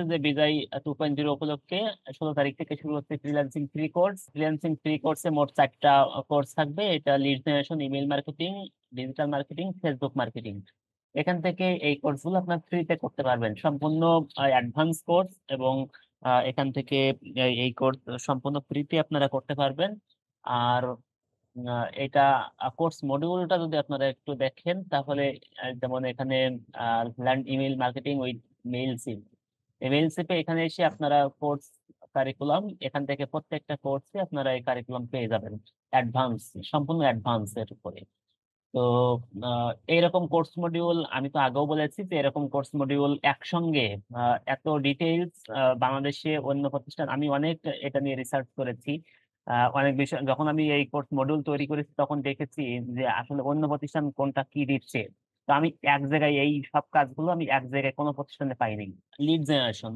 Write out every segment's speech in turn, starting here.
যে বিজয় 2.0 উপলক্ষে 16 তারিখ থেকে শুরু হচ্ছে freelancing free course. Freelancing free কোর্সে মোট 4টা কোর্স থাকবে। এটা lead generation, email marketing, digital marketing, Facebook marketing. এখান থেকে এই কোর্সগুলো আপনার ফ্রিতে করতে পারবেন, সম্পূর্ণ অ্যাডভান্স কোর্স। এবং এখান থেকে এই কোর্স সম্পূর্ণ ফ্রিতে আপনারা করতে পারবেন। আর এটা কোর্স মডিউলটা যদি আপনারা একটু দেখেন তাহলে যেমন এখানে ল্যান্ড ইমেল মার্কেটিং উইথ মেইলশিপ, মেইলশিপে এখানে এসে আপনারা কোর্স কারিকুলাম, এখান থেকে প্রত্যেকটা কোর্সে আপনারা এই কারিকুলাম পেয়ে যাবেন অ্যাডভান্স, সম্পূর্ণ অ্যাডভান্স এর উপরে। তো এইরকম কোর্স মডিউল আমি তো আগেও বলেছি যে এরকম কোর্স মডিউল একসঙ্গে এত ডিটেইলস বাংলাদেশে অন্য প্রতিষ্ঠান, আমি অনেক এটা নিয়ে রিসার্চ করেছি। অনেক বিষয় যখন আমি এই কোর্স মডিউল তৈরি করেছি তখন দেখেছি যে আসলে অন্য প্রতিষ্ঠান কোনটা কি দিচ্ছে। তো আমি এক জায়গায় এই সব কাজগুলো আমি এক জায়গায় কোনো প্রতিষ্ঠানে পাইনি। লিড জেনারেশন,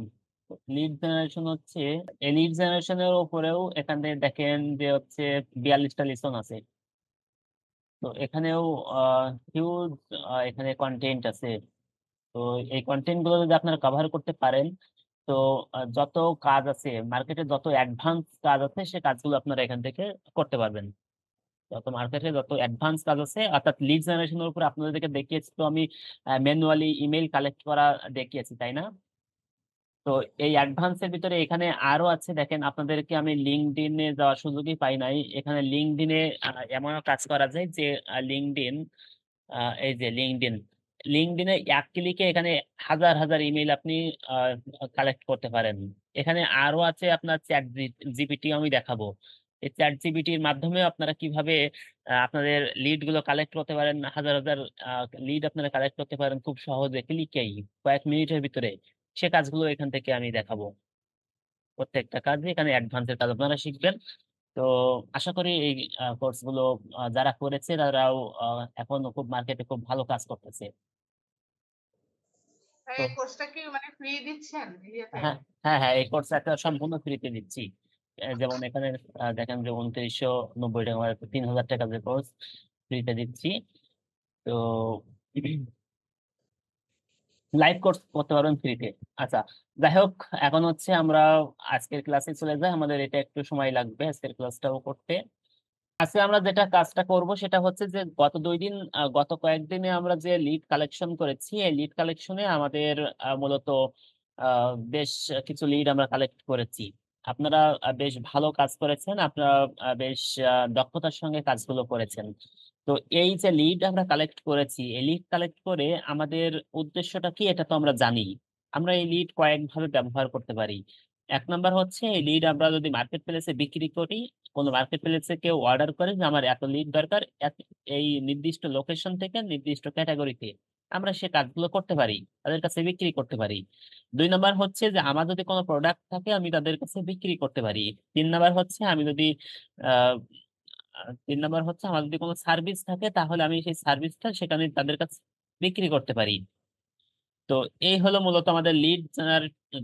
লিড জেনারেশন হচ্ছে এই লিড জেনারেশনের উপরেও এখান থেকে দেখেন যে হচ্ছে 42টা লিসন আছে। তো এখানেও হিউজ এখানে কন্টেন্ট আছে। তো এই কন্টেন্ট গুলো যদি আপনারা কভার করতে পারেন, তো যত কাজ আছে মার্কেটে, যত অ্যাডভান্স কাজ আছে সে কাজগুলো আপনারা এখান থেকে করতে পারবেন। যত মার্কেটে যত অ্যাডভান্স কাজ আছে, অর্থাৎ লিড জেনারেশনের উপর আপনাদেরকে দেখিয়েছি তো আমি ম্যানুয়ালি ইমেল কালেক্ট করা দেখিয়েছি, তাই না? তো এই অ্যাডভান্সের ভিতরে এখানে আরো আছে, দেখেন আপনাদেরকে আমি লিঙ্কডইনে যাওয়ার সুযোগই পাই নাই। এখানে লিঙ্কডইনে এমনও কাজ করা যায় যে লিঙ্কডইন, এই যে লিঙ্কডইন, লিঙ্কডইনে এক ক্লিকে এখানে হাজার হাজার ইমেল আপনি কালেক্ট করতে পারেন। এখানে আরো আছে আপনার চ্যাট জিপিটি, আমি দেখাবো এই চ্যাট জিপিটির মাধ্যমে আপনারা কিভাবে আপনাদের লিড গুলো কালেক্ট করতে পারেন। হাজার হাজার লিড আপনারা কালেক্ট করতে পারেন খুব সহজে, ক্লিকেই কয়েক মিনিটের ভিতরে। সে কাজগুলো এখান থেকে আমি দেখাবো। প্রত্যেকটা কাজে এখানে অ্যাডভান্সের কাজ আপনারা শিখবেন। তো আশা করি এই কোর্স গুলো যারা করেছে তারাও এখন খুব মার্কেটে খুব ভালো কাজ করতেছে। তো এই কোর্সটা কি মানে ফ্রি দিচ্ছেন ইয়েতে? হ্যাঁ, হ্যাঁ, হ্যাঁ, এই কোর্স একটা সম্পূর্ণ ফ্রিতে দিচ্ছি। যেমন এখানে দেখেন যে 2990 টাকা, 3000 টাকা যে কোর্স ফ্রিতে দিচ্ছি। তো লাইভ কোর্স করতে পারবেন ফ্রিতে। আচ্ছা, যাই হোক, এখন হচ্ছে আমরা আজকের ক্লাসে চলে যাই। আমাদের এটা একটু সময় লাগবে আজকের ক্লাসটাও করতে। আজকে আমরা যেটা কাজটা করব সেটা হচ্ছে যে গত কয়েকদিনে আমরা যে লিড কালেকশন করেছি, এই লিড কালেকশনে আমাদের মূলত বেশ কিছু লিড আমরা কালেক্ট করেছি। আপনারা বেশ ভালো কাজ করেছেন, আপনারা বেশ দক্ষতার সঙ্গে কাজগুলো করেছেন। তো এই যে লিড আমরা কালেক্ট করেছি, এই লিড কালেক্ট করে আমাদের উদ্দেশ্যটা কি এটা তো আমরা জানি। আমরা এই লিড কয়েকভাবে ব্যবহার করতে পারি। এক নাম্বার হচ্ছে এই লিড আমরা যদি মার্কেট প্লেসে বিক্রি করি, কোনো মার্কেট প্লেসে কেউ অর্ডার করে যে আমার এত লিড দরকার, এই নির্দিষ্ট লোকেশন থেকে নির্দিষ্ট ক্যাটাগরিতে, আমরা সে কাজগুলো করতে পারি, তাদের কাছে বিক্রি করতে পারি। 2 নাম্বার হচ্ছে যে আমার যদি কোনো প্রোডাক্ট থাকে আমি তাদের কাছে বিক্রি করতে পারি। 3 নাম্বার হচ্ছে আমি যদি আহ 3 নাম্বার হচ্ছে আমার যদি কোনো সার্ভিস থাকে তাহলে আমি সেই সার্ভিসটা সেখানে তাদের কাছে বিক্রি করতে পারি। তো এই হলো মূলত আমাদের লিড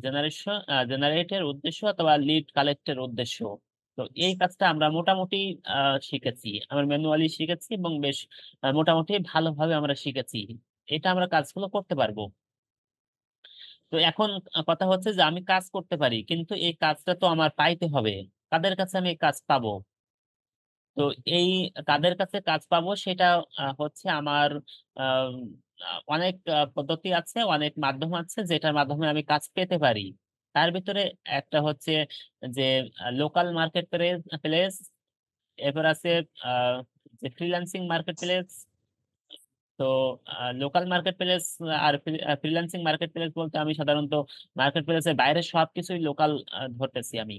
জেনারেশন জেনারেটের উদ্দেশ্য অথবা লিড কালেক্টের উদ্দেশ্য। তো এই কাজটা আমরা মোটামুটি শিখেছি, আমরা ম্যানুয়ালি শিখেছি এবং বেশ মোটামুটি ভালোভাবে আমরা শিখেছি। এটা আমরা কাজগুলো করতে পারবো। তো এখন কথা হচ্ছে যে আমি কাজ করতে পারি, কিন্তু এই কাজটা তো আমার পাইতে হবে। কাদের কাছে আমি এই কাজ পাবো? তো এই কাদের কাছে কাজ পাবো সেটা হচ্ছে আমার আহ, অনেক পদ্ধতি আছে, অনেক মাধ্যম আছে যেটার মাধ্যমে আমি কাজ পেতে পারি। তার ভিতরে একটা হচ্ছে যে লোকাল মার্কেট প্লেস, এরপর আছে আহ, যে ফ্রিল্যান্সিং মার্কেট প্লেস। তো লোকাল মার্কেট প্লেস আর ফ্রিল্যান্সিং মার্কেট প্লেস বলতে আমি সাধারণত মার্কেট প্লেসের বাইরে সবকিছুই লোকাল ধরতেছি আমি।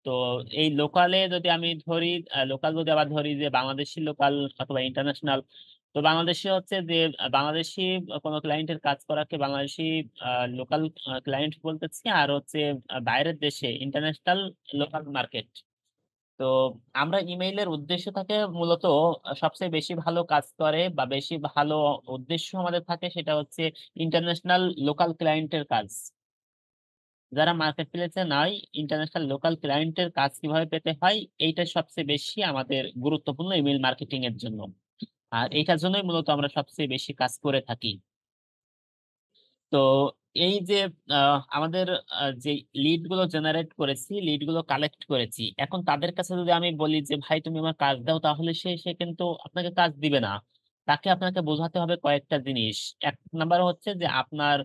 তো এই লোকালে যদি আমি ধরি, লোকাল যদি আবার ধরি যে বাংলাদেশি লোকাল অথবা ইন্টারন্যাশনাল। তো বাংলাদেশি হচ্ছে যে বাংলাদেশি কোনো ক্লায়েন্টের কাজ করাকে বাংলাদেশি লোকাল ক্লায়েন্ট বলতেছি, আর হচ্ছে বাইরের দেশে ইন্টারন্যাশনাল লোকাল মার্কেট। তো আমরা ইমেইলের উদ্দেশ্য থাকে মূলত সবচেয়ে বেশি ভালো কাজ করে বা বেশি ভালো উদ্দেশ্য আমাদের থাকে সেটা হচ্ছে ইন্টারন্যাশনাল লোকাল ক্লায়েন্টের কাজ। যারা মার্কেট প্লেসে নাই, ইন্টারন্যাশনাল লোকাল ক্লায়েন্টের কাজ কিভাবে পেতে হয়, এইটা সবচেয়ে বেশি আমাদের গুরুত্বপূর্ণ ইমেল মার্কেটিং এর জন্য। আর এইটার জন্যই মূলত আমরা সবচেয়ে বেশি কাজ করে থাকি। তো এই যে আমাদের যে লিড গুলো জেনারেট করেছি, লিড গুলো কালেক্ট করেছি, এখন তাদের কাছে যদি আমি বলি যে ভাই তুমি আমার কাজ দাও, তাহলে সে সে কিন্তু আপনাকে কাজ দিবে না। তাকে আপনাকে বোঝাতে হবে কয়েকটা জিনিস। এক নাম্বার হচ্ছে যে আপনার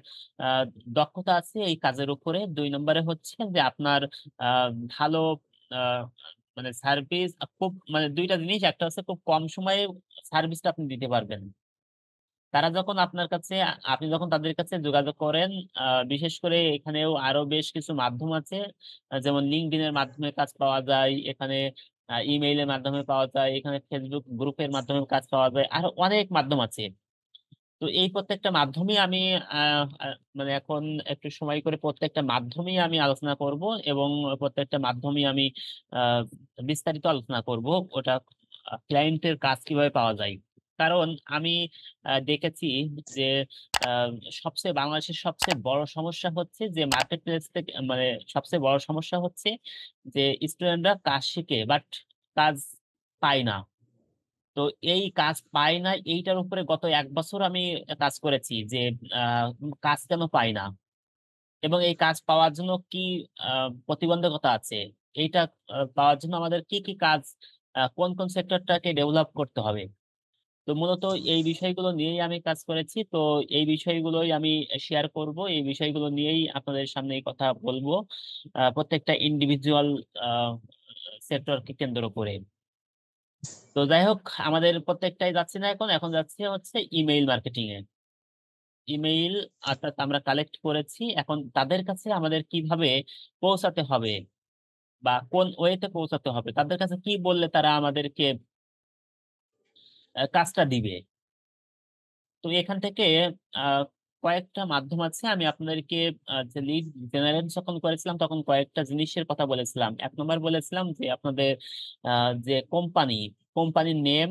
আহ, দক্ষতা আছে এই কাজের উপরে। দুই নম্বরে হচ্ছে যে আপনার ভালো আহ, মানে সার্ভিস, খুব মানে দুইটা জিনিস, একটা হচ্ছে খুব কম সময়ে সার্ভিসটা আপনি দিতে পারবেন। তারা যখন আপনার কাছে, আপনি যখন তাদের কাছে যোগাযোগ করেন, বিশেষ করে এখানেও আরো বেশ কিছু মাধ্যম আছে, যেমন লিঙ্কডইনের মাধ্যমে কাজ পাওয়া যায়, এখানে ইমেইলের মাধ্যমে পাওয়া যায়, এখানে ফেসবুক গ্রুপের মাধ্যমে কাজ পাওয়া যায়, আরো অনেক মাধ্যম আছে। তো এই প্রত্যেকটা মাধ্যমে আমি মানে এখন একটু সময় করে প্রত্যেকটা মাধ্যমেই আমি আলোচনা করব, এবং প্রত্যেকটা মাধ্যমেই আমি আহ, বিস্তারিত আলোচনা করব ওটা ক্লায়েন্টের কাজ কিভাবে পাওয়া যায়। কারণ আমি দেখেছি যে আহ, বাংলাদেশের সবচেয়ে বড় সমস্যা হচ্ছে যে মার্কেট প্লেস থেকে, মানে সবচেয়ে বড় সমস্যা হচ্ছে যে স্টুডেন্টরা কাজ শিখে বাট কাজ পায় না। তো এই কাজ পাই না, এইটার উপরে গত 1 বছর আমি কাজ করেছি যে আহ, কাজ কেন পাই না, এবং এই কাজ পাওয়ার জন্য কি প্রতিবন্ধকতা আছে, এইটা পাওয়ার জন্য আমাদের কি কি কাজ, কোন কোন সেক্টরটাকে ডেভেলপ করতে হবে। তো মূলত এই বিষয়গুলো নিয়েই আমি কাজ করেছি। তো এই বিষয়গুলোই আমি শেয়ার করব, এই বিষয়গুলো নিয়েই আপনাদের সামনে এই কথা বলবো, প্রত্যেকটা ইন্ডিভিজুয়াল সেক্টরকে কেন্দ্র করে। তো যাই হোক, আমাদের প্রত্যেকটাই যাচ্ছে না, এখন এখন যাচ্ছে হচ্ছে ইমেইল মার্কেটিং এ। ইমেইল অর্থাৎ আমরা কালেক্ট করেছি, এখন তাদের কাছে আমাদের কিভাবে পৌঁছাতে হবে বা কোন ওয়েতে পৌঁছাতে হবে, তাদের কাছে কি বললে তারা আমাদেরকে কাজটা দিবে। তো এখান থেকে আহ, কয়েকটা মাধ্যম আছে। আমি আপনাদেরকে যে লিড জেনারেট যখন করেছিলাম তখন কয়েকটা জিনিসের কথা বলেছিলাম। 1 নম্বর বলেছিলাম যে আপনাদের যে কোম্পানির নেম,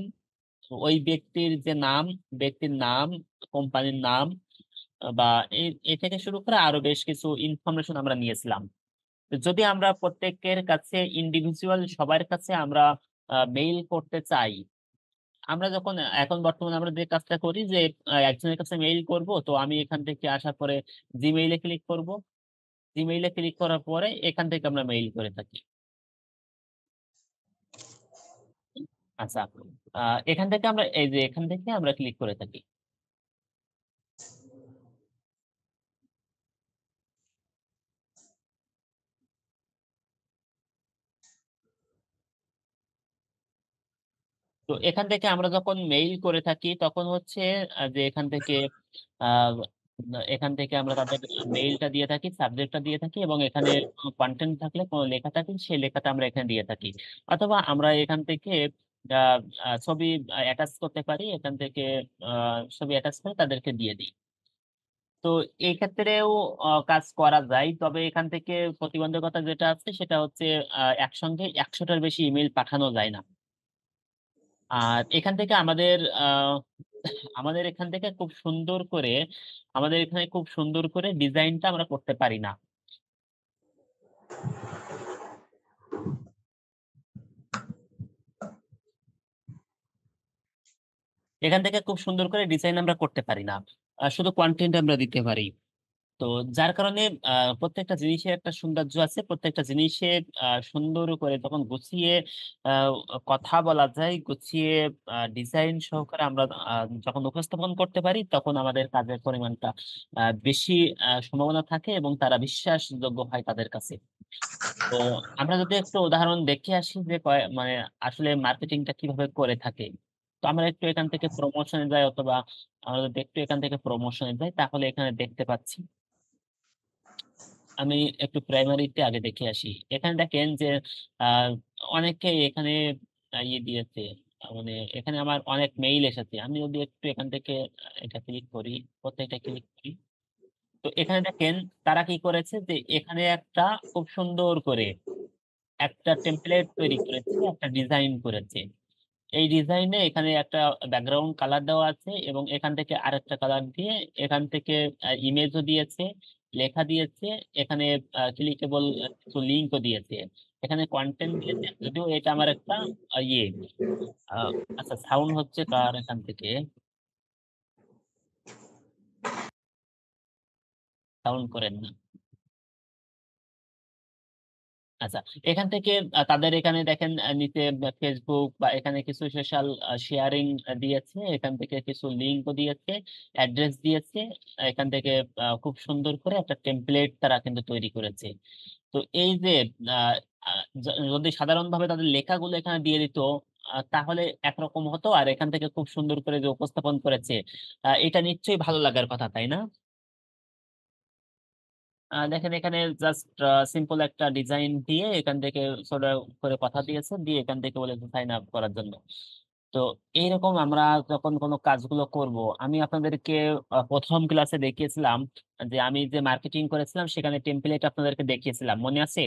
ওই ব্যক্তির যে নাম, ব্যক্তির নাম, কোম্পানির নাম, বা এ থেকে শুরু করে আরো বেশ কিছু ইনফরমেশন আমরা নিয়েছিলাম। তো যদি আমরা প্রত্যেকের কাছে ইন্ডিভিজুয়াল সবার কাছে আমরা মেইল করতে চাই, আমরা যখন এখন বর্তমানে আমরা যে কাজটা করি যে একজনের কাছে মেইল করব, তো আমি এখান থেকে আসার পরে জিমেইলে ক্লিক করব। জিমেইলে ক্লিক করার পরে এখান থেকে আমরা মেইল করে থাকি। আচ্ছা, এখান থেকে আমরা এই যে এখান থেকে আমরা ক্লিক করে থাকি। তো এখান থেকে আমরা যখন মেইল করে থাকি তখন হচ্ছে যে আহ, এখান থেকে আমরা তাদের মেইলটা দিয়ে থাকি, সাবজেক্টটা দিয়ে থাকি, এবং এখানে কন্টেন্ট থাকলে, কোনো লেখা থাকলে সেই লেখাটা আমরা এখানে দিয়ে থাকি। অথবা আমরা এখান থেকে ছবি অ্যাটাচ করতে পারি, এখান থেকে ছবি অ্যাটাচ করে তাদেরকে দিয়ে দিই। তো এই ক্ষেত্রেও কাজ করা যায়, তবে এখান থেকে প্রতিবন্ধকতা যেটা আছে সেটা হচ্ছে একসঙ্গে 100টার বেশি ইমেল পাঠানো যায় না। আর এখান থেকে আমাদের এখান থেকে খুব সুন্দর করে, আমাদের এখানে খুব সুন্দর করে ডিজাইনটা আমরা করতে পারি না। এখান থেকে খুব সুন্দর করে ডিজাইন আমরা করতে পারি না, শুধু কন্টেন্ট আমরা দিতে পারি। তো যার কারণে প্রত্যেকটা জিনিসের একটা সৌন্দর্য আছে, প্রত্যেকটা জিনিসের সুন্দর করে তখন গুছিয়ে আহ, কথা বলা যায়, গুছিয়ে ডিজাইন সহকারে আমরা যখন উপস্থাপন করতে পারি, তখন আমাদের কাজের পরিমাণটা বেশি সম্ভাবনা থাকে এবং তারা বিশ্বাসযোগ্য হয় তাদের কাছে। তো আমরা যদি একটু উদাহরণ দেখে আসি যে মানে আসলে মার্কেটিংটা কিভাবে করে থাকে। তো আমরা একটু এখান থেকে প্রমোশনে যাই, অথবা আমরা যদি একটু এখান থেকে প্রমোশনে যাই, তাহলে এখানে দেখতে পাচ্ছি, আমি একটু প্রাইমারিতে আগে দেখে আসি। এখানে দেখেন যে আহ অনেকে এখানে ইয়ে দিয়েছে, মানে এখানে আমার অনেক মেইল এসেছে। আমি যদি একটু এখান থেকে এটা ক্লিক করি, প্রত্যেকটা ক্লিক করি, তো এখানে দেখেন তারা কি করেছে যে এখানে একটা খুব সুন্দর করে একটা টেমপ্লেট তৈরি করেছে, একটা ডিজাইন করেছে। এই ডিজাইনে এখানে একটা ব্যাকগ্রাউন্ড কালার দেওয়া আছে, এবং এখান থেকে আরেকটা কালার দিয়ে এখান থেকে ইমেজও দিয়েছে, লেখা দিয়েছে, এখানে ক্লিকেবল কিছু লিঙ্কও দিয়েছে, এখানে কন্টেন্ট দিয়েছে। যদিও এটা আমার একটা ইয়ে আহ, আচ্ছা, সাউন্ড হচ্ছে কার এখান থেকে। সাউন্ড করেন না। আচ্ছা, এখান থেকে তাদের এখানে দেখেন নিচে ফেসবুক বা এখানে কিছু সোশ্যাল শেয়ারিং দিয়েছে, এখান থেকে কিছু লিঙ্কও দিয়েছে, অ্যাড্রেস দিয়েছে। এখান থেকে খুব সুন্দর করে একটা টেমপ্লেট তারা কিন্তু তৈরি করেছে। তো এই যে আহ, যদি সাধারণভাবে তাদের লেখাগুলো এখানে দিয়ে দিত তাহলে একরকম হতো, আর এখান থেকে খুব সুন্দর করে যে উপস্থাপন করেছে এটা নিশ্চয়ই ভালো লাগার কথা, তাই না? দেখেন এখানে জাস্ট সিম্পল একটা ডিজাইন দিয়ে এখান থেকে ছোট করে কথা দিয়েছে, দিয়ে এখান থেকে বলেছে সাইন আপ করার জন্য। তো এইরকম আমরা যখন কোনো কাজগুলো করব, আমি আপনাদেরকে প্রথম ক্লাসে দেখিয়েছিলাম যে আমি যে মার্কেটিং করেছিলাম সেখানে টেমপ্লেট আপনাদেরকে দেখিয়েছিলাম, মনে আছে?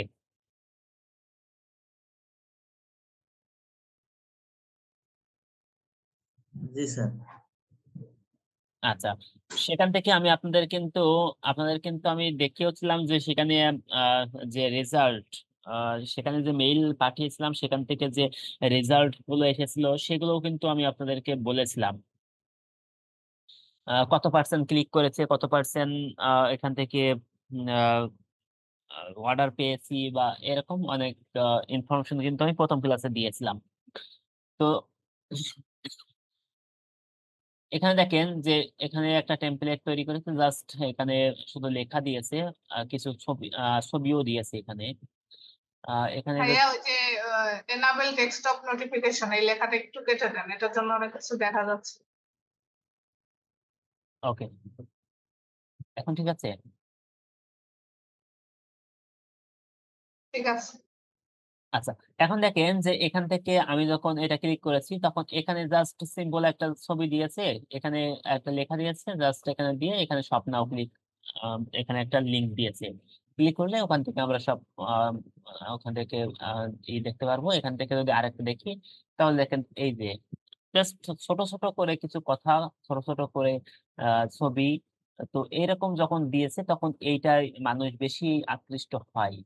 জি স্যার। আচ্ছা, সেখান থেকে আমি আপনাদের কিন্তু আমি দেখিয়েছিলাম যে সেখানে আহ, যে রেজাল্ট, সেখানে যে মেইল পাঠিয়েছিলাম সেখান থেকে যে রেজাল্ট গুলো এসেছিল সেগুলো কিন্তু আমি আপনাদেরকে বলেছিলাম কত পার্সেন্ট ক্লিক করেছে, কত পার্সেন্ট এখান থেকে অর্ডার পেয়েছি, বা এরকম অনেক ইনফরমেশন কিন্তু আমি প্রথম ক্লাসে দিয়েছিলাম। তো এখানে দেখেন যে এখানে একটা টেমপ্লেট তৈরি করেছে, জাস্ট এখানে শুধু লেখা দিয়েছে, কিছু ছবিও দিয়েছে এখানে। এখানে ভাইয়া ওই যে এনাবেল ডেস্কটপ নোটিফিকেশন এই লেখাটা একটু কেটে দেন, এটার জন্য অনেক কিছু দেখা যাচ্ছে। ওকে, এখন ঠিক আছে? ঠিক আছে। আচ্ছা, এখন দেখেন যে এখান থেকে আমি যখন এটা ক্লিক করেছি তখন এখানে জাস্ট সিম্বল একটা ছবি দিয়েছে, এখানে একটা লেখা দিয়েছে, জাস্ট এখানে দিয়ে এখানে শপ নাও ক্লিক, এখানে একটা লিংক দিয়েছে। ক্লিক করলে ওখান থেকে আমরা সব ওখান থেকে দেখতে পারবো। এখান থেকে যদি আরেকটা দেখি তাহলে দেখেন এই যে জাস্ট ছোট ছোট করে কিছু কথা, ছোট ছোট করে ছবি। তো এরকম যখন দিয়েছে তখন এইটাই মানুষ বেশি আকৃষ্ট হয়।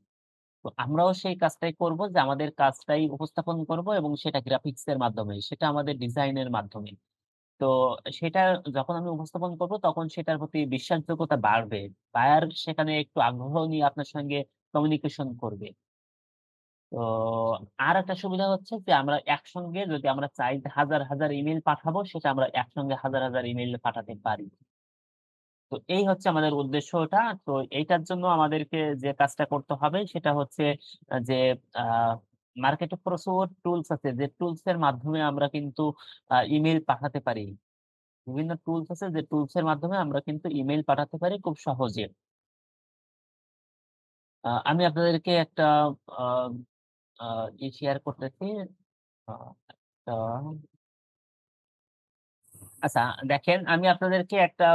তো আমরাও সেই কাজটাই করব, যে আমাদের কাজটাই উপস্থাপন করব এবং সেটা গ্রাফিক্স এর মাধ্যমে, সেটা আমাদের ডিজাইনের মাধ্যমে। তো সেটা যখন আমি উপস্থাপন করব তখন সেটার প্রতি বিশ্বাসযোগ্যতা বাড়বে, বায়ার সেখানে একটু আগ্রহ নিয়ে আপনার সঙ্গে কমিউনিকেশন করবে। তো আর একটা সুবিধা হচ্ছে যে আমরা একসঙ্গে যদি আমরা চাই যে হাজার হাজার ইমেল পাঠাবো, সেটা আমরা একসঙ্গে হাজার হাজার ইমেল পাঠাতে পারি। তো এই হচ্ছে আমাদের উদ্দেশ্যটা। তো এইটার জন্য আমাদেরকে যে কাজটা করতে হবে সেটা হচ্ছে যে মার্কেটে প্রচুর টুলস আছে, যে টুলস এর মাধ্যমে আমরা কিন্তু ইমেল পাঠাতে পারি। বিভিন্ন টুলস আছে যে টুলস এর মাধ্যমে আমরা কিন্তু ইমেল পাঠাতে পারি খুব সহজে। আমি আপনাদেরকে একটা আহ শেয়ার করতেছি। আহ, একটা আচ্ছা, দেখেন আমি আপনাদেরকে একটা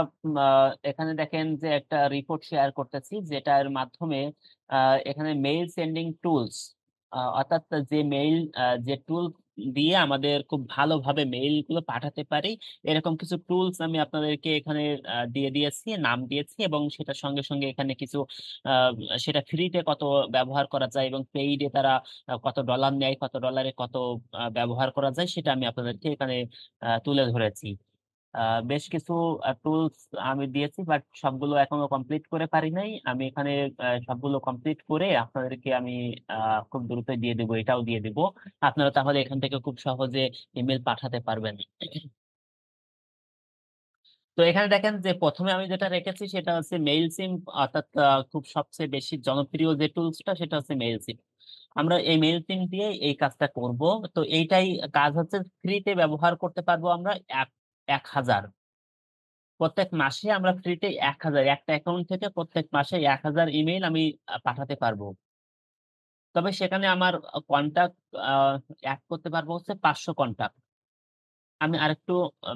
এখানে দেখেন যে একটা রিপোর্ট শেয়ার করতেছি, যেটার মাধ্যমে এখানে মেইল সেন্ডিং টুলস, অর্থাৎ যে মেইল, যে টুল দিয়ে আমাদের খুব ভালোভাবে মেইল গুলো পাঠাতে পারি, এরকম কিছু টুলস আমি আপনাদেরকে এখানে দিয়ে দিয়েছি, নাম দিয়েছি, এবং সেটার সঙ্গে সঙ্গে এখানে কিছু আহ, সেটা ফ্রিতে কত ব্যবহার করা যায় এবং পেইডে তারা কত ডলার নেয়, কত ডলারে কত ব্যবহার করা যায়, সেটা আমি আপনাদেরকে এখানে তুলে ধরেছি। বেশ কিছু টুলস আমি দিয়েছি, বাট সবগুলো এখনো কমপ্লিট করে পারি নাই। আমি এখানে সবগুলো কমপ্লিট করে আপনাদেরকে আমি খুব দ্রুত দিয়ে দেবো, এটাও দিয়ে দেবো। আপনারা তাহলে এখান থেকে খুব সহজে ইমেল পাঠাতে পারবেন। তো এখানে দেখেন যে প্রথমে আমি যেটা রেখেছি সেটা হচ্ছে মেইল সিম, অর্থাৎ খুব সবচেয়ে বেশি জনপ্রিয় যে টুলসটা সেটা হচ্ছে মেইল সিম। আমরা এই মেইল সিম দিয়ে এই কাজটা করব। তো এইটাই কাজ হচ্ছে, ফ্রিতে ব্যবহার করতে পারবো আমরা এক 1000। প্রত্যেক মাসে আমরা ফ্রিতে 1000, একটা অ্যাকাউন্ট থেকে প্রত্যেক মাসে 1000 ইমেইল আমি পাঠাতে পারবো। তবে সেখানে আমার কন্টাক্ট অ্যাড করতে পারবো হচ্ছে 500 কন্টাক্ট। আমি আরেকটু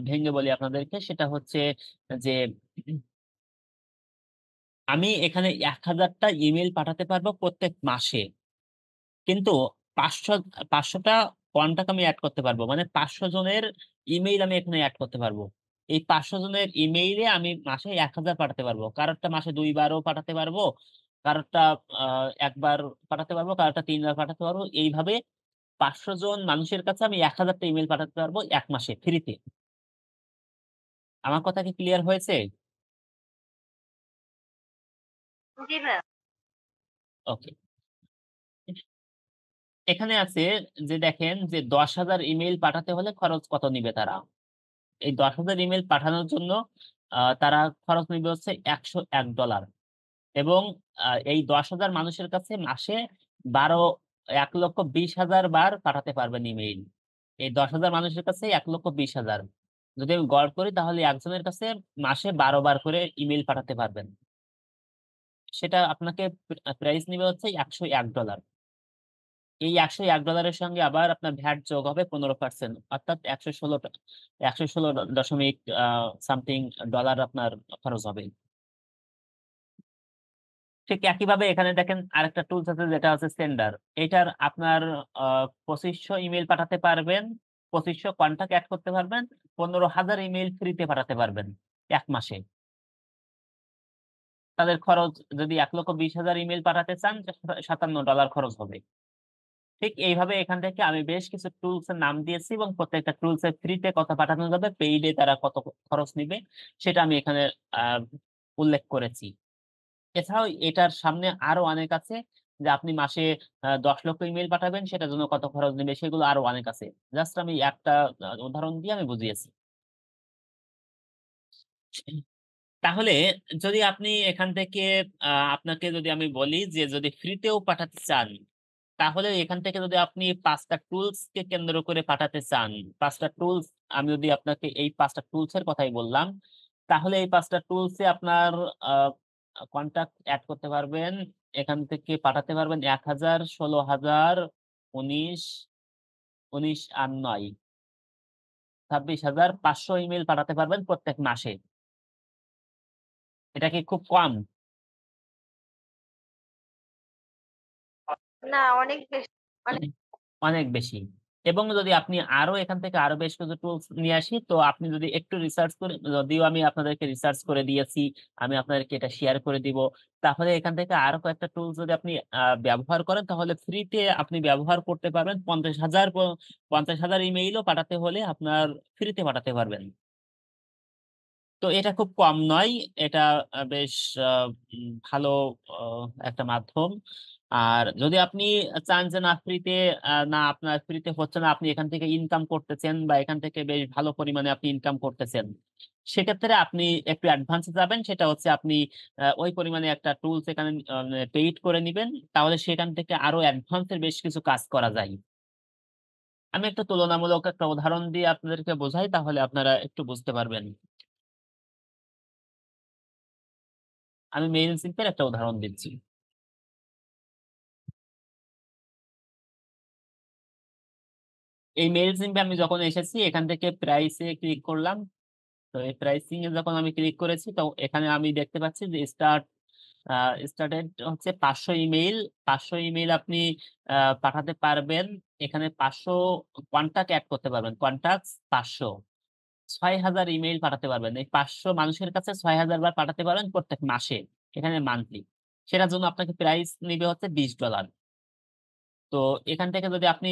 ভেঙে বলি আপনাদেরকে, সেটা হচ্ছে যে আমি এখানে 1000টা ইমেল পাঠাতে পারবো প্রত্যেক মাসে, কিন্তু 500 500টা কন্টাক্ট আমি অ্যাড করতে পারবো, মানে 500 জনের ইমেইল আমি এখানে অ্যাড করতে পারবো। এই 500 জনের ইমেইলে আমি মাসে 1000 পাঠাতে পারবো, কারোরটা মাসে 2 বারও পাঠাতে পারবো, কারোরটা একবার পাঠাতে পারবো, কারোরটা 3 বার পাঠাতে পারবো। এইভাবে 500 জন মানুষের কাছে আমি 1000টা ইমেল পাঠাতে পারবো এক মাসে ফ্রিতে। আমার কথা কি ক্লিয়ার হয়েছে? জি ম্যাম। ওকে, এখানে আছে যে দেখেন যে 10,000 ইমেইল পাঠাতে হলে খরচ কত নিবে তারা। এই 10,000 ইমেইল পাঠানোর জন্য তারা খরচ নিবে হচ্ছে $101 এবং এই 10,000 মানুষের কাছে মাসে 1,20,000 বার পাঠাতে পারবেন ইমেইল। এই 10,000 মানুষের কাছে 1,20,000 যদি আমি গড় করি তাহলে একজনের কাছে মাসে 12 বার করে ইমেইল পাঠাতে পারবেন। সেটা আপনাকে প্রাইস নিবে হচ্ছে $101। এই $101 সঙ্গে আবার আপনার ভ্যাট যোগ হবে 15%, অর্থাৎ 116 সামথিং ডলার আপনার খরচ হবে। ঠিক একইভাবে এখানে দেখেন আরেকটা টুলস আছে যেটা হচ্ছে সেন্ডার। এটার আপনার 2500 ইমেইল পাঠাতে পারবেন, 2500 কন্টাক্ট এড করতে পারবেন, 15,000 ইমেইল ফ্রিতে পাঠাতে পারবেন 1 মাসে। তাদের খরচ যদি 1,20,000 ইমেইল পাঠাতে চান $57 খরচ হবে। ঠিক এইভাবে এখান থেকে আমি বেশ কিছু টুলস এর নাম দিয়েছি এবং প্রত্যেকটা টুলস এর ফ্রিতে কত পাঠানো যাবে, পেইড এ তারা কত খরচ নিবে সেটা আমি এখানে উল্লেখ করেছি। এছাড়াও এটার সামনে আরো অনেক আছে যে আপনি মাসে 10 লক্ষ ইমেইল পাঠাবেন সেটার জন্য কত খরচ নিবে সেগুলো আরো অনেক আছে। জাস্ট আমি একটা উদাহরণ দিয়ে আমি বুঝিয়েছি। তাহলে যদি আপনি এখান থেকে আপনাকে যদি আমি বলি যে যদি ফ্রিতেও পাঠাতে চান, তাহলে এখান থেকে যদি আপনি ৫ টা টুলস কে কেন্দ্র করে পাঠাতে চান, ৫ টা টুলস আমি যদি আপনাকে এই ৫ টা টুলস এর কথাই বললাম, তাহলে এই ৫ টা টুলস এ আপনার আ কনট্যাক্ট এড করতে পারবেন। এখান থেকে পাঠাতে পারবেন ১,০০০, ১৬,০০০, ১৯, ১৯ আর ৯, ২৬,৫০০ ইমেইল পাঠাতে পারবেন প্রত্যেক মাসে। এটা কি খুব কম? না অনেক বেশি। অনেক। অনেক বেশি। এবং যদি আপনি আরো এখান থেকে আরো বেশ কিছু টুলস নিয়ে আসি, তো আপনি যদি একটু রিসার্চ করে, যদিও আমি আপনাদেরকে রিসার্চ করে দিয়েছি, আমি আপনাদেরকে এটা শেয়ার করে দিব। তাহলে এখান থেকে আরো কয়েকটা টুলস যদি আপনি ব্যবহার করেন তাহলে ফ্রিতে আপনি ব্যবহার করতে পারবেন। 50,000 ইমেইলও পাঠাতে হলে আপনার ফ্রিতে পাঠাতে পারবেন। তো এটা খুব কম নয়। এটা বেশ আ ভালো আ একটা মাধ্যম। আর যদি আপনি চান যে না ফ্রিতে না আপনার ফ্রিতে হচ্ছে না, আপনি এখান থেকে ইনকাম করতেছেন বা এখান থেকে বেশ ভালো পরিমাণে আপনি ইনকাম করতেছেন। সেক্ষেত্রে আপনি একটু অ্যাডভান্স এ যাবেন। সেটা হচ্ছে আপনি ওই পরিমাণে একটা টুলস এখানে পেইড করে নিবেন। তাহলে সেখান থেকে আরো অ্যাডভান্স এর বেশ কিছু কাজ করা যায়। আমি একটা তুলনামূলক একটা উদাহরণ দিয়ে আপনাদেরকে বোঝাই তাহলে আপনারা একটু বুঝতে পারবেন। আমি মেইলচিম্প এর একটা উদাহরণ দিচ্ছি। এই মেইলচিম্প এ আমি যখন এসেছি এখান থেকে প্রাইস এ ক্লিক করলাম। তো এই প্রাইসিং এ যখন আমি ক্লিক করেছি তো এখানে আমি দেখতে পাচ্ছি যে আ স্টার্টেড হচ্ছে ৫০০ ইমেইল। ৫০০ ইমেইল আপনি আ পাঠাতে পারবেন। এখানে ৫০০ কনট্যাক্ট এড করতে পারবেন। কনট্যাক্টস ৫০০। ৬,০০০ ইমেইল পাঠাতে পারবেন। এই ৫০০ মানুষের কাছে ৬,০০০ বার পাঠাতে পারবেন প্রত্যেক মাসে। এখানে মান্থলি। সেটার জন্য আপনাকে প্রাইস নিবে হচ্ছে $20। তো এখান থেকে যদি আপনি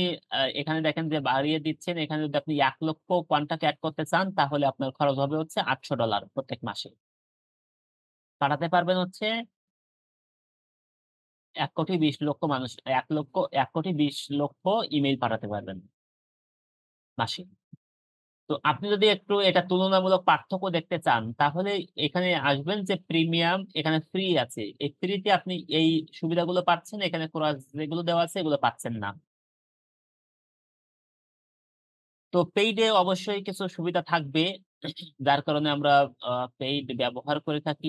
এখানে দেখেন যে বাড়িয়ে দিচ্ছেন, এখানে যদি আপনি ১,০০,০০০ কন্টাক্ট এড করতে চান তাহলে আপনার খরচ হবে হচ্ছে $৮০০ প্রত্যেক মাসে। পাঠাতে পারবেন হচ্ছে ১,২০,০০,০০০ মানুষ, ১,২০,০০,০০০ ইমেইল পাঠাতে পারবেন মাসে। তো আপনি যদি একটু এটা তুলনামূলক পার্থক্য দেখতে চান তাহলে এখানে আসবেন যে প্রিমিয়াম, এখানে ফ্রি আছে। এই ফ্রিতে আপনি এই সুবিধাগুলো পাচ্ছেন, এখানে ক্রস যেগুলো দেওয়া আছে এগুলো পাচ্ছেন না। তো পেইডে অবশ্যই কিছু সুবিধা থাকবে। যার কারণে আমরা পেইড ব্যবহার করে থাকি।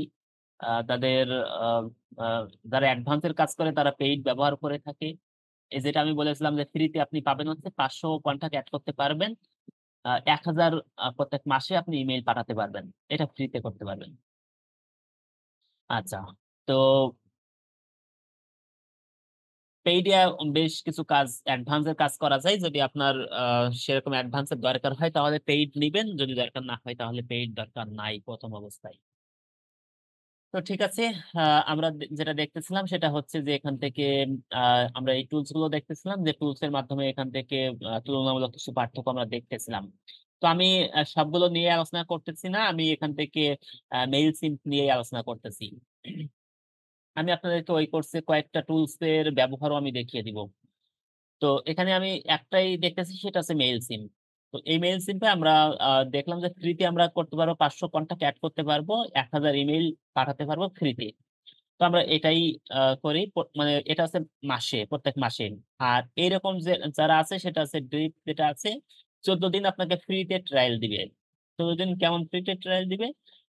তাদের আ আ যারা অ্যাডভান্স এর কাজ করে তারা পেইড ব্যবহার করে থাকে। এই যেটা আমি বলেছিলাম যে ফ্রিতে আপনি পাবেন হচ্ছে ৫০০ কন্টাক্ট এড করতে পারবেন। ১,০০০ প্রত্যেক মাসে আপনি ইমেইল পাঠাতে পারবেন। এটা ফ্রিতে করতে পারবেন। আচ্ছা। তো পেইড এ বেশ কিছু কাজ অ্যাডভান্স এর কাজ করা যায়। যদি আপনার সেরকম অ্যাডভান্স এর দরকার হয় তাহলে পেইড নিবেন। যদি দরকার না হয় তাহলে পেইড দরকার নাই ১ম অবস্থায়। তো ঠিক আছে। আ আমরা যেটা দেখতেছিলাম সেটা হচ্ছে যে এখান থেকে আ আমরা এই টুলস গুলো দেখতেছিলাম যে টুলস এর মাধ্যমে এখান থেকে তুলনামূলক কিছু পার্থক্য আমরা দেখতেছিলাম। তো আমি সবগুলো নিয়ে আলোচনা করতেছি না। আমি এখান থেকে মেইলচিম্প নিয়েই আলোচনা করতেছি। আমি আপনাদেরকে ওই কোর্সে কয়েকটা টুলস এর ব্যবহারও আমি দেখিয়ে দিব। তো এখানে আমি একটাই দেখতেছি, সেটা হচ্ছে মেইল সিম। তো এই মেইল সিমটা আমরা দেখলাম যে ফ্রিতে আমরা করতে পারবো, 500 কন্টাক্ট এড করতে পারবো, 1000 ইমেইল পাঠাতে পারবো ফ্রিতে। তো আমরা এটাই করি। মানে এটা হচ্ছে মাসে, প্রত্যেক মাসে। আর এইরকম যে যারা আছে সেটা আছে ড্রিপ, যেটা আছে 14 দিন আপনাকে ফ্রিতে ট্রায়াল দিবে। 14 দিন কেমন ফ্রিতে ট্রায়াল দিবে?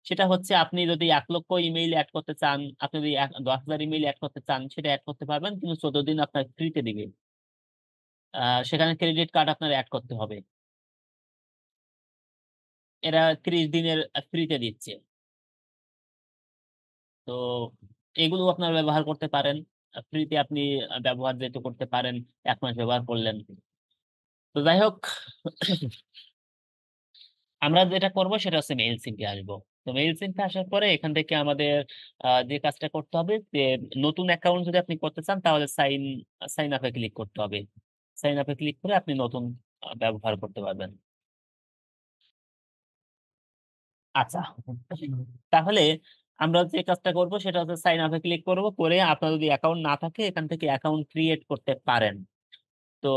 সেটা হচ্ছে আপনি যদি 1,00,000 ইমেইল অ্যাড করতে চান, আপনি যদি 10,000 ইমেইল অ্যাড করতে চান, সেটা অ্যাড করতে পারবেন, কিন্তু 14 দিন আপনার ফ্রিতে দিবে। সেখানে ক্রেডিট কার্ড আপনার অ্যাড করতে হবে। এরা 30 দিনের ফ্রিতে দিচ্ছে। তো এগুলো আপনারা ব্যবহার করতে পারেন। ফ্রিতে আপনি ব্যবহার যেহেতু করতে পারেন, 1 মাস ব্যবহার করলেন। তো যাই হোক, আমরা যেটা করব সেটা হচ্ছে মেইল সিমকে আসবো। তো মেইল সিমকে আসার পরে এখান থেকে আমাদের যে কাজটা করতে হবে, যে নতুন অ্যাকাউন্ট যদি আপনি করতে চান তাহলে সাইন আপ এ ক্লিক করতে হবে। সাইন আপ এ ক্লিক করে আপনি নতুন ব্যবহার করতে পারবেন। আচ্ছা, তাহলে আমরা যে কাজটা করব সেটা হচ্ছে সাইন আপ এ ক্লিক করব, করে আপনার যদি অ্যাকাউন্ট না থাকে এখান থেকে অ্যাকাউন্ট ক্রিয়েট করতে পারেন। তো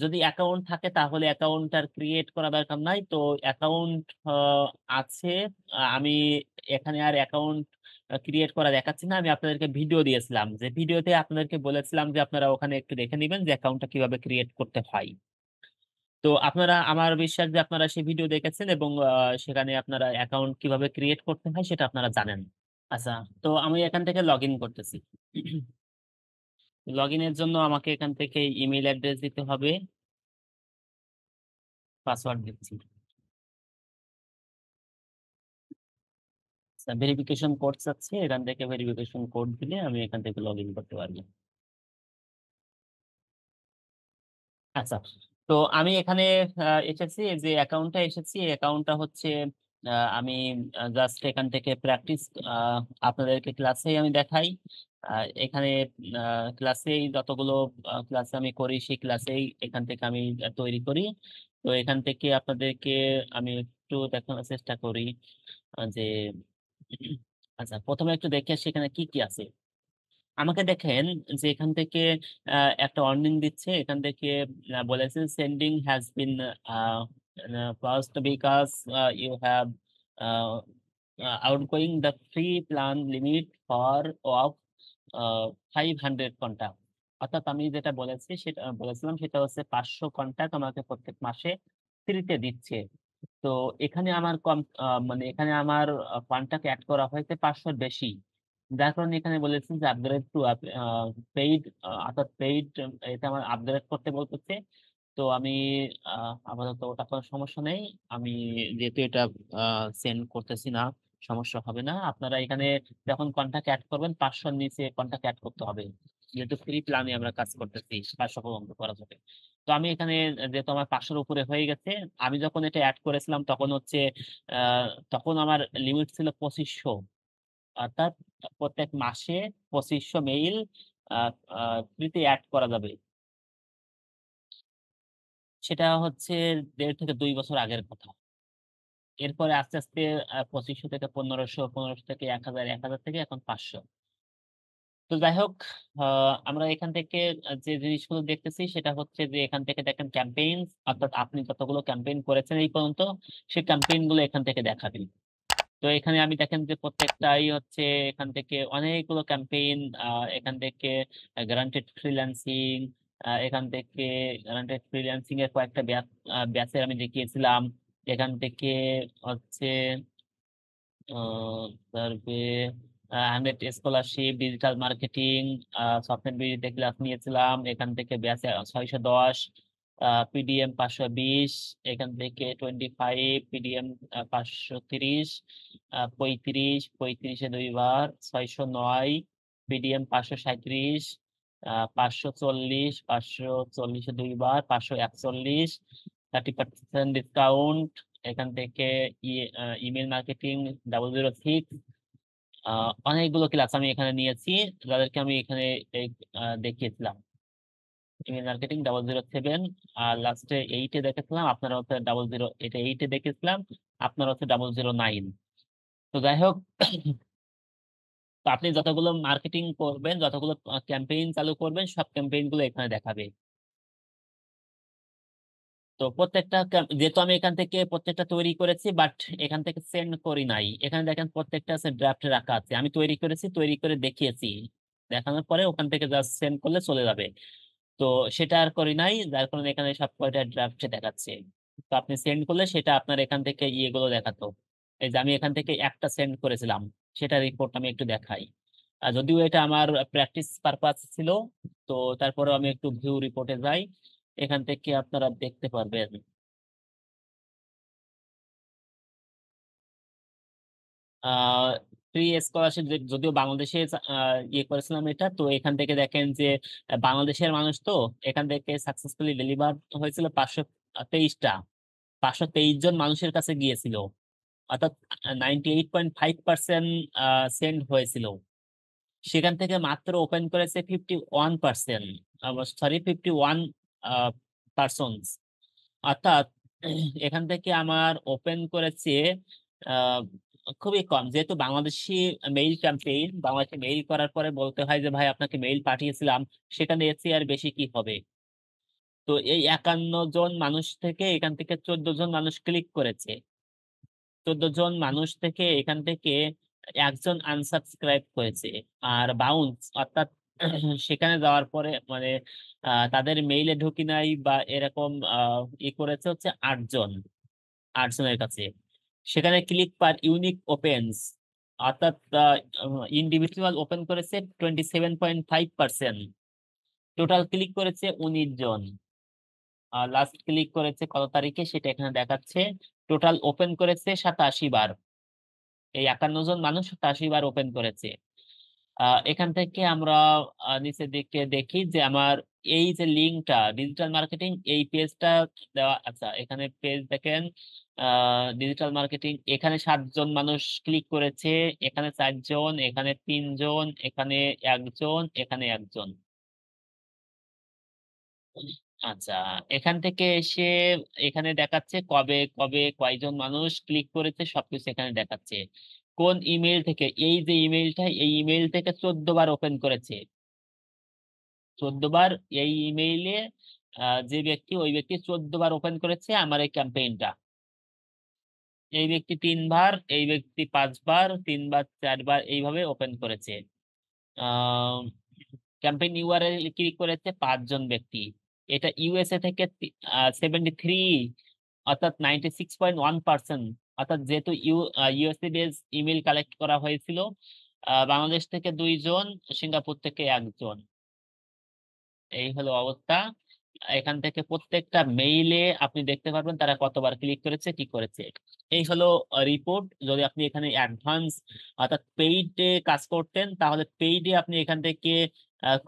যদি অ্যাকাউন্ট থাকে তাহলে অ্যাকাউন্ট আর ক্রিয়েট করা দরকার নাই। তো অ্যাকাউন্ট আছে। আমি এখানে আর অ্যাকাউন্ট ক্রিয়েট করা দেখাচ্ছি না। আমি আপনাদেরকে ভিডিও দিয়েছিলাম, যে ভিডিওতে আপনাদেরকে বলেছিলাম যে আপনারা ওখানে একটু দেখে নিবেন যে অ্যাকাউন্টটা কিভাবে ক্রিয়েট করতে হয়। তো আপনারা, আমার বিশ্বাস যে আপনারা সেই ভিডিও দেখেছেন এবং সেখানে আপনারা অ্যাকাউন্ট কিভাবে ক্রিয়েট করতে হয় সেটা আপনারা জানেন। আচ্ছা, তো আমি এখান থেকে লগ ইন করতেছি। লগ ইনের জন্য আমাকে এখান থেকে ইমেল অ্যাড্রেস দিতে হবে, পাসওয়ার্ড দিচ্ছি। ভেরিফিকেশন কোড চাচ্ছে, এখান থেকে ভেরিফিকেশন কোড দিলে আমি এখান থেকে লগ ইন করতে পারবো। আচ্ছা, তো আমি এখানে এসেছি, এই যে অ্যাকাউন্টটা এসেছি, এই অ্যাকাউন্টটা হচ্ছে আমি জাস্ট এখান থেকে প্র্যাকটিস আপনাদেরকে ক্লাসেই আমি দেখাই। এখানে ক্লাসেই যতগুলো ক্লাসে আমি করি সেই ক্লাসেই এখান থেকে আমি তৈরি করি। তো এখান থেকে আপনাদেরকে আমি একটু দেখানোর চেষ্টা করি যে আচ্ছা, প্রথমে একটু দেখে আসি এখানে কি কি আছে। আমাকে দেখেন যে এখান থেকে একটা ওয়ার্নিং দিচ্ছে। এখান থেকে বলেছে sending has been passed because you have outgoing the free plan limit for of 500 contact. অর্থাৎ আমি যেটা বলেছি সেটা বলেছিলাম সেটা হচ্ছে 500 কন্টাক্ট আমাকে প্রত্যেক মাসে ফ্রিতে দিচ্ছে। তো এখানে আমার কম মানে এখানে আমার কন্টাক্ট অ্যাড করা হয়েছে 500 বেশি। যার কারণে এখানে বলেছেন যে আপগ্রেড টু পেইড, অর্থাৎ পেইড, এটা আমার আপগ্রেড করতে বলতেছে। তো আমি আপাতত ওটা কোনো সমস্যা নেই। আমি যেহেতু এটা সেন্ড করতেছি না, সমস্যা হবে না। আপনারা এখানে যখন কন্টাক্ট অ্যাড করবেন 500 নিচে কন্টাক্ট অ্যাড করতে হবে, যেহেতু ফ্রি প্ল্যানে আমরা কাজ করতেছি, 500 পর্যন্ত করা যাবে। তো আমি এখানে যেহেতু আমার 500 উপরে হয়ে গেছে, আমি যখন এটা অ্যাড করেছিলাম তখন হচ্ছে আহ, তখন আমার লিমিট ছিল 2500। অর্থাৎ প্রত্যেক মাসে 2500 মেইল ফ্রিতে অ্যাড করা যাবে। সেটা হচ্ছে 1.5 থেকে 2 বছর আগের কথা। এরপরে আস্তে আস্তে 2500 থেকে 1500, 1500 থেকে 1000, 1000 থেকে এখন 500। তো যাই হোক, আমরা এখান থেকে যে জিনিসগুলো দেখতেছি সেটা হচ্ছে যে এখান থেকে দেখেন ক্যাম্পেইন, অর্থাৎ আপনি যতগুলো ক্যাম্পেইন করেছেন এই পর্যন্ত সেই ক্যাম্পেইন গুলো এখান থেকে দেখাবেন। তো এখানে আমি দেখেন যে প্রত্যেকটাই হচ্ছে এখান থেকে অনেকগুলো ক্যাম্পেইন, এখান থেকে গ্যারান্টেড ফ্রিল্যান্সিং, এখান থেকে গ্যারান্টেড ফ্রিল্যান্সিং এর কয়েকটা ব্যাচের আমি দেখিয়েছিলাম। এখান থেকে হচ্ছে তারপরে 100 স্কলারশিপ, ডিজিটাল মার্কেটিং, সফটওয়্যার বিডিতে ক্লাস নিয়েছিলাম। এখান থেকে ব্যাচে 610, পিডিএম 520, এখান থেকে 25, পিডিএম 530, 35, 35-এ 2 বার, 609, পিডিএম 537, 540, 540-এ 2 বার, 541, 30% ডিসকাউন্ট। এখান থেকে ইমেল মার্কেটিং 006, অনেকগুলো ক্লাস আমি এখানে নিয়েছি, যাদেরকে আমি এখানে দেখিয়েছিলাম। ইমেল মার্কেটিং 007, আর লাস্টে 8-এ দেখেছিলাম, আপনারা হচ্ছে 00, এটা 8-এ দেখেছিলাম, আপনারা হচ্ছে 009। তো যাই হোক, তো আপনি যতগুলো মার্কেটিং করবেন, যতগুলো ক্যাম্পেইন চালু করবেন, সব ক্যাম্পেইন গুলো এখানে দেখাবে। তো প্রত্যেকটা যেহেতু আমি এখান থেকে প্রত্যেকটা তৈরি করেছি, বাট এখান থেকে সেন্ড করি নাই। এখানে দেখেন প্রত্যেকটা আছে ড্রাফটে রাখা আছে, আমি তৈরি করেছি, তৈরি করে দেখিয়েছি, দেখানোর পরে ওখান থেকে জাস্ট সেন্ড করলে চলে যাবে। তো সেটা আর করি নাই, যার কারণে এখানে সব কয়টা ড্রাফটে দেখাচ্ছে। তো আপনি সেন্ড করলে সেটা আপনার এখান থেকে ইয়েগুলো দেখাতো। এই যে আমি এখান থেকে একটা সেন্ড করেছিলাম, সেটা রিপোর্ট আমি একটু দেখাই। আর যদিও এটা আমার প্র্যাকটিস পারপাস ছিল, তো তারপরে আমি একটু ভিউ রিপোর্টে যাই, এখান থেকে আপনারা দেখতে পারবেন। ফ্রি স্কলারশিপ যদিও বাংলাদেশে ইয়ে করেছিলাম এটা, তো এখান থেকে দেখেন যে বাংলাদেশের মানুষ তো এখান থেকে সাকসেসফুলি ডেলিভার হয়েছিল 523টা, 523 জন মানুষের কাছে গিয়েছিল, অর্থাৎ 98.5% সেন্ড হয়েছিল। সেখান থেকে মাত্র ওপেন করেছে 51%, সরি 51 পার্সন, অর্থাৎ এখান থেকে আমার ওপেন করেছে আহ, খুবই কম। যেহেতু বাংলাদেশি মেইল ক্যাম্পেইন, বাংলাদেশে মেইল করার পরে বলতে হয় যে ভাই আপনাকে মেইল পাঠিয়েছিলাম, সেখানে এর চেয়ে আর বেশি কি হবে। তো এই 51 জন মানুষ থেকে এখান থেকে 14 জন মানুষ ক্লিক করেছে, 14 জন মানুষ থেকে এখান থেকে একজন আনসাবস্ক্রাইব করেছে আর বাউন্স, অর্থাৎ সেখানে যাওয়ার পরে মানে তাদের মেইলে ঢুকি নাই বা এরকম ই করেছে হচ্ছে 8 জন, 8 জনের কাছে। সেখানে ক্লিক পার ইউনিক ওপেন্স, অর্থাৎ ইন্ডিভিজুয়াল ওপেন করেছে 27.5%, টোটাল ক্লিক করেছে 19 জন। লাস্ট ক্লিক করেছে কত তারিখে সেটা এখানে দেখাচ্ছে, টোটাল ওপেন করেছে 87 বার। এই 51 জন মানুষ 87 বার ওপেন করেছে। এখান থেকে আমরা নিচের দিকে দেখি যে আমার এই যে লিঙ্কটা ডিজিটাল মার্কেটিং, এই পেজটা দেওয়া। আচ্ছা, এখানে পেজ দেখেন ডিজিটাল মার্কেটিং, এখানে 7 জন মানুষ ক্লিক করেছে, এখানে 4 জন, এখানে 3 জন, এখানে 1 জন, এখানে 1 জন। আচ্ছা, এখান থেকে এসে এখানে দেখাচ্ছে কবে কবে কয়জন মানুষ ক্লিক করেছে, সবকিছু এখানে দেখাচ্ছে। কোন ইমেল থেকে, এই যে ইমেলটা, এই ইমেল থেকে 14 বার ওপেন করেছে, 14 বার। এই ইমেইলে যে ব্যক্তি, ওই ব্যক্তি 14 বার ওপেন করেছে আমার এই ক্যাম্পেইনটা। এই ব্যক্তি 3 বার, এই ব্যক্তি 5 বার, 3 বার, 4 বার এইভাবে ওপেন করেছে। ক্যাম্পেইন ইউআরএল ক্লিক করেছে 5 জন ব্যক্তি। এটা ইউএসএ থেকে 73, অর্থাৎ 96.1%, অর্থাৎ যেহেতু ইউএসএ বেস ইমেল কালেক্ট করা হয়েছিল। বাংলাদেশ থেকে 2 জন, সিঙ্গাপুর থেকে 1 জন। এই হলো অবস্থা। এখান থেকে প্রত্যেকটা মেইলে আপনি দেখতে পারবেন তারা কতবার ক্লিক করেছে, কি করেছে। এই হলো রিপোর্ট। যদি আপনি এখানে অ্যাডভান্স অর্থাৎ পেইডে কাজ করতেন, তাহলে পেইডে আপনি এখান থেকে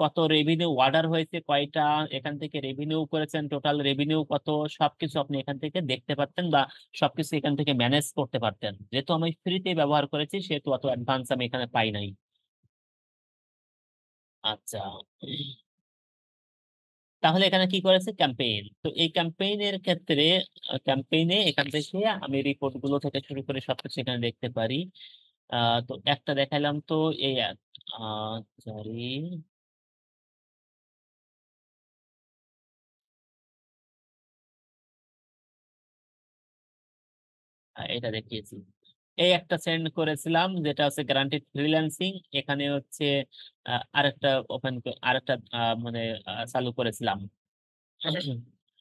কত রেভিনিউ অর্ডার হয়েছে, কয়টা এখান থেকে রেভিনিউ করেছেন, টোটাল রেভিনিউ কত, সবকিছু আপনি এখান থেকে দেখতে পারতেন বা সবকিছু এখান থেকে ম্যানেজ করতে পারতেন। যেহেতু আমি ফ্রিতে ব্যবহার করেছি, সেহেতু অত অ্যাডভান্স আমি এখানে পাই নাই। আচ্ছা, তাহলে এখানে কি করেছে ক্যাম্পেইন। তো এই ক্যাম্পেইনের ক্ষেত্রে ক্যাম্পেইনে এখান থেকে আমি রিপোর্ট গুলো থেকে শুরু করে সবকিছু এখানে দেখতে পারি। তো একটা দেখাইলাম, তো এই সরি, এটা দেখিয়েছি। এই একটা সেন্ড করেছিলাম যেটা হচ্ছে গ্যারান্টিড ফ্রিল্যান্সিং, এখানে হচ্ছে আরেকটা ওপেন, আরেকটা মানে চালু করেছিলাম।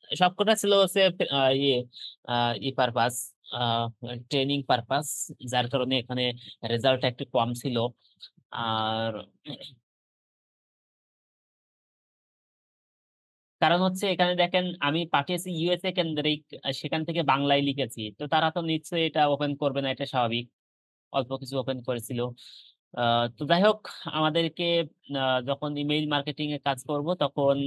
সবকটা ছিল হচ্ছে ইয়ে পারপাস, ট্রেনিং পারপাস, যার কারণে এখানে রেজাল্ট একটু কম ছিল। আর কারণ হচ্ছে এখানে দেখেন আমি পাঠিয়েছি ইউএসএ কেন্দ্রিক, সেখান থেকে বাংলায় লিখেছি, তো তারা তো নিশ্চয়ই এটা ওপেন করবে না, এটা স্বাভাবিক। অল্প কিছু ওপেন করেছিল। তো যাই হোক, আমাদেরকে যখন ইমেইল মার্কেটিং এ কাজ করব তখন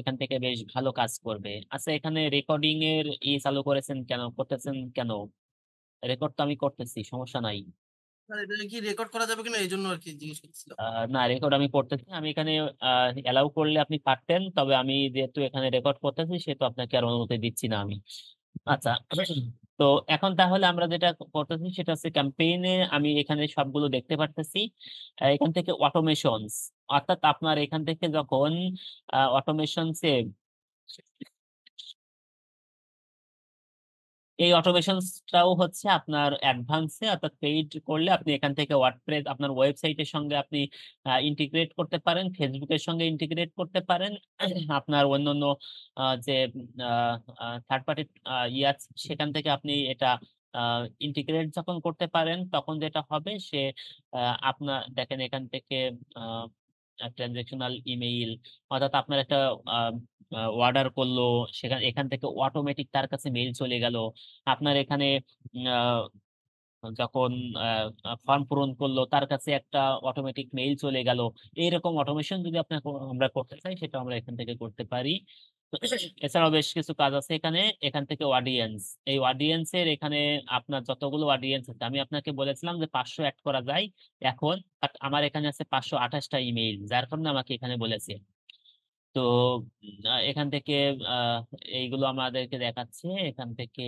এখান থেকে বেশ ভালো কাজ করবে। আচ্ছা, এখানে রেকর্ডিং এর চালু করেছেন কেন, করতেছেন কেন? রেকর্ড তো আমি করতেছি, সমস্যা নাই। এটা কি রেকর্ড করা যাবে কিনা এই জন্য আর কি জিজ্ঞেস করছিলাম। না, রেকর্ড আমি করতেছি, আমি এখানে অ্যালাউ করলে আপনি পারতেন, তবে আমি যেহেতু এখানে রেকর্ড করতেছি সেহেতু আপনাকে আর অনুমতি দিচ্ছি না আমি। আচ্ছা, তো এখন তাহলে আমরা যেটা করতেছি সেটা হচ্ছে ক্যাম্পেইনে আমি এখানে সবগুলো দেখতে পারতেছি। এখান থেকে অটোমেশনস, অর্থাৎ আপনার এখান থেকে যখন অটোমেশনসে এই অটোমেশনসটাও হচ্ছে আপনার অ্যাডভান্সে, অর্থাৎ পেইড করলে আপনি এখান থেকে ওয়ার্ডপ্রেস আপনার ওয়েবসাইটের সঙ্গে আপনি ইন্টিগ্রেট করতে পারেন, ফেসবুকের সঙ্গে ইন্টিগ্রেট করতে পারেন, আপনার অন্যান্য যে থার্ড পার্টি আছে সেখান থেকে আপনি এটা ইন্টিগ্রেট যখন করতে পারেন তখন যেটা হবে সে আপনার দেখেন এখান থেকে ট্রানজেকশনাল ইমেইল, অর্থাৎ আপনার একটা অর্ডার করলো, এখান থেকে অটোমেটিক তার কাছে মেইল চলে গেল। আপনার এখানে যখন ফর্ম পূরণ করলো তার কাছে একটা অটোমেটিক মেইল চলে গেল। এইরকম অটোমেশন যদি আমরা করতে চাই সেটা আমরা এখান থেকে করতে পারি। এছাড়াও বেশ কিছু কাজ আছে এখানে। এখান থেকে অডিয়েন্স, এই অডিয়েন্সের এখানে আপনার যতগুলো অডিয়েন্স আছে আমি আপনাকে বলেছিলাম যে 500 অ্যাড করা যায় এখন, বাট আমার এখানে আছে 528টা ইমেইল, যার কারণে আমাকে এখানে বলেছে। তো এখান থেকে আহ এইগুলো আমাদেরকে দেখাচ্ছে। এখান থেকে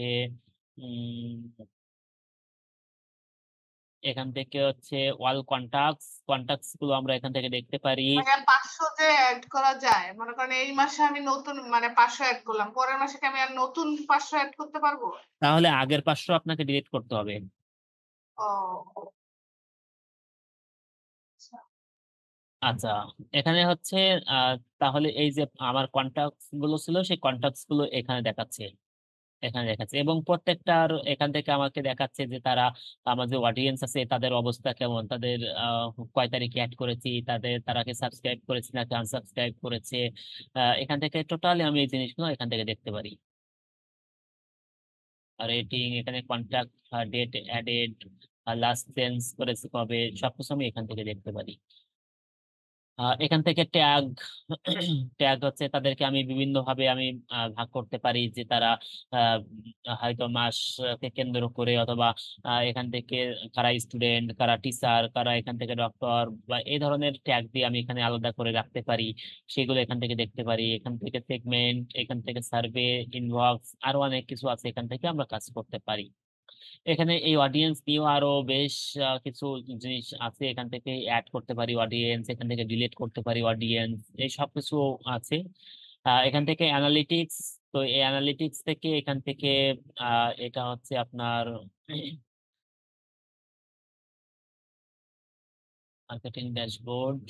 এখান থেকে হচ্ছে অল কন্টাক্টস গুলো আমরা এখান থেকে দেখতে পারি। ভাইয়া 500 যে অ্যাড করা যায়, মনে করেন এই মাসে আমি নতুন মানে 500 অ্যাড করলাম, পরের মাসে কি আমি আর নতুন 500 অ্যাড করতে পারবো? তাহলে আগের 500 আপনাকে ডিলিট করতে হবে। ও আচ্ছা। আচ্ছা, এখানে হচ্ছে তাহলে এই যে আমার কন্টাক্টস গুলো ছিল সেই কন্টাক্টস গুলো এখানে দেখাচ্ছে, এবং প্রত্যেকটার এখান থেকে আমাকে দেখাচ্ছে যে তারা আমার যে অডিয়েন্স আছে তাদের অবস্থা কেমন, তাদের কয় তারিখে অ্যাড করেছি, তারা কি সাবস্ক্রাইব করেছে নাকি আনসাবস্ক্রাইব করেছে। এখান থেকে টোটালি আমি এই জিনিসগুলো এখান থেকে দেখতে পারি। রেটিং, এখানে contact, date added, last change করেছে কবে, সবকিছু আমি এখান থেকে দেখতে পারি। এখান থেকে ট্যাগ ট্যাগ হচ্ছে তাদেরকে আমি বিভিন্ন ভাবে আমি ভাগ করতে পারি, যে তারা আহ, হয়তো মাসকে কেন্দ্র করে, অথবা এখান থেকে কারা স্টুডেন্ট, কারা টিচার, কারা এখান থেকে ডক্টর, বা এই ধরনের ট্যাগ দিয়ে আমি এখানে আলাদা করে রাখতে পারি, সেগুলো এখান থেকে দেখতে পারি। এখান থেকে সেগমেন্ট, এখান থেকে সার্ভে, ইনবক্স, আরো অনেক কিছু আছে, এখান থেকে আমরা কাজ করতে পারি। এখানে এই অডিয়েন্স নিয়েও আরো বেশ কিছু জিনিস আছে, এখান থেকে অ্যাড করতে পারি অডিয়েন্স, এখান থেকে ডিলিট করতে পারি অডিয়েন্স, এই সব কিছু আছে। এখান থেকে অ্যানালিটিক্স, তো এই অ্যানালিটিক্স থেকে এখান থেকে এটা হচ্ছে আপনার মার্কেটিং ড্যাশবোর্ড।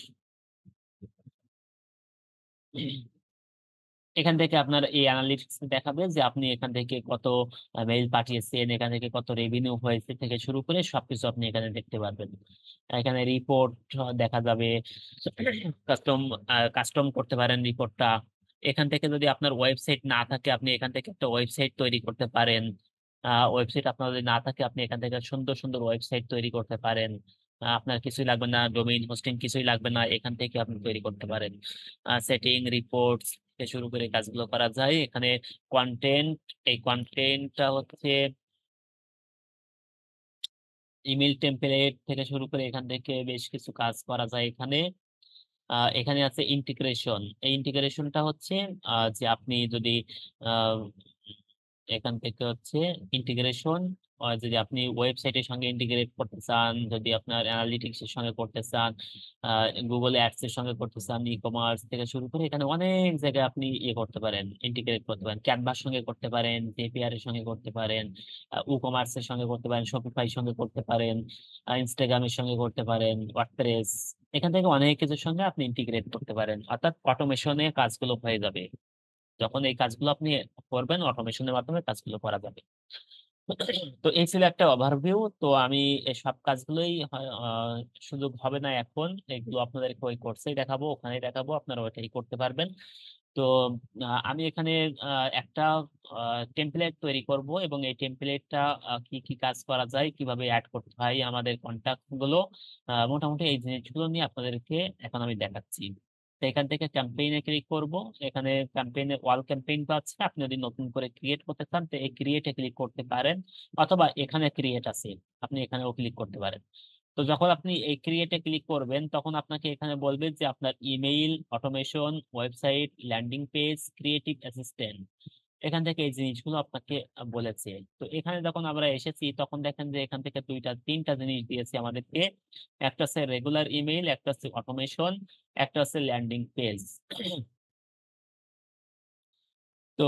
এখান থেকে আপনার এই অ্যানালিটিক্স দেখাবে যে আপনি এখান থেকে কত মেইল পাঠিয়েছেন, এখান থেকে কত রেভিনিউ হয়েছে থেকে শুরু করে সবকিছু আপনি এখানে দেখতে পারবেন। এখানে রিপোর্ট দেখা যাবে, কাস্টম কাস্টম করতে পারেন রিপোর্টটা। এখান থেকে যদি আপনার ওয়েবসাইট না থাকে আপনি এখান থেকে একটা ওয়েবসাইট তৈরি করতে পারেন। ওয়েবসাইট আপনার যদি না থাকে আপনি এখান থেকে সুন্দর সুন্দর ওয়েবসাইট তৈরি করতে পারেন। আপনার কিছুই লাগবে না, ডোমেইন হোস্টিং কিছুই লাগবে না, এখান থেকে আপনি তৈরি করতে পারেন। সেটিং, রিপোর্টস থেকে শুরু করে কাজগুলো করা যায়। এখানে কন্টেন্ট, এই কন্টেন্টটা হচ্ছে ইমেল টেমপ্লেট থেকে শুরু করে এখান থেকে বেশ কিছু কাজ করা যায় এখানে। এখানে আছে ইন্টিগ্রেশন, এই ইন্টিগ্রেশনটা হচ্ছে যে আপনি যদি আহ, এখান থেকে হচ্ছে ইন্টিগ্রেশন, যদি আপনি ওয়েবসাইটের সঙ্গে ইন্টিগ্রেট করতে চান, যদি আপনার অ্যানালিটিক্স এর সঙ্গে করতে চান, গুগল অ্যাডস এর সঙ্গে করতে চান, ই কমার্স থেকে শুরু করে এখানে অনেক জায়গায় আপনি ইয়ে করতে পারেন, ইন্টিগ্রেট করতে পারেন। ক্যানভার সঙ্গে করতে পারেন, জেপিআর এর সঙ্গে করতে পারেন, ই কমার্স এর সঙ্গে করতে পারেন, শপিফাই সঙ্গে করতে পারেন, ইনস্টাগ্রামের সঙ্গে করতে পারেন, ওয়ার্ডপ্রেস, এখান থেকে অনেক কিছুর সঙ্গে আপনি ইন্টিগ্রেট করতে পারেন, অর্থাৎ অটোমেশনে কাজগুলো হয়ে যাবে। যখন এই কাজগুলো আপনি করবেন অটোমেশনের মাধ্যমে কাজগুলো করা যাবে। তো এই ছিল একটা ওভারভিউ। তো আমি এই সব কাজগুলোই সুযোগ হবে না এখন, এগুলো আপনাদেরকে ওই কোর্সেই দেখাবো, ওখানেই দেখাবো, আপনারা ওইটাই করতে পারবেন। তো আমি এখানে একটা টেমপ্লেট তৈরি করব, এবং এই টেমপ্লেটটা কি কি কাজ করা যায়, কিভাবে অ্যাড করতে হয় আমাদের কন্টাক্ট গুলো, মোটামুটি এই জিনিসগুলো নিয়ে আপনাদেরকে এখন আমি দেখাচ্ছি। তো এখান থেকে ক্যাম্পেইনে ক্লিক করব। এখানে ক্যাম্পেইনে ওয়াল ক্যাম্পেইন আছে, আপনি যদি নতুন করে ক্রিয়েট করতে চান তো এই ক্রিয়েটে ক্লিক করতে পারেন, অথবা এখানে ক্রিয়েট আছে আপনি এখানেও ক্লিক করতে পারেন। তো যখন আপনি এই ক্রিয়েটে ক্লিক করবেন তখন আপনাকে এখানে বলবে যে আপনার email automation, website, landing page, creative assistant, এখান থেকে এই জিনিসগুলো আপনাকে বলেছে। তো এখানে যখন আমরা এসেছি তখন দেখেন যে এখান থেকে তিনটা জিনিস দিয়েছে আমাদেরকে। একটা হচ্ছে রেগুলার ইমেইল, একটা হচ্ছে অটোমেশন, একটা হচ্ছে ল্যান্ডিং পেজ। তো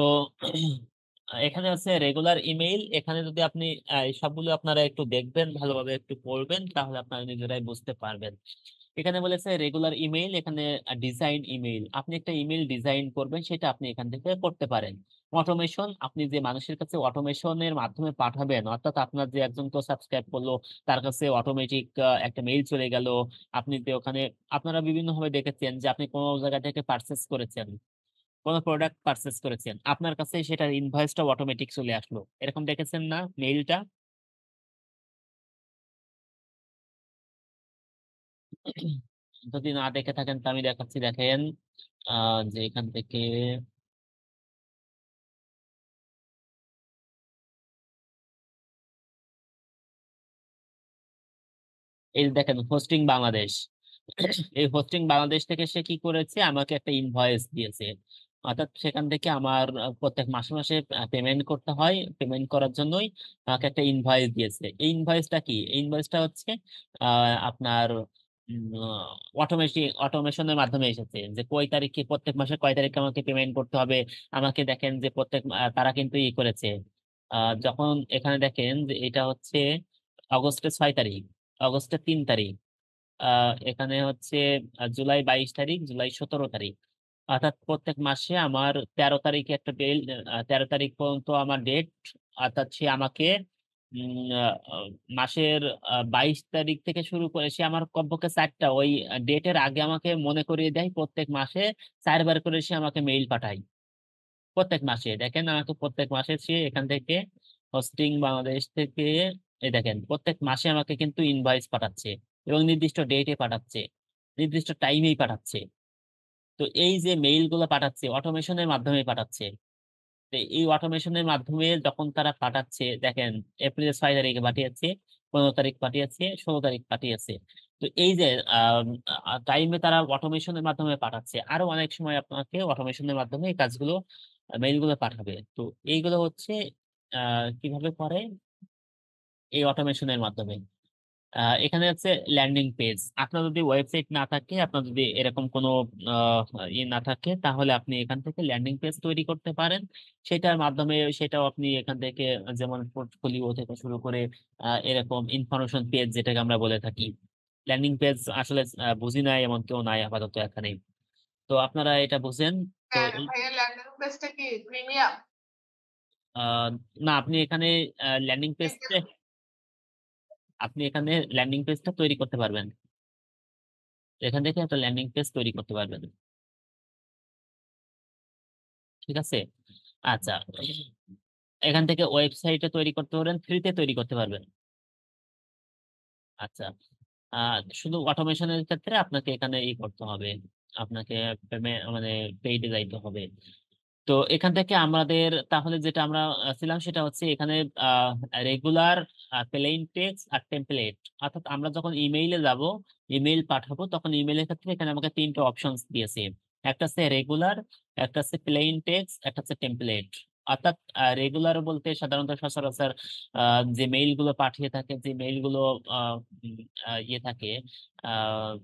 এখানে হচ্ছে রেগুলার ইমেইল। এখানে যদি আপনি এই সবগুলো আপনারা একটু দেখবেন, ভালোভাবে একটু পড়বেন, তাহলে আপনারা নিজেরাই বুঝতে পারবেন। এখানে বলেছে রেগুলার ইমেইল, এখানে ডিজাইন ইমেইল। আপনি একটা ইমেইল ডিজাইন করবেন, সেটা আপনি এখান থেকে করতে পারেন। অটোমেশন, আপনি যে মানুষের কাছে অটোমেশনের মাধ্যমে পাঠাবেন, অর্থাৎ আপনার যে একজন তো সাবস্ক্রাইব করলো, তার কাছে অটোমেটিক একটা মেইল চলে গেল। আপনি যে ওখানে, আপনারা বিভিন্ন ভাবে দেখেছেন যে আপনি কোনো জায়গা থেকে পারচেস করেছেন, কোনো প্রোডাক্ট পারচেস করেছেন, আপনার কাছে সেটার ইনভয়েসটা অটোমেটিক চলে আসলো, এরকম দেখেছেন না মেইলটা? যদি না দেখে থাকেন তো আমি দেখাচ্ছি, দেখেন যে এখান থেকে এই যে দেখেন হোস্টিং বাংলাদেশ। এই হোস্টিং বাংলাদেশ থেকে সে কি করেছে, আমাকে একটা ইনভয়েস দিয়েছে। অর্থাৎ সেখান থেকে আমার প্রত্যেক মাসে মাসে পেমেন্ট করতে হয়, পেমেন্ট করার জন্যই আমাকে একটা ইনভয়েস দিয়েছে। এই ইনভয়েসটা কি? এই ইনভয়েসটা হচ্ছে আপনার অটোমেশনের মাধ্যমে এসেছে, যে কয় তারিখে, প্রত্যেক মাসে কয় তারিখে আমাকে পেমেন্ট করতে হবে। আমাকে দেখেন যে প্রত্যেক তারা কিন্তু ই করেছে, যখন এখানে দেখেন যে এটা হচ্ছে অগস্টের 6 তারিখ, অগস্টের 3 তারিখ, এখানে হচ্ছে জুলাই 22 তারিখ, জুলাই 17 তারিখ। অর্থাৎ প্রত্যেক মাসে আমার 13 তারিখে একটা 13 তারিখ পর্যন্ত আমার ডেট। অর্থাৎ সে আমাকে মাসের 22 তারিখ থেকে শুরু করে সে আমার কমপক্ষে 4টা ওই ডেটের আগে আমাকে মনে করিয়ে দেয়। প্রত্যেক মাসে 4বার করে সে আমাকে মেইল পাঠায়। প্রত্যেক মাসে দেখেন, আমাকে প্রত্যেক মাসে সে এখান থেকে হোস্টিং বাংলাদেশ থেকে, এই দেখেন প্রত্যেক মাসে আমাকে কিন্তু ইনভয়েস পাঠাচ্ছে, এবং নির্দিষ্ট ডেটে পাঠাচ্ছে, নির্দিষ্ট টাইমেই পাঠাচ্ছে। তো এই যে মেইল গুলো পাঠাচ্ছে অটোমেশনের মাধ্যমে পাঠাচ্ছে। তো এই অটোমেশনের মাধ্যমে যখন তারা পাঠাচ্ছে, দেখেন এপ্রিল 6 তারিখে পাঠিয়েছে, 15 তারিখ পাঠিয়েছে, 16 তারিখ পাঠিয়েছে। তো এই যে টাইমে তারা অটোমেশনের মাধ্যমে পাঠাচ্ছে, আরো অনেক সময় আপনাকে অটোমেশনের মাধ্যমে এই কাজগুলো, মেইল গুলো পাঠাবে। তো এইগুলো হচ্ছে কিভাবে করে, এই অটোমেশনের মাধ্যমে। এখানে হচ্ছে ল্যান্ডিং পেজ। আপনার যদি ওয়েবসাইট না থাকে, আপনার যদি এরকম কোনো আহ, না থাকে, তাহলে আপনি এখান থেকে ল্যান্ডিং পেজ তৈরি করতে পারেন। সেটার মাধ্যমে সেটাও আপনি এখান থেকে, যেমন পোর্টফোলিও থেকে শুরু করে এরকম ইনফরমেশন পেজ যেটাকে আমরা বলে থাকি। ল্যান্ডিং পেজ আসলে বুঝি নাই এমন কেউ নাই আপাতত এখানে। তো আপনারা এটা বুঝেন। তো ভাইয়া ল্যান্ডিং পেজটা কি প্রিমিয়াম? আহ, না, আপনি এখানে ল্যান্ডিং পেজটা, আপনি এখানে ল্যান্ডিং পেজটা তৈরি করতে পারবেন। এখান থেকে একটা ল্যান্ডিং পেজ তৈরি করতে পারবেন। ঠিক আছে। আচ্ছা, এখান থেকে ওয়েবসাইটে তৈরি করতে পারবেন, ফ্রিতে তৈরি করতে পারবেন। আচ্ছা, শুধু অটোমেশনের ক্ষেত্রে আপনাকে এখানে ই করতে হবে, আপনাকে মানে পেইডে যাইতে হবে। তো এখান থেকে আমাদের তাহলে যেটা আমরা ছিলাম সেটা হচ্ছে এখানে রেগুলার, প্লেইন টেক্সট আর টেমপ্লেট। অর্থাৎ আমরা যখন ইমেইলে যাব, ইমেইল পাঠাবো, তখন ইমেইলের ক্ষেত্রে এখানে আমাকে 3টে অপশনস দিয়েছে। একটা হচ্ছে রেগুলার, একটা হচ্ছে প্লেইন টেক্সট, একটা হচ্ছে টেমপ্লেট। অর্থাৎ রেগুলার বলতে সাধারণত সচরাচর যে মেইল গুলো পাঠিয়ে থাকে, যে মেইল গুলো আহ, উম, ইয়ে থাকে, আহ,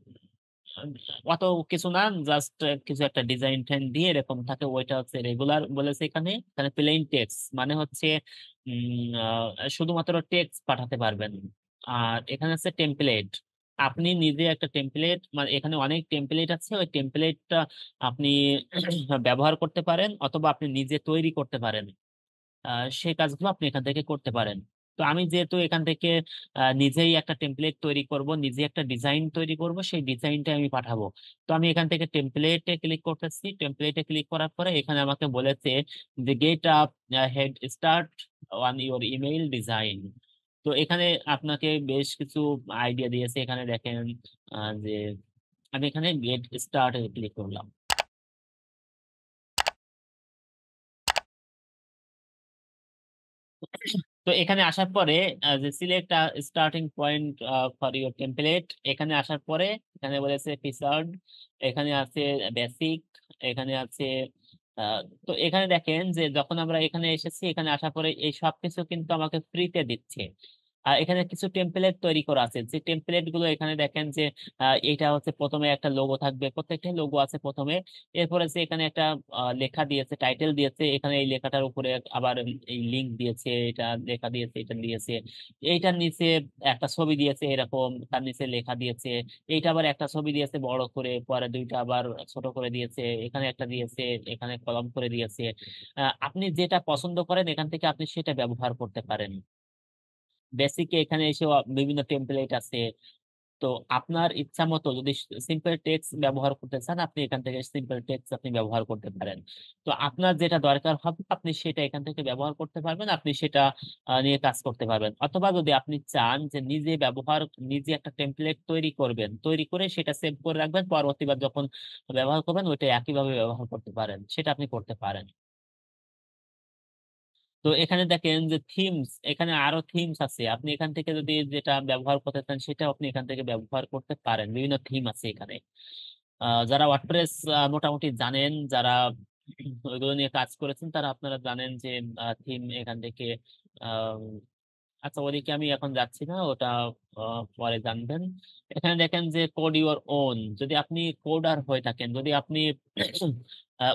অত কিছু না, জাস্ট কিছু একটা ডিজাইন টাইন দিয়ে এরকম থাকে, ওইটা হচ্ছে রেগুলার বলেছে। এখানে এখানে প্লেইন টেক্সট মানে হচ্ছে শুধুমাত্র টেক্সট পাঠাতে পারবেন। আর এখানে হচ্ছে টেমপ্লেট, আপনি নিজে একটা টেমপ্লেট, মানে এখানে অনেক টেমপ্লেট আছে, ওই টেমপ্লেটটা আপনি ব্যবহার করতে পারেন, অথবা আপনি নিজে তৈরি করতে পারেন। সেই কাজগুলো আপনি এখান থেকে করতে পারেন। তো আমি যেহেতু এখান থেকে নিজেই একটা টেমপ্লেট তৈরি করব, নিজে একটা ডিজাইন তৈরি করব, সেই ডিজাইনটা আমি পাঠাবো। তো আমি এখান থেকে টেমপ্লেটে ক্লিক করতেছি। টেমপ্লেটে ক্লিক করার পরে এখানে আমাকে বলেছে যে get up head start on your email design. তো এখানে আপনাকে বেশ কিছু আইডিয়া দিয়েছে। এখানে দেখেন যে আমি এখানে গেট স্টার্ট ক্লিক করলাম। তো এখানে আসার পরে যে select starting point for your template, এখানে আসার পরে এখানে বলেছে ফিচার্ড, এখানে আছে বেসিক, এখানে আছে তো এখানে দেখেন যে যখন আমরা এখানে এসেছি, এখানে আসার পরে এই সবকিছু কিন্তু আমাকে ফ্রিতে দিচ্ছে। আর এখানে কিছু টেমপ্লেট তৈরি করা আছে, যে টেমপ্লেট গুলো এখানে দেখেন যে এটা হচ্ছে প্রথমে একটা লোগো থাকবে, প্রত্যেকটা লোগো আছে প্রথমে। এরপরে যে এখানে একটা লেখা দিয়েছে, টাইটেল দিয়েছে, এখানে এই লেখাটার উপরে আবার এই লিংক দিয়েছে, এটা লেখা দিয়েছে, এটা দিয়েছে। এইটার নিচে একটা ছবি দিয়েছে এরকম, তার নিচে লেখা দিয়েছে। এইটা আবার একটা ছবি দিয়েছে বড় করে, পরে দুইটা আবার ছোট করে দিয়েছে, এখানে একটা দিয়েছে, এখানে কলম করে দিয়েছে। আপনি যেটা পছন্দ করেন এখান থেকে আপনি সেটা ব্যবহার করতে পারেন। বেসিকে এখানে এসে বিভিন্ন টেমপ্লেট আছে। তো আপনার ইচ্ছা মতো যদি সিম্পল টেক্সট ব্যবহার করতে চান, আপনি এখান থেকে সিম্পল টেক্সট আপনি ব্যবহার করতে পারেন। তো আপনার যেটা দরকার হবে আপনি সেটা এখান থেকে ব্যবহার করতে পারবেন, আপনি সেটা নিয়ে কাজ করতে পারবেন। অথবা যদি আপনি চান যে নিজে একটা টেমপ্লেট তৈরি করবেন, তৈরি করে সেটা সেভ করে রাখবেন, পরবর্তীবার যখন ব্যবহার করবেন ওইটা একইভাবে ব্যবহার করতে পারেন, সেটা আপনি করতে পারেন। তো এখানে দেখেন যে থিমস, এখানে আরো থিমস আছে, আপনি এখান থেকে যদি যেটা ব্যবহার করতে চান সেটা আপনি এখান থেকে ব্যবহার করতে পারেন। বিভিন্ন থিম আছে এখানে। যারা ওয়ার্ডপ্রেস মোটামুটি জানেন, যারা ওইগুলো নিয়ে কাজ করেছেন, তারা আপনারা জানেন যে থিম এখান থেকে আহ, আচ্ছা ওদিকে আমি এখন যাচ্ছি না, ওটা পরে জানবেন। এখানে দেখেন যে কোড ইউর ওন, যদি আপনি কোডার হয়ে থাকেন, যদি আপনি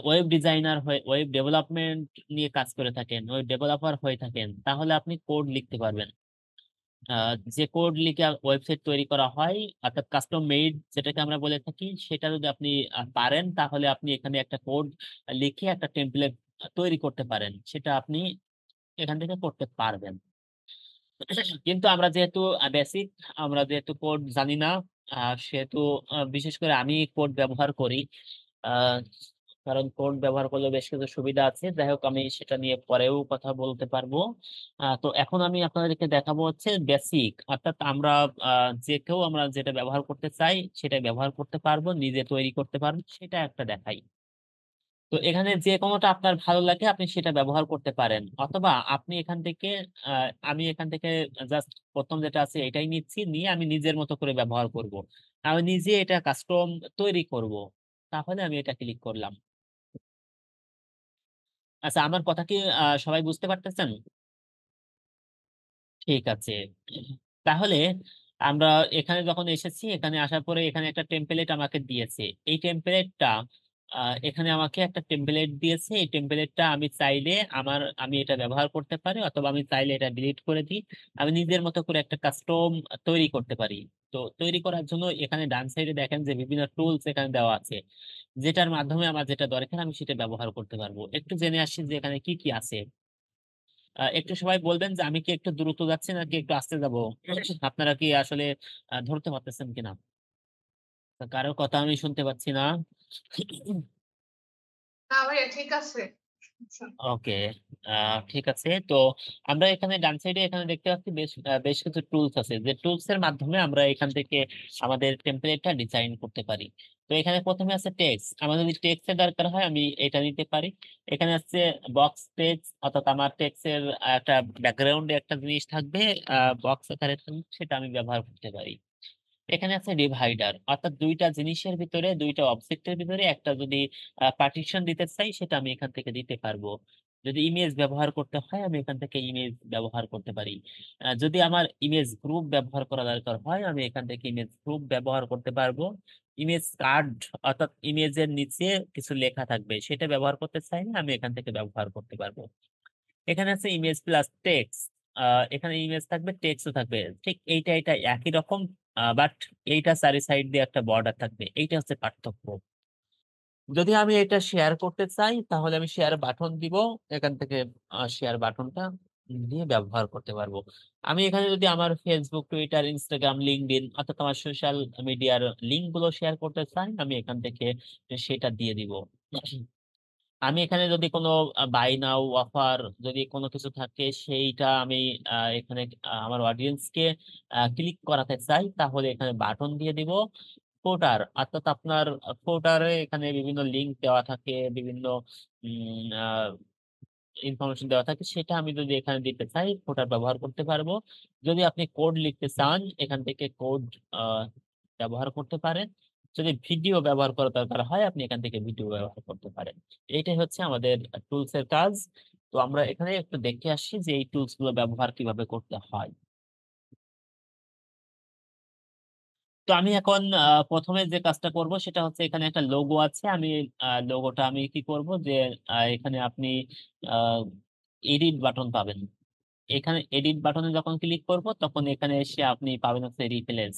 ওয়েব ডিজাইনার হয়ে ওয়েব ডেভেলপমেন্ট নিয়ে কাজ করে থাকেন, ওয়েব ডেভেলপার হয়ে থাকেন, তাহলে আপনি কোড লিখতে পারবেন। যে কোড লিখে ওয়েবসাইট তৈরি করা হয়, অর্থাৎ কাস্টম মেড যেটাকে আমরা বলে থাকি, সেটা যদি আপনি পারেন, তাহলে আপনি এখানে একটা কোড লিখে একটা টেমপ্লেট তৈরি করতে পারেন, সেটা আপনি এখান থেকে করতে পারবেন। কিন্তু আমরা যেহেতু কোড জানি না, সেহেতু বিশেষ করে আমি কোড ব্যবহার করি। আহ, কারণ কোড ব্যবহার করলে বেশ কিছু সুবিধা আছে, যাই হোক আমি সেটা নিয়ে পরেও কথা বলতে পারবো। তো এখন আমি আপনাদেরকে দেখাবো হচ্ছে বেসিক, অর্থাৎ যে কেউ আমরা যেটা ব্যবহার করতে চাই সেটা ব্যবহার করতে পারবো, নিজে তৈরি করতে পারবো, সেটা একটা দেখাই। তো এখানে যে কোনোটা আপনার ভালো লাগে আপনি সেটা ব্যবহার করতে পারেন, অথবা আপনি এখান থেকে আমি এখান থেকে জাস্ট প্রথম যেটা আছে এটাই নিচ্ছি, নিয়ে আমি নিজের মতো করে ব্যবহার করব। আমি নিজে এটা কাস্টম তৈরি করব, তাহলে আমি এটা ক্লিক করলাম। আচ্ছা, আমার কথা কি সবাই বুঝতে পারতেছেন? ঠিক আছে। তাহলে আমরা এখানে যখন এসেছি, এখানে আসার পরে এখানে একটা টেমপ্লেট আমাকে দিয়েছে। এই টেমপ্লেটটা এখানে আমাকে একটা টেমপ্লেট দিয়েছে, এই টেমপ্লেটটা আমি চাইলে আমি এটা ব্যবহার করতে পারি, অথবা আমি চাইলে এটা ডিলিট করে দিই। আমি নিজের মতো করে একটা কাস্টম তৈরি করতে পারি। তো তৈরি করার জন্য এখানে ডান সাইডে দেখেন যে বিভিন্ন টুলস এখানে দেওয়া আছে, যেটার মাধ্যমে আমার যেটা দরকার আমি সেটা ব্যবহার করতে পারবো। একটু জেনে আসি যে এখানে কি কি আছে। একটু সবাই বলবেন যে আমি কি একটু দ্রুত যাচ্ছি নাকি একটু আস্তে যাব, আপনারা কি আসলে ধরতে পারতেছেন কিনা? কারোর কথা আমি শুনতে পাচ্ছি না। না ভাইয়া ঠিক আছে। আচ্ছা। ওকে, ঠিক আছে। তো আমরা এখানে ডান সাইডে এখানে দেখতে পাচ্ছি বেশ কিছু টুলস আছে, যে টুলস এর মাধ্যমে আমরা এখান থেকে আমাদের টেমপ্লেটটা ডিজাইন করতে পারি। তো এখানে প্রথমে আছে টেক্সট, আমাদের যদি টেক্সট এর দরকার হয় আমি এটা নিতে পারি। এখানে আছে বক্স টেক্সট, অর্থাৎ আমার টেক্সট এর একটা ব্যাকগ্রাউন্ডে একটা জিনিস থাকবে, বক্স আকারে থাকবে, সেটা আমি ব্যবহার করতে পারি। এখানে আছে ডিভাইডার, অর্থাৎ দুইটা জিনিসের ভিতরে, দুইটা অবজেক্টের ভিতরে একটা যদি পার্টিশন দিতে চাই সেটা আমি এখান থেকে দিতে পারবো। যদি ইমেজ ব্যবহার করতে হয় আমি এখান থেকে ইমেজ ব্যবহার করতে পারি। যদি আমার ইমেজ গ্রুপ ব্যবহার করা দরকার হয় আমি এখান থেকে ইমেজ গ্রুপ ব্যবহার করতে পারবো। ইমেজ কার্ড, অর্থাৎ ইমেজের নিচে কিছু লেখা থাকবে, সেটা ব্যবহার করতে চাইলে আমি এখান থেকে ব্যবহার করতে পারবো। এখানে আছে ইমেজ প্লাস টেক্সট, এখানে ইমেজ থাকবে টেক্সটও থাকবে, ঠিক এইটা একই রকম, বাট এইটা চারি সাইড দিয়ে একটা বর্ডার থাকবে, এইটা হচ্ছে পার্থক্য। যদি আমি এটা শেয়ার করতে চাই তাহলে আমি শেয়ার বাটন দিব, এখান থেকে শেয়ার বাটনটা দিয়ে ব্যবহার করতে পারবো। আমি এখানে যদি আমার ফেসবুক, টুইটার, ইনস্টাগ্রাম, লিঙ্কডইন অর্থাৎ আমার সোশ্যাল মিডিয়ার লিঙ্ক গুলো শেয়ার করতে চাই আমি এখান থেকে সেটা দিয়ে দিব। আমি এখানে যদি কোনো বাই নাও অফার যদি কোনো কিছু থাকে সেইটা আমি এখানে আমার অডিয়েন্সকে ক্লিক করাতে চাই, তাহলে এখানে বাটন দিয়ে দিব। ফোটার, অর্থাৎ আপনার ফোটারে এখানে বিভিন্ন লিংক দেওয়া থাকে, বিভিন্ন ইনফরমেশন দেওয়া থাকে, সেটা আমি যদি এখানে দিতে চাই ফোটার ব্যবহার করতে পারবো। যদি আপনি কোড লিখতে চান এখান থেকে কোড ব্যবহার করতে পারেন। যদি ভিডিও ব্যবহার করার দরকার হয় আপনি এখান থেকে ভিডিও ব্যবহার করতে পারেন। এইটাই হচ্ছে আমাদের টুলস এর কাজ। তো আমরা এখানে একটু দেখে আসি যে এই টুলস গুলো ব্যবহার কিভাবে করতে হয়। তো আমি এখন প্রথমে যে কাজটা করব সেটা হচ্ছে এখানে একটা লোগো আছে। আমি লোগোটা আমি কি করব যে এখানে আপনি এডিট বাটন পাবেন। এখানে এডিট বাটনে যখন ক্লিক করব তখন এখানে এসে আপনি পাবেন হচ্ছে রিপ্লেস।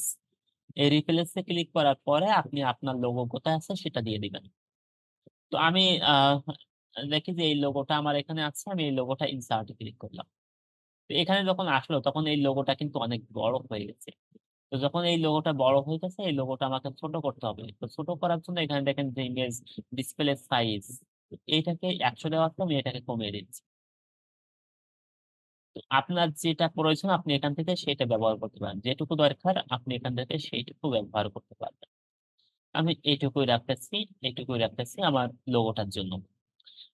এই রিপ্লেসে ক্লিক করার পরে আপনি আপনার লোগো কোথায় আছে সেটা দিয়ে দিবেন। তো আমি দেখি যে এই লোগোটা আমার এখানে আছে, আমি এই লোগোটা ইনসার্টে ক্লিক করলাম। তো এখানে যখন আসলো তখন এই লোগোটা কিন্তু অনেক বড় হয়ে গেছে। তো যখন এই লোগোটা বড় হয়ে গেছে এই লোগোটা আমাকে ছোট করতে হবে। তো ছোট করার জন্য এখানে দেখেন যে ইমেজ ডিসপ্লে সাইজ, এইটাকে 100 দেওয়া আছে, আমি এটাকে কমিয়ে দিচ্ছি। তো আপনার যেটা প্রয়োজন আপনি এখান থেকে সেটা ব্যবহার করতে পারেন, যেটুকু দরকার আপনি এখান থেকে সেইটুকু ব্যবহার করতে পারবেন। আমি এইটুকুই রাখতেছি আমার লোগোটার জন্য।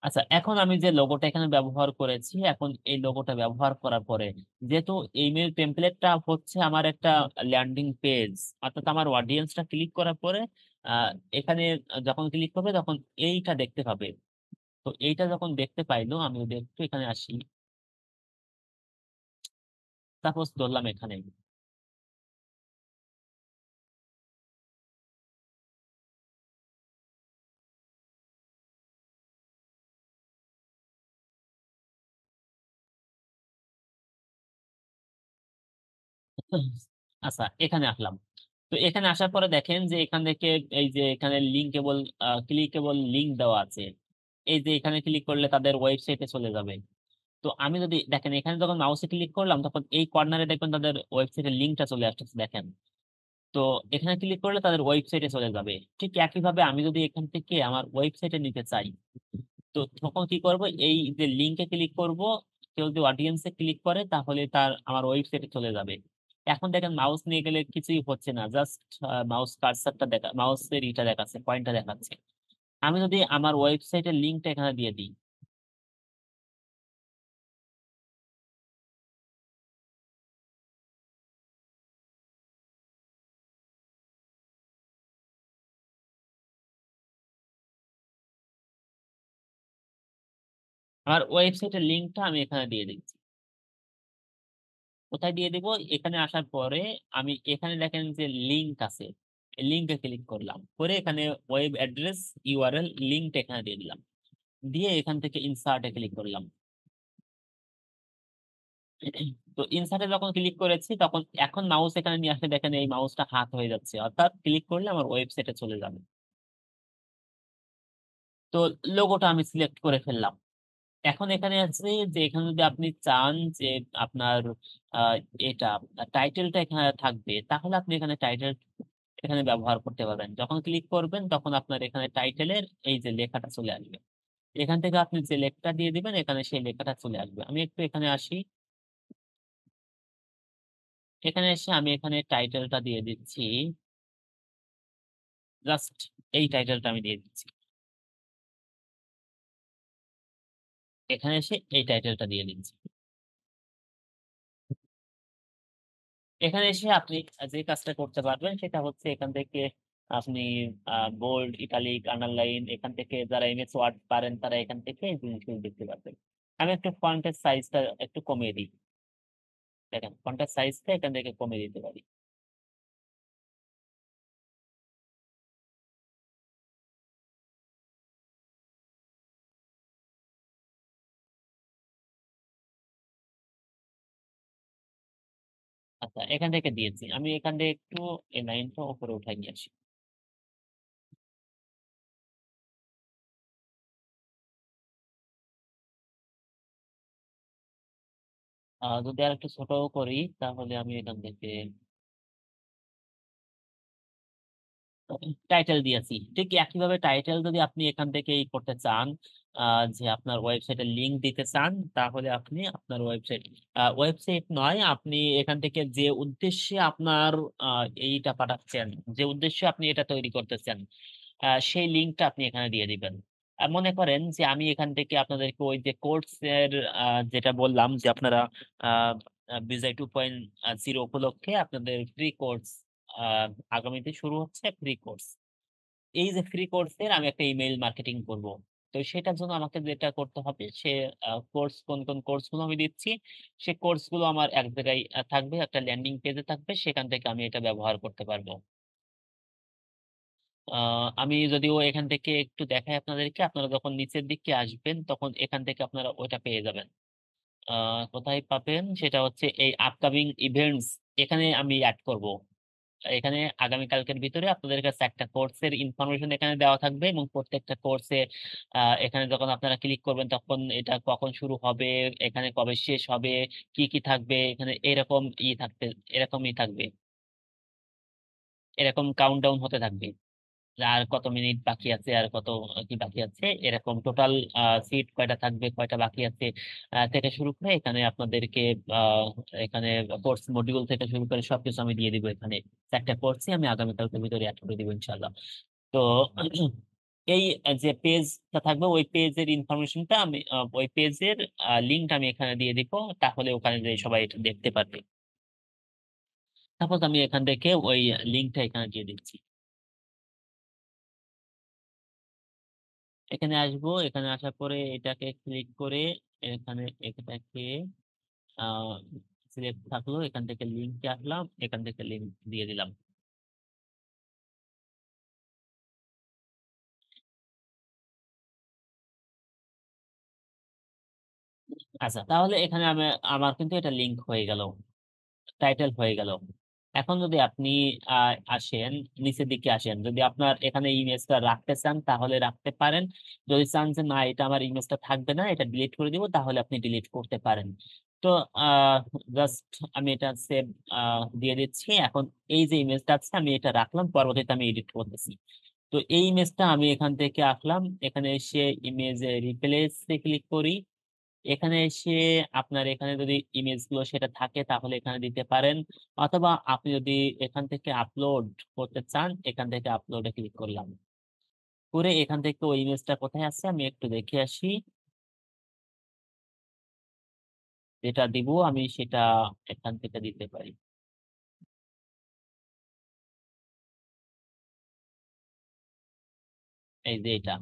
আচ্ছা, এখন আমি যে লোগোটা এখানে ব্যবহার করেছি, এখন এই লোগোটা ব্যবহার করার পরে যেহেতু ইমেল টেমপ্লেটটা হচ্ছে আমার একটা ল্যান্ডিং পেজ, অর্থাৎ আমার অডিয়েন্সটা ক্লিক করার পরে আহ, এখানে যখন ক্লিক করবে তখন এইটা দেখতে পাবে। তো এইটা যখন দেখতে পাইলো, আমি যদি একটু এখানে আসি, সাপোজ ধরলাম এখানে আচ্ছা এখানে আসলাম। তো এখানে আসার পরে দেখেন যে এখান থেকে এই যে এখানে লিঙ্কেবল ক্লিকেবল লিঙ্ক দেওয়া আছে। এই যে এখানে ক্লিক করলে তাদের ওয়েবসাইটে চলে যাবে। তো আমি যদি দেখেন এখানে যখন মাউসে ক্লিক করলাম তখন এই কর্নারে দেখবেন তাদের ওয়েবসাইটের লিঙ্কটা চলে আসতেছে দেখেন। তো এখানে ক্লিক করলে তাদের ওয়েবসাইটে চলে যাবে। ঠিক একইভাবে আমি যদি এখান থেকে আমার ওয়েবসাইটে নিতে চাই, তো তখন কি করব, এই যে লিঙ্কে ক্লিক করব, কেউ যদি অডিয়েন্সে ক্লিক করে তাহলে তার আমার ওয়েবসাইটে চলে যাবে। এখন দেখেন মাউস নিয়ে গেলে কিছুই হচ্ছে না, জাস্ট মাউস কার্সারটা মাউসের ইটা দেখাচ্ছে, পয়েন্টটা দেখাচ্ছে। আমি যদি আমার ওয়েবসাইটের লিঙ্কটা এখানে দিয়ে দিই, আমার ওয়েবসাইটের লিঙ্কটা আমি এখানে দিয়ে দিচ্ছি। কোথায় দিয়ে দিব, এখানে আসার পরে আমি এখানে দেখেন যে লিঙ্ক আছে, লিঙ্কে ক্লিক করলাম, করে এখানে ওয়েব অ্যাড্রেস ইউআরএল লিঙ্কটা এখানে দিয়ে দিলাম, দিয়ে এখান থেকে ইনসার্টে ক্লিক করলাম। তো ইনসার্টে যখন ক্লিক করেছি তখন এখন মাউস এখানে নিয়ে আসলে দেখেন এই মাউসটা হাত হয়ে যাচ্ছে, অর্থাৎ ক্লিক করলে আমার ওয়েবসাইটে চলে যাবে। তো লোগোটা আমি সিলেক্ট করে ফেললাম। এখন এখানে আছে যে এখানে যদি আপনি চান যে আপনার আহ, এটা টাইটেলটা এখানে থাকবে, তাহলে আপনি এখানে টাইটেল এখানে ব্যবহার করতে পারবেন। যখন ক্লিক করবেন তখন আপনার এখানে টাইটেলের এই যে লেখাটা চলে আসবে। এখান থেকে আপনি যে লেখাটা দিয়ে দিবেন এখানে সেই লেখাটা চলে আসবে। আমি একটু এখানে আসি, এখানে এসে আমি এখানে টাইটেলটা দিয়ে দিচ্ছি, জাস্ট এই টাইটেলটা আমি দিয়ে দিচ্ছি। এখানে এসে এই টাইটেলটা দিয়ে দিচ্ছি। এখানে এসে আপনি যে কাজটা করতে পারবেন সেটা হচ্ছে এখান থেকে আপনি বোল্ড, ইটালিক, আন্ডারলাইন, এখান থেকে যারা এমএস ওয়ার্ড পারেন তারা এখান থেকে এই জিনিসগুলো দেখতে পারবেন। আমি একটু ফন্টের সাইজটা একটু কমিয়ে দিই, দেখেন ফন্টের সাইজটা এখান থেকে কমিয়ে দিতে পারি। আচ্ছা এখান থেকে দিয়েছি, আমি এখান থেকে একটু এই লাইনটা উপরে উঠাই নিয়ে আসি। যদি আর একটু ছোট করি তাহলে আমি এখান থেকে টাইটেল দিয়েছি। ঠিক একইভাবে টাইটেল যদি আপনি এখান থেকে এই করতে চান, যে আপনার ওয়েবসাইটের লিংক দিতে চান, তাহলে আপনি আপনার ওয়েবসাইট নয়, আপনি এখান থেকে যে উদ্দেশ্যে আপনার এইটা পাঠাচ্ছেন, যে উদ্দেশ্যে আপনি এটা তৈরি করতেছেন, সেই লিঙ্কটা আপনি এখানে দিয়ে দিবেন। মনে করেন যে আমি এখান থেকে আপনাদেরকে ওই যে কোর্স এর যেটা বললাম যে আপনারা বিজয় 2.0 উপলক্ষে আপনাদের ফ্রি কোর্স আগামীতে শুরু হচ্ছে, ফ্রি কোর্স এই যে ফ্রি কোর্সের আমি একটা ইমেইল মার্কেটিং করব। তো সেটার জন্য আমাকে যেটা করতে হবে সে কোর্স কোন কোর্সগুলো আমি দিচ্ছি, সে কোর্সগুলো আমার এক জায়গায় থাকবে, একটা ল্যান্ডিং পেজে থাকবে। সেখান থেকে আমি এটা ব্যবহার করতে পারবো। আ আমি যদিও এখান থেকে একটু দেখাই আপনাদেরকে, আপনারা যখন নিচের দিকে আসবেন তখন এখান থেকে আপনারা ওইটা পেয়ে যাবেন। আ কোথায় পাবেন? সেটা হচ্ছে এই আপকামিং ইভেন্টস, এখানে আমি এড করব। এখানে আগামীকালকের ভিতরে আপনাদের কাছে একটা কোর্সের ইনফরমেশন এখানে দেওয়া থাকবে এবং প্রত্যেকটা কোর্সে এখানে যখন আপনারা ক্লিক করবেন তখন এটা কখন শুরু হবে, এখানে কবে শেষ হবে, কি থাকবে, এখানে এরকমই থাকবে। এরকম কাউন্টডাউন হতে থাকবে। আর কত মিনিট বাকি আছে, আর কত কি বাকি আছে, এরকম টোটাল সিট কয়টা থাকবে, কয়টা বাকি আছে থেকে শুরু করে এখানে আপনাদেরকে আ এখানে কোর্স মডিউল থেকে শুরু করে সবকিছু আমি দিয়ে দিব এখানে। ৪ টা কোর্সই আমি আগামীকালকের ভিতরে এড করে দিব ইনশাআল্লাহ। তো এই যে পেজটা থাকবে ওই পেজের ইনফরমেশনটা আমি ওই পেজের লিংকটা আমি এখানে দিয়ে দিব। তাহলে ওখানে যেয়ে সবাই এটা দেখতে পারবে। সাপোজ আমি এখান থেকে ওই লিংকটা এখানে দিয়ে দিচ্ছি। এখানে আসবো। এখানে আসার পরে এটাকে ক্লিক করে এখানে এটাকে আ সিলেক্ট থাকলো। এখান থেকে লিংকে আসলাম। এখান থেকে লিংক দিয়ে দিলাম। আচ্ছা, তাহলে এখানে আমার কিন্তু এটা লিংক হয়ে গেল। টাইটেল হয়ে গেল। এখন যদি আপনি আ আসেন, নিচের দিকে আসেন। যদি আপনার এখানে ইমেজটা রাখতে চান তাহলে রাখতে পারেন। যদি চান যে না এটা আমার ইমেজটা থাকবে না, এটা ডিলিট করে দিব তাহলে আপনি ডিলিট করতে পারেন। তো আ জাস্ট আমি এটা সেভ আ দিয়ে দিচ্ছি। এখন এই যে ইমেজটা আছে আমি এটা রাখলাম। পরবর্তীতে আমি এডিট করতেছি। তো এই ইমেজটা আমি এখান থেকে আসলাম। এখানে এসে ইমেজে রিপ্লেস এ ক্লিক করি। এখানে এসে আপনার এখানে যদি ইমেজগুলো সেটা থাকে তাহলে এখানে দিতে পারেন। অথবা আপনি যদি এখান থেকে আপলোড করতে চান, এখান থেকে আপলোড এ ক্লিক করলাম। করে এখান থেকে ওই ইমেজটা কোথায় আছে আমি একটু দেখে আসি। যেটা দিব আমি সেটা এখান থেকে দিতে পারি। এই যে এটা।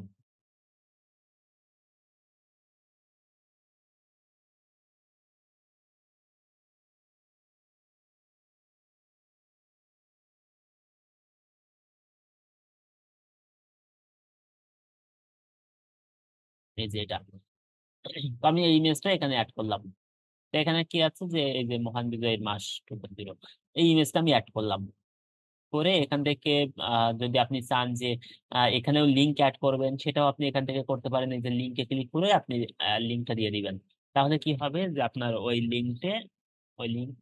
এই যে এটা। তো আমি এই ইমেজটা এখানে এড করলাম। তো এখানে কি আছে যে এই যে মহান বিজয়ের মাস 2.0 এই ইমেজটা আমি এড করলাম। করে এখান থেকে যদি আপনি চান যে এখানেও লিংক এড করবেন সেটাও আপনি এখান থেকে করতে পারেন। এই যে লিংকে ক্লিক করে আপনি লিংকটা দিয়ে দিবেন। তাহলে কি হবে যে আপনার ওই লিংক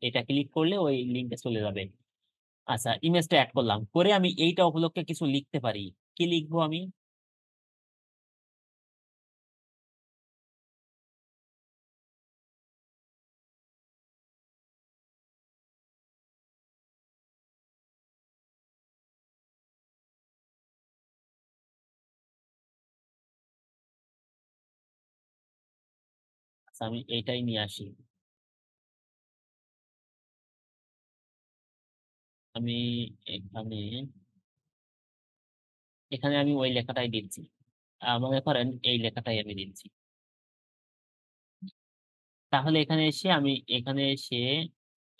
এটা ক্লিক করলে ওই লিংকে চলে যাবে। আচ্ছা, ইমেজটা এড করলাম। করে আমি এইটা উপলক্ষে কিছু লিখতে পারি। কি লিখবো আমি? আচ্ছা, আমি এইটাই নিয়ে আসি। আমি এখানে এখানে আমি ওই লেখাটাই দিচ্ছি। মনে করেন এই লেখাটাই আমি দিচ্ছি। তাহলে এখানে এসে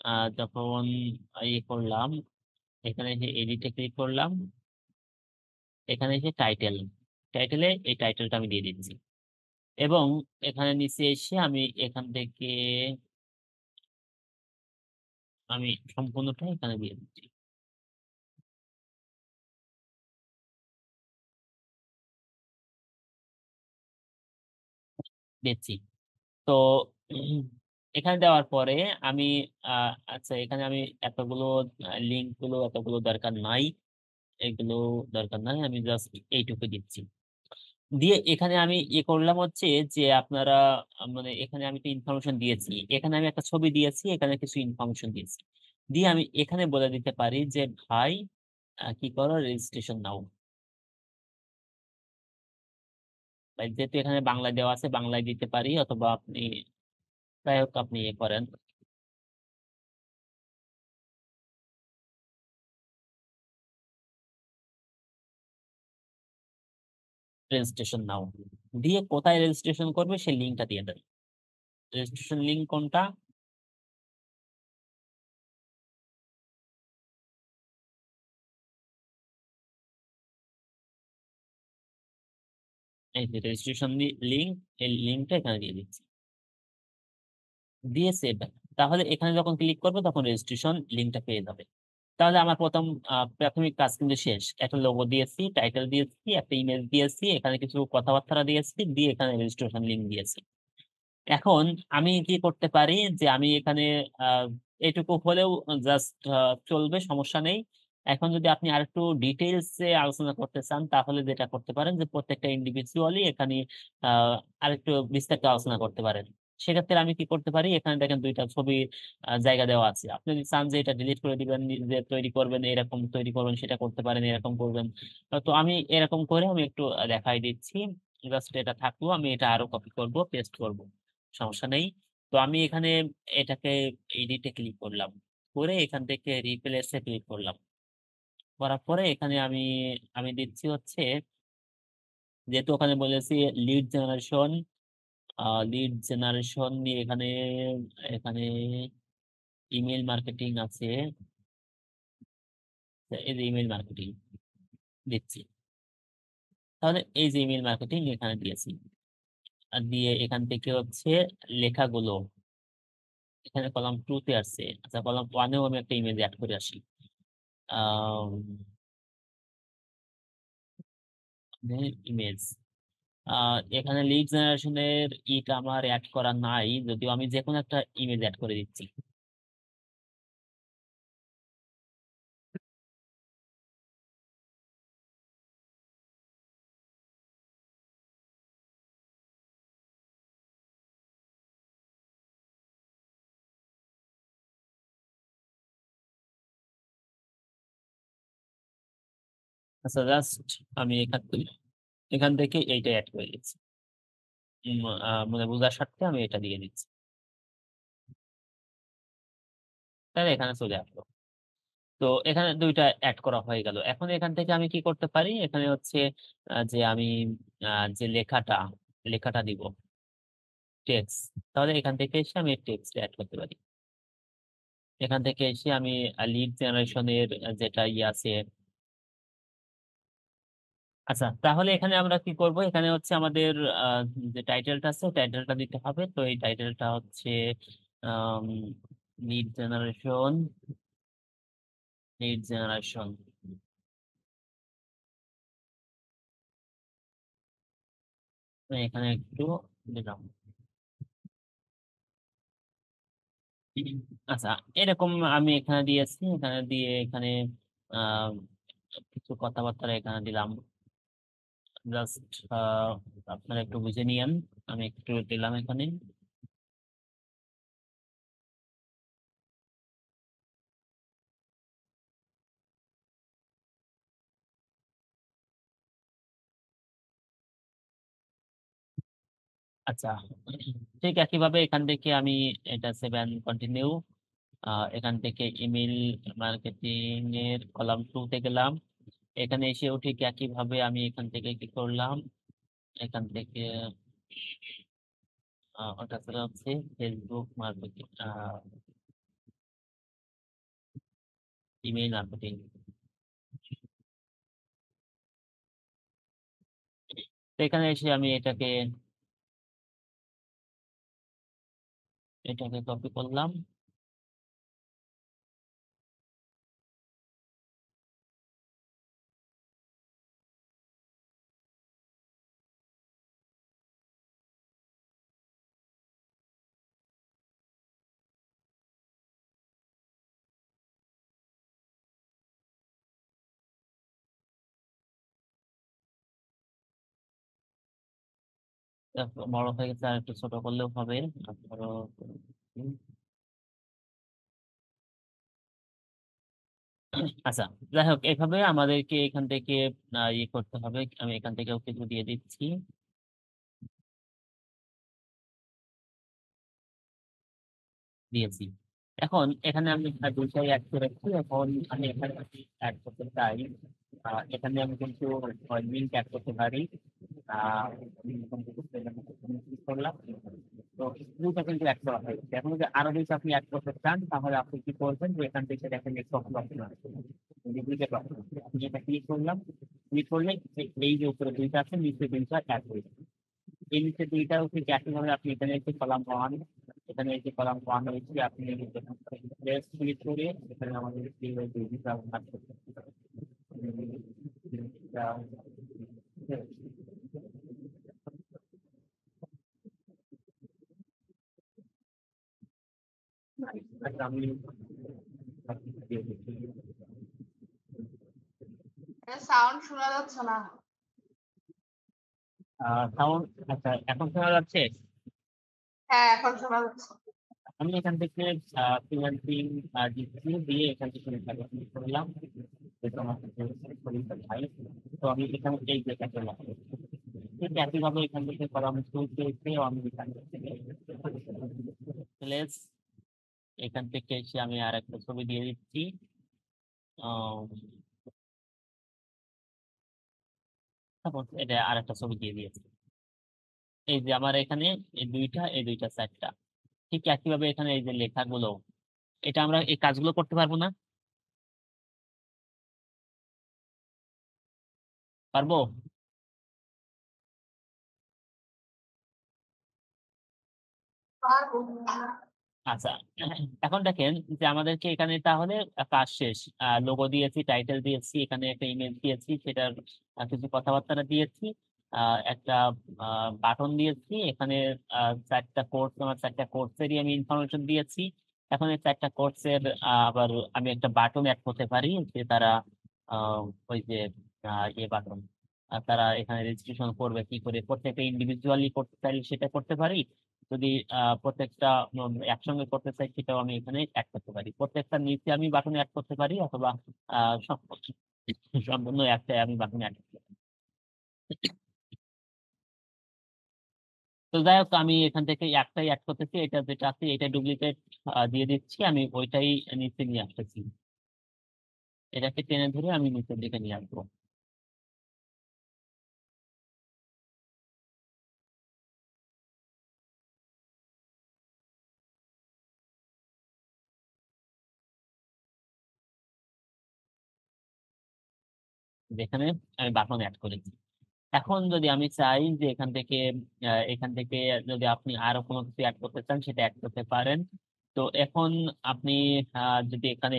আ যখন করলাম, এখানে এসে এডিট এ ক্লিক করলাম। এখানে এসে টাইটেলে এই টাইটেলটা আমি দিয়ে দিচ্ছি। এবং এখানে নিচে এসে আমি এখান থেকে আমি সম্পূর্ণটা এখানে দিয়ে দিচ্ছি। দিচ্ছি। তো উম, এখানে দেওয়ার পরে আমি আ আচ্ছা এখানে আমি এতগুলো লিঙ্ক গুলো এতগুলো দরকার নাই। এগুলো দরকার নাই। আমি জাস্ট এইটুকু দিচ্ছি। দিয়ে এখানে আমি করলাম হচ্ছে যে আপনারা মানে এখানে আমি একটা ইনফরমেশন দিয়েছি। এখানে আমি একটা ছবি দিয়েছি, এখানে কিছু ইনফরমেশন দিয়েছি। দিয়ে আমি এখানে বলে দিতে পারি যে, "ভাই কি করো রেজিস্ট্রেশন নাও।" ভাই যেহেতু এখানে বাংলায় দেওয়া আছে বাংলায় দিতে পারি অথবা আপনি যাই হোক আপনি করেন। রেজিস্ট্রেশন নাও দিয়ে কোথায় রেজিস্ট্রেশন করবে সেই লিঙ্কটা দিয়ে দেবে। রেজিস্ট্রেশন লিঙ্ক কোনটা? এই যে রেজিস্ট্রেশন লিঙ্ক, এই লিঙ্কটা এখানে দিয়ে দিচ্ছি, দিয়ে সেভ। তাহলে এখানে যখন ক্লিক করবে তখন রেজিস্ট্রেশন লিঙ্কটা পেয়ে যাবে। তাহলে আমার প্রথম প্রাথমিক কাজ কিন্তু শেষ। একটা লোগো দিয়েছি, টাইটেল দিয়েছি, একটা ইমেজ দিয়েছি, এখানে কিছু কথাবার্তা দিয়েছি, দিয়ে এখানে রেজিস্ট্রেশন লিঙ্ক দিয়েছি। এখন আমি কি করতে পারি যে আমি এখানে এটুকু হলেও জাস্ট চলবে, সমস্যা নেই। এখন যদি আপনি আরেকটু ডিটেইলস এ আলোচনা করতে চান তাহলে যেটা করতে পারেন যে প্রত্যেকটা ইন্ডিভিজুয়ালি এখানে আ আরেকটু বিস্তারিত আলোচনা করতে পারেন। সেক্ষেত্রে আমি কি করতে পারি, এখানে দেখেন ২ টা ছবির জায়গা দেওয়া আছে। আপনি যদি চান যে এটা ডিলিট করে দিবেন, নিজে তৈরি করবেন, এরকম তৈরি করবেন, সেটা করতে পারেন, এরকম করবেন। তো আমি এরকম করে আমি একটু দেখাই দিচ্ছি। জাস্ট এটা থাকলো, আমি এটা আরো কপি করব, পেস্ট করব। সমস্যা নেই। তো আমি এখানে এটাকে এডিট এ ক্লিক করলাম। করে এখান থেকে রিপ্লেস এ ক্লিক করলাম। করার পরে এখানে আমি দিচ্ছি হচ্ছে, যেহেতু ওখানে বলেছি লিড জেনারেশন, আ লিড জেনারেশন নিয়ে এখানে এখানে ইমেইল মার্কেটিং আছে। এই যে ইমেইল মার্কেটিং দিচ্ছি। তাহলে এই যে ইমেইল মার্কেটিং এখানে দিয়েছি। দিয়ে এখান থেকে হচ্ছে লেখাগুলো এখানে কলাম 2 তে আসছে। আচ্ছা, কলাম 1 এও আমি একটা ইমেজ এড করে আসি। আম ইমেজ। আ এখানে লিড জেনারেশন এর ইটা আমার এড করা নাই। যদিও আমি যেকোনো একটা ইমেজ এড করে দিচ্ছি। আচ্ছা, জাস্ট আমি এখান থেকে এইটা এড করে দিচ্ছি। মানে বোঝার স্বার্থে আমি এটা দিয়ে দিচ্ছি। তাহলে এখানে চলে আসলো। তো এখানে ২ টা এড করা হয়ে গেল। এখন এখান থেকে আমি কি করতে পারি? এখানে হচ্ছে যে আমি আ যে লেখাটা দিব, টেক্সট। তাহলে এখান থেকে এসে আমি টেক্সট এড করতে পারি। এখান থেকে এসে আমি লিড জেনারেশন এর যেটা আছে। আচ্ছা, তাহলে এখানে আমরা কি করব? এখানে হচ্ছে আমাদের আ যে টাইটেলটা আছে, টাইটেলটা দিতে হবে। তো এই টাইটেলটা হচ্ছে আম লিড জেনারেশন, লিড জেনারেশন। তো এখানে একটু দিলাম। আচ্ছা, এরকম আমি এখানে দিয়েছি। এখানে দিয়ে এখানে আ কিছু কথাবার্তা এখানে দিলাম। জাস্ট আপনারা একটু বুঝে নিয়েন। আমি একটু দিলাম এখানে। আচ্ছা, ঠিক একইভাবে এখান থেকে আমি এটা সেভ এন্ড কন্টিনিউ। আ এখান থেকে ইমেইল মার্কেটিং এর কলাম 2 তে গেলাম। এখানে এসেও ঠিক একইভাবে আমি এখান থেকে কি করলাম? এখান থেকে ওটা ছিল হচ্ছে ফেসবুক মার্কেটিং, ইমেইল মার্কেটিং। তো এখানে এসে আমি এটাকে কপি করলাম। তারপর বড় হয়ে গেছে, আরেকটু ছোট করলেও হবে। তারপরও আচ্ছা, যাই হোক এভাবে আমাদেরকে এখান থেকে ইয়ে করতে হবে। আমি এখান থেকেও কিছু দিয়ে দিচ্ছি। দিয়েছি। এখন এখানে আমি দুইটাই অ্যাড করেছি। এখন আমি এখানে অ্যাড করতে চাই, এখানে আমি কিন্তু লিঙ্ক অ্যাড করতে পারি। আমি এখান থেকে click করলাম। তো দুইটা কিন্তু অ্যাড করা হয়েছে। এখন যদি আরো বেশি আপনি অ্যাড করতে চান তাহলে আপনি কি করবেন, যে এখান থেকে দেখেন সকল অপশন আছে, ডুপ্লিকেট অপশন, আপনি এটা ক্লিক করলাম। ক্লিক করলে এই যে উপরে দুইটা আছে, নিচে দুইটা অ্যাড হয়ে যাবে। এই নিচে দুইটা ঠিক একইভাবে আপনি এখানে এসে কলাম 1, এখানে এসে কলাম 1 হয়েছে, আপনি প্লেস ক্লিক করে এখানে আমাদের দুইটা ভাগ করতে হবে। আচ্ছা, আমি সাউন্ড শোনা যাচ্ছে না। সাউন্ড, আচ্ছা এখন শোনা যাচ্ছে? হ্যাঁ, এখন শোনা যাচ্ছে। আমি এখান থেকে ফ্রিল্যান্সিং দিয়ে এখান থেকে ক্লিক করলাম, যেটা আমার ভাই। তো আমি এখানে এই জায়গা চলে আসবো। ঠিক একইভাবে এখান থেকে পরামর্শ পেয়েছে, আমি এখান থেকে প্লেস, এখান থেকে এসে আমি আর একটা ছবি দিয়ে দিচ্ছি। তারপর এটা আর একটা ছবি দিয়ে দিয়েছি। এই যে আমার এখানে এই দুইটা চারটা। ঠিক একইভাবে এখানে এই যে লেখাগুলো, এটা আমরা এই কাজগুলো করতে পারবো না? পারবো? আচ্ছা, এখন দেখেন যে আমাদেরকে এখানে তাহলে কাজ শেষ। লোগো দিয়েছি, টাইটেল দিয়েছি, এখানে একটা ইমেজ দিয়েছি, সেটার কিছু কথাবার্তা দিয়েছি, একটা বাটন দিয়েছি, এখানে চারটা কোর্স, আমার চারটা কোর্সেরই আমি ইনফরমেশন দিয়েছি। এখন এই চারটা কোর্সের আবার আমি একটা বাটন অ্যাড করতে পারি, যে তারা আহ, ওই যে ইয়ে বাটন, তারা এখানে রেজিস্ট্রেশন করবে কি করে, প্রত্যেকটা ইন্ডিভিজুয়ালি করতে চাইলে সেটা করতে পারি। যদি প্রত্যেকটা একসঙ্গে করতে চাই সেটাও আমি এখানে অ্যাড করতে পারি। প্রত্যেকটা নিচে আমি বাটন অ্যাড করতে পারি, অথবা সম্পূর্ণ একটা আমি বাটন অ্যাড করতে পারি। তো যাই হোক, আমি এখান থেকে একটাই অ্যাড করতেছি, এটা যেটা আছে এটা ডুপ্লিকেট দিয়ে দিচ্ছি, আমি ওইটাই নিচে নিয়ে আসতেছি। এটাকে টেনে ধরে আমি নিচের দিকে নিয়ে আসবো। যেখানে আমি বাটন অ্যাড করেছি। এখন যদি আমি চাই যে এখান থেকে যদি আপনি আরো কোনো কিছু অ্যাড করতে চান সেটা অ্যাড করতে পারেন। তো এখন আপনি যদি এখানে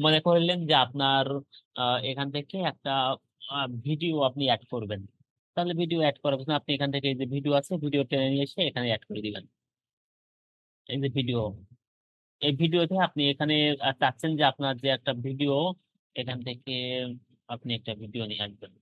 মনে করলেন যে আপনার এখান থেকে একটা ভিডিও আপনি অ্যাড করবেন, তাহলে ভিডিও অ্যাড করার জন্য আপনি এখান থেকে এই যে ভিডিও আছে, ভিডিও টেনে নিয়ে এসে এখানে অ্যাড করে দিবেন। এই যে ভিডিও, এই ভিডিওতে আপনি এখানে চাচ্ছেন যে আপনার যে একটা ভিডিও, এখান থেকে আপনি একটা ভিডিও নিয়ে আসবেন।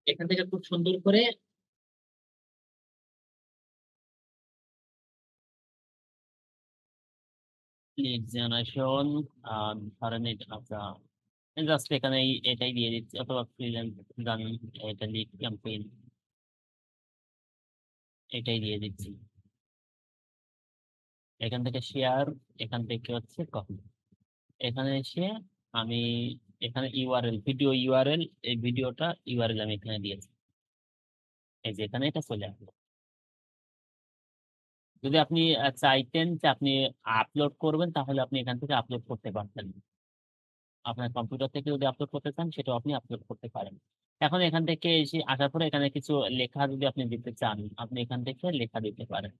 এখান থেকে খুব সুন্দর করে লিড জেনারেশন, ধরেন আচ্ছা, জাস্ট এখানে এটাই দিয়ে দিচ্ছি, অথবা ফ্রিল্যান্স গান, এটা লিড ক্যাম্পেইন, এটাই দিয়ে দিচ্ছি। এখান থেকে শেয়ার, এখান থেকে হচ্ছে কপি। এখানে এসে আমি এখানে ইউআরএল, ভিডিও ইউআরএল, এই ভিডিওটা ইউআরএল আমি এখানে দিয়েছি। এই যে এখানে এটা চলে আসলো। যদি আপনি চাইতেন যে আপনি আপলোড করবেন, তাহলে আপনি এখান থেকে আপলোড করতে পারতেন। আপনার কম্পিউটার থেকে যদি আপলোড করতে চান সেটাও আপনি আপলোড করতে পারেন। এখন এখান থেকে এসে আসার পরে এখানে কিছু লেখা যদি আপনি দিতে চান, আপনি এখান থেকে লেখা দিতে পারেন।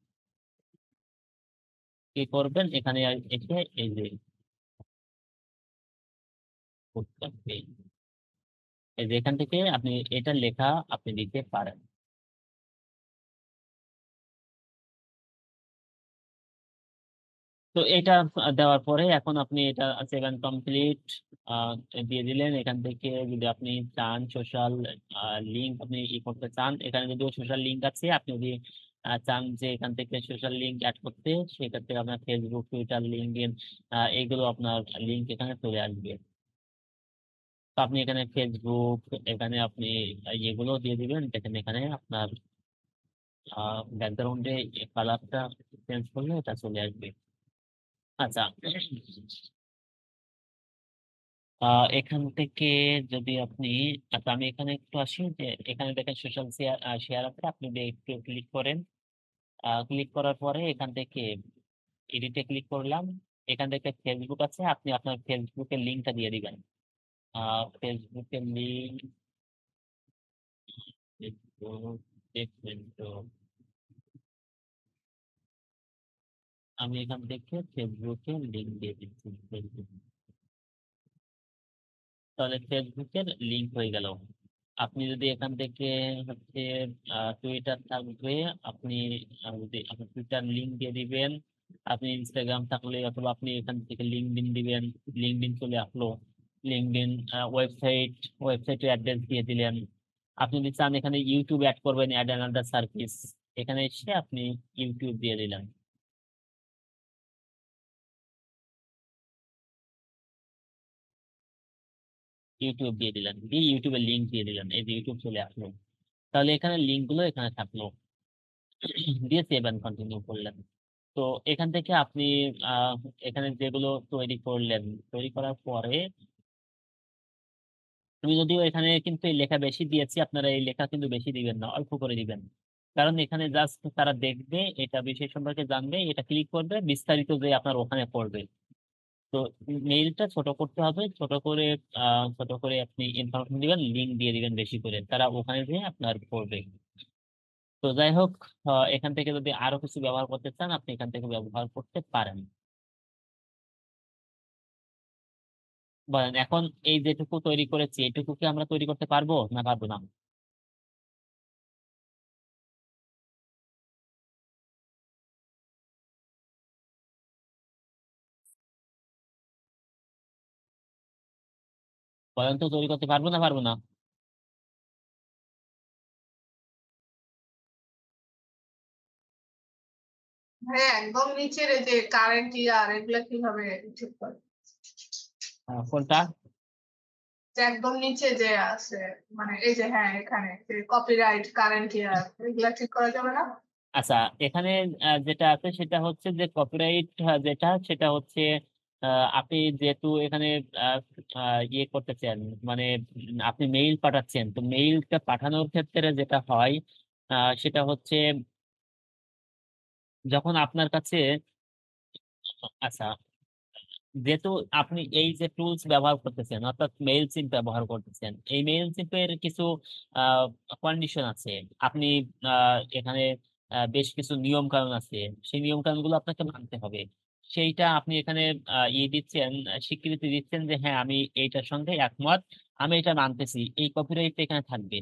কি করবেন, এখানে এসে এই যে এই যে এখান থেকে আপনি এটা লেখা আপনি দিতে পারেন। তো এটা দেওয়ার পরে এখন আপনি এটা সেভ এন্ড কমপ্লিট দিয়ে দিলেন। এখান থেকে যদি আপনি চান সোশ্যাল লিঙ্ক আপনি করতে চান, এখানে যদিও সোশ্যাল লিঙ্ক আছে, আপনি যদি চান যে এখান থেকে সোশ্যাল লিঙ্ক অ্যাড করতে, সেক্ষেত্রে আপনার ফেসবুক, টুইটার, লিঙ্কডইন এইগুলো আপনার লিঙ্ক এখানে চলে আসবে। তো আপনি এখানে ফেসবুক, এখানে আপনি এগুলো দিয়ে দিবেন। দেখেন এখানে আপনার ব্যাকগ্রাউন্ডে কালারটা চেঞ্জ করলে এটা চলে আসবে। আচ্ছা, এখান থেকে যদি আপনি, আচ্ছা আমি এখানে একটু আসি যে এখানে দেখেন সোশ্যাল শেয়ার আছে, আপনি যদি একটু ক্লিক করেন, ক্লিক করার পরে এখান থেকে এডিটে ক্লিক করলাম। এখান থেকে ফেসবুক আছে, আপনি আপনার ফেসবুকের লিঙ্কটা দিয়ে দিবেন। ফেসবুকের লিঙ্ক দেখবেন তো, আমি এখান থেকে ফেসবুকের লিঙ্ক দিয়ে দিচ্ছি। তাহলে ফেসবুকের লিঙ্ক হয়ে গেল। আপনি যদি এখান থেকে হচ্ছে টুইটার থাকবে, আপনি যদি আপনার টুইটার লিঙ্ক দিয়ে দিবেন। আপনি ইনস্টাগ্রাম থাকলে অথবা আপনি এখান থেকে লিঙ্কডইন দিবেন, লিঙ্কডইন চলে আসলো। লিঙ্কডইন ওয়েবসাইটের অ্যাড্রেস দিয়ে দিলেন। আপনি যদি চান এখানে ইউটিউব অ্যাড করবেন, অ্যাড অ্যানাদার সার্ভিস, এখানে এসে আপনি ইউটিউব দিয়ে দিলেন। ইউটিউব দিয়ে দিলেন, দিয়ে ইউটিউবের লিঙ্ক দিয়ে দিলেন, এই যে ইউটিউব চলে আসলো। তাহলে এখানে লিঙ্ক গুলো এখানে থাকলো, দিয়ে সেভ এন্ড কন্টিনিউ করলেন। তো এখান থেকে আপনি আহ এখানে যেগুলো তৈরি করলেন, তৈরি করার পরে আমি যদিও এখানে কিন্তু এই লেখা বেশি দিয়েছি, আপনারা এই লেখা কিন্তু বেশি দিবেন না, অল্প করে দিবেন। কারণ এখানে জাস্ট তারা দেখবে, এটা বিষয় সম্পর্কে জানবে, এটা ক্লিক করবে, বিস্তারিত যে আপনার ওখানে পড়বে। তো মেইলটা ছোট করতে হবে, ছোট করে আপনি ইনফরমেশন দিবেন, লিঙ্ক দিয়ে দিবেন বেশি করে, তারা ওখানে যেয়ে আপনার পড়বে। তো যাই হোক, এখান থেকে যদি আরো কিছু ব্যবহার করতে চান, আপনি এখান থেকে ব্যবহার করতে পারেন। বলেন এখন, এই যেটুকু তৈরি করেছি এইটুকু কি আমরা তৈরি করতে পারবো না পারবো না? বলেন তো, তৈরি করতে পারবো না পারবো না? হ্যাঁ, একদম নিচের এই যে কারেন্ট ইয়ার এগুলা কিভাবে ঠিক করে? কোনটা? যে একদম নিচে যে আছে, মানে এই যে হ্যাঁ এখানে কপিরাইট, কারেন্ট ইয়ার এগুলা ঠিক করা যাবে না? আচ্ছা, এখানে যেটা আছে সেটা হচ্ছে যে কপিরাইট, যেটা সেটা হচ্ছে আপনি যেহেতু এখানে আহ, ইয়ে করতেছেন, মানে আপনি মেইল পাঠাচ্ছেন, তো মেইলটা পাঠানোর ক্ষেত্রে যেটা হয় সেটা হচ্ছে যখন আপনার কাছে, আচ্ছা যেহেতু আপনি এই যে টুলস ব্যবহার করতেছেন, অর্থাৎ মেইল সিম ব্যবহার করতেছেন, এই মেইল সিমের কিছু কন্ডিশন আছে। আপনি এখানে বেশ কিছু নিয়ম কানুন আছে, সেই নিয়ম কানুন গুলো আপনাকে মানতে হবে। সেইটা আপনি এখানে ইয়ে দিচ্ছেন, স্বীকৃতি দিচ্ছেন যে হ্যাঁ আমি এইটার সঙ্গে একমত, আমি এটা মানতেছি, এই কপিরাইট এখানে থাকবে।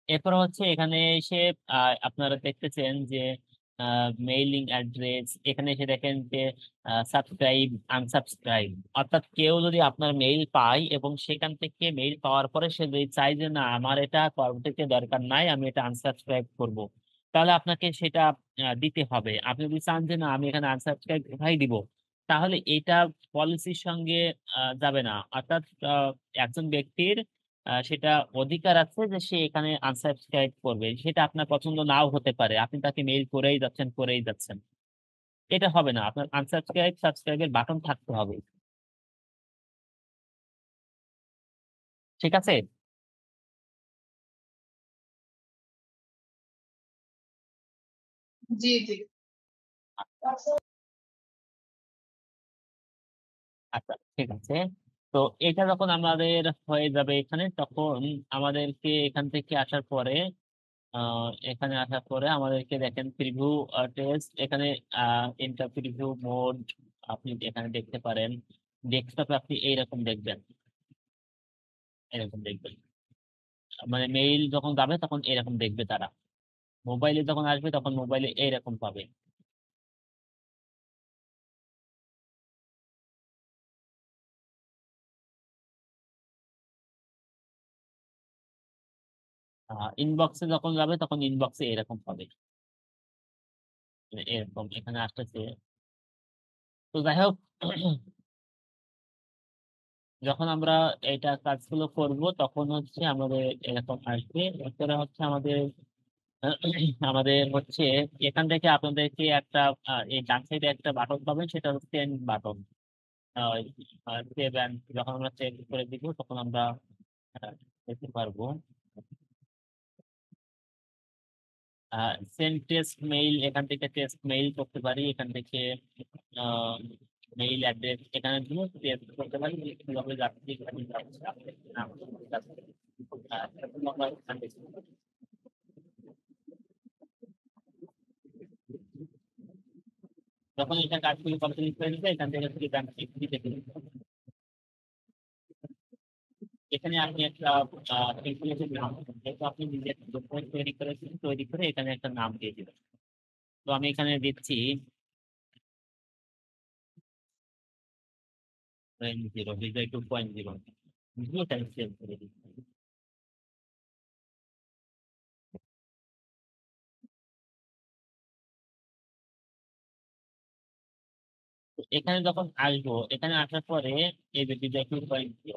এরপর হচ্ছে এখানে এসে আপনারা দেখতেছেন যে মেইলিং অ্যাড্রেস, এখানে এসে দেখেন যে সাবস্ক্রাইব, আনসাবস্ক্রাইব, অর্থাৎ কেউ যদি আপনার মেইল পায় এবং সেখান থেকে মেইল পাওয়ার পরে সে যদি চায় যে না আমার এটা পরবর্তীতে দরকার নাই, আমি এটা আনসাবস্ক্রাইব করব, তাহলে আপনাকে সেটা দিতে হবে। আপনি যদি চান যে না আমি এখানে আনসাবস্ক্রাইব কোথায় দিব, তাহলে এটা পলিসির সঙ্গে যাবে না। অর্থাৎ একজন ব্যক্তির সেটা অধিকার আছে যে সে এখানে আনসাবস্ক্রাইব করবে, সেটা আপনার পছন্দ নাও হতে পারে, আপনি তাকে মেইল করেই যাচ্ছেন, এটা হবে না। আপনার সাবস্ক্রাইবের বাটন থাকতে হবে। ঠিক আছে? জি জি। আচ্ছা, ঠিক আছে। তো এটা যখন আমাদের হয়ে যাবে এখানে, তখন আমাদেরকে এখান থেকে আসার পরে, এখানে আসার পরে আমাদেরকে দেখেন প্রিভিউ টেস্ট, এখানে ইন্টার প্রিভিউ মোড আপনি এখানে দেখতে পারেন। ডেস্কটপে আপনি এইরকম দেখবেন, এরকম দেখবেন, মানে মেইল যখন যাবে তখন এরকম দেখবে তারা, মোবাইলে যখন আসবে তখন মোবাইলে এইরকম পাবে। ইনবক্সে যখন যাবে তখন ইনবক্সে এরকম হবে, মানে এরকম এখানে আসতেছে। তো যাই হোক, যখন আমরা এটা কাজগুলো করব তখন হচ্ছে আমাদের এরকম আসবে। এরপরে হচ্ছে আমাদের আমাদের হচ্ছে এখান থেকে আপনাদেরকে একটা এই ডান সাইডে একটা বাটন পাবেন, সেটা হচ্ছে সেন্ড বাটন। সেভ অ্যান্ড যখন আমরা সেভ করে দিব তখন আমরা দেখতে পারবো। সেন্ড টেস্ট মেইল, এখান থেকে টেস্ট মেইল করতে পারি, এখান থেকে মেইল অ্যাড্রেস এখানে দিয়ে টেস্ট করতে পারি কিভাবে যাচ্ছে এখানে যাচ্ছে আপনাদের নাম যাচ্ছে। এরকম আমরা এখান থেকে যখন এটা কাজগুলো কমপ্লিট করে দিবে এখান থেকে আপনি ব্যাংক দিতে এখানে আপনি একটা ক্যালকুলেশন নাম দেবেন। যেহেতু আপনি নিজের ডকুমেন্ট তৈরি করেছেন, তৈরি করে এখানে একটা নাম দিয়ে দিবেন। তো আমি এখানে দিচ্ছি 0 বিজয় 2.0 দিয়ে এখানে সেভ করে দিচ্ছি। তো এখানে যখন আসবো, এখানে আসার পরে এই যে বিজয় 2.0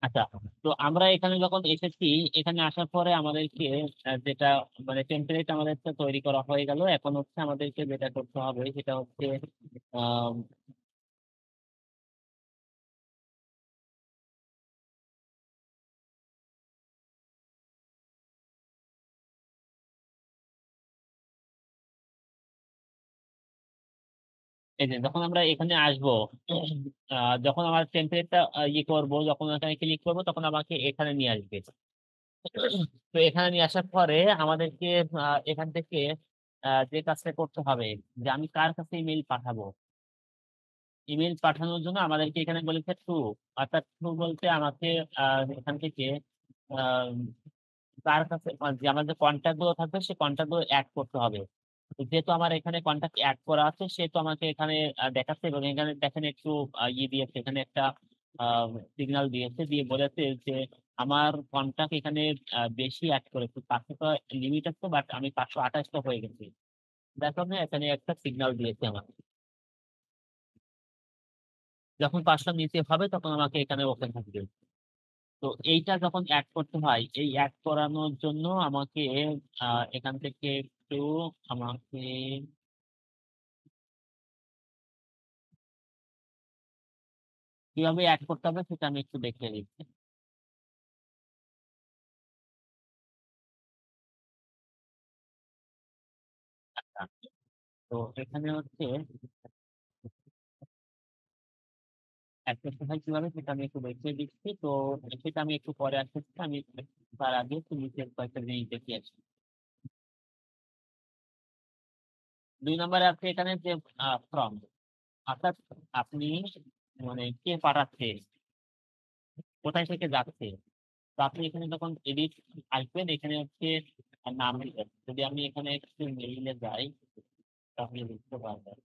আচ্ছা। তো আমরা এখানে যখন এসেছি, এখানে আসার পরে আমাদেরকে যেটা মানে টেমপ্লেট আমাদের তো তৈরি করা হয়ে গেল। এখন হচ্ছে আমাদেরকে যেটা করতে হবে সেটা হচ্ছে আহ এই যে যখন আমরা এখানে আসবো, যখন আমার টেমপ্লেটটা ইয়ে করবো, যখন এখানে ক্লিক করবো তখন আমাকে এখানে নিয়ে আসবে। তো এখানে নিয়ে আসার পরে আমাদেরকে এখান থেকে যে কাজটা করতে হবে, যে আমি কার কাছে ইমেল পাঠাবো। ইমেল পাঠানোর জন্য আমাদেরকে এখানে বলেছে টু, অর্থাৎ টু বলতে আমাকে এখান থেকে আহ, তার কাছে যে আমার যে কন্ট্যাক্ট গুলো থাকবে সেই কন্ট্যাক্ট গুলো অ্যাড করতে হবে। তো যেহেতু আমার এখানে কন্ট্যাক্ট অ্যাড করা আছে সেহেতু আমাকে এখানে দেখাচ্ছে, এবং এখানে দেখেন একটু ইয়ে দিয়েছে, এখানে একটা সিগন্যাল দিয়েছে, দিয়ে বলেছে যে আমার কন্ট্যাক্ট এখানে বেশি অ্যাড করেছে, 500 লিমিট আছে, বাট আমি 528 হয়ে গেছি। দেখো না, এখানে একটা সিগন্যাল দিয়েছে আমার, যখন 500 নিচে হবে তখন আমাকে এখানে ওপেন থাকবে। তো এইটা যখন অ্যাড করতে হয়, এই অ্যাড করানোর জন্য আমাকে এখান থেকে একটু আমাকে কিভাবে অ্যাড করতে হবে সেটা আমি একটু দেখিয়ে দিচ্ছি। আচ্ছা, তো এখানে হচ্ছে অ্যাড করতে হয় কিভাবে সেটা আমি একটু দেখিয়ে দিচ্ছি। তো সেটা আমি একটু পরে আসতেছি, আমি তার আগে একটু নিচের কয়েকটা জিনিস দেখিয়ে আসি। 2 নম্বরে আছে এখানে যে ফ্রম, অর্থাৎ আপনি মানে কে পাঠাচ্ছে, কোথায় থেকে যাচ্ছে। তো আপনি এখানে যখন এডিট আসবেন, এখানে হচ্ছে নাম দিবেন। যদি আমি এখানে একটু মেইলে যাই তাহলে বুঝতে পারবেন।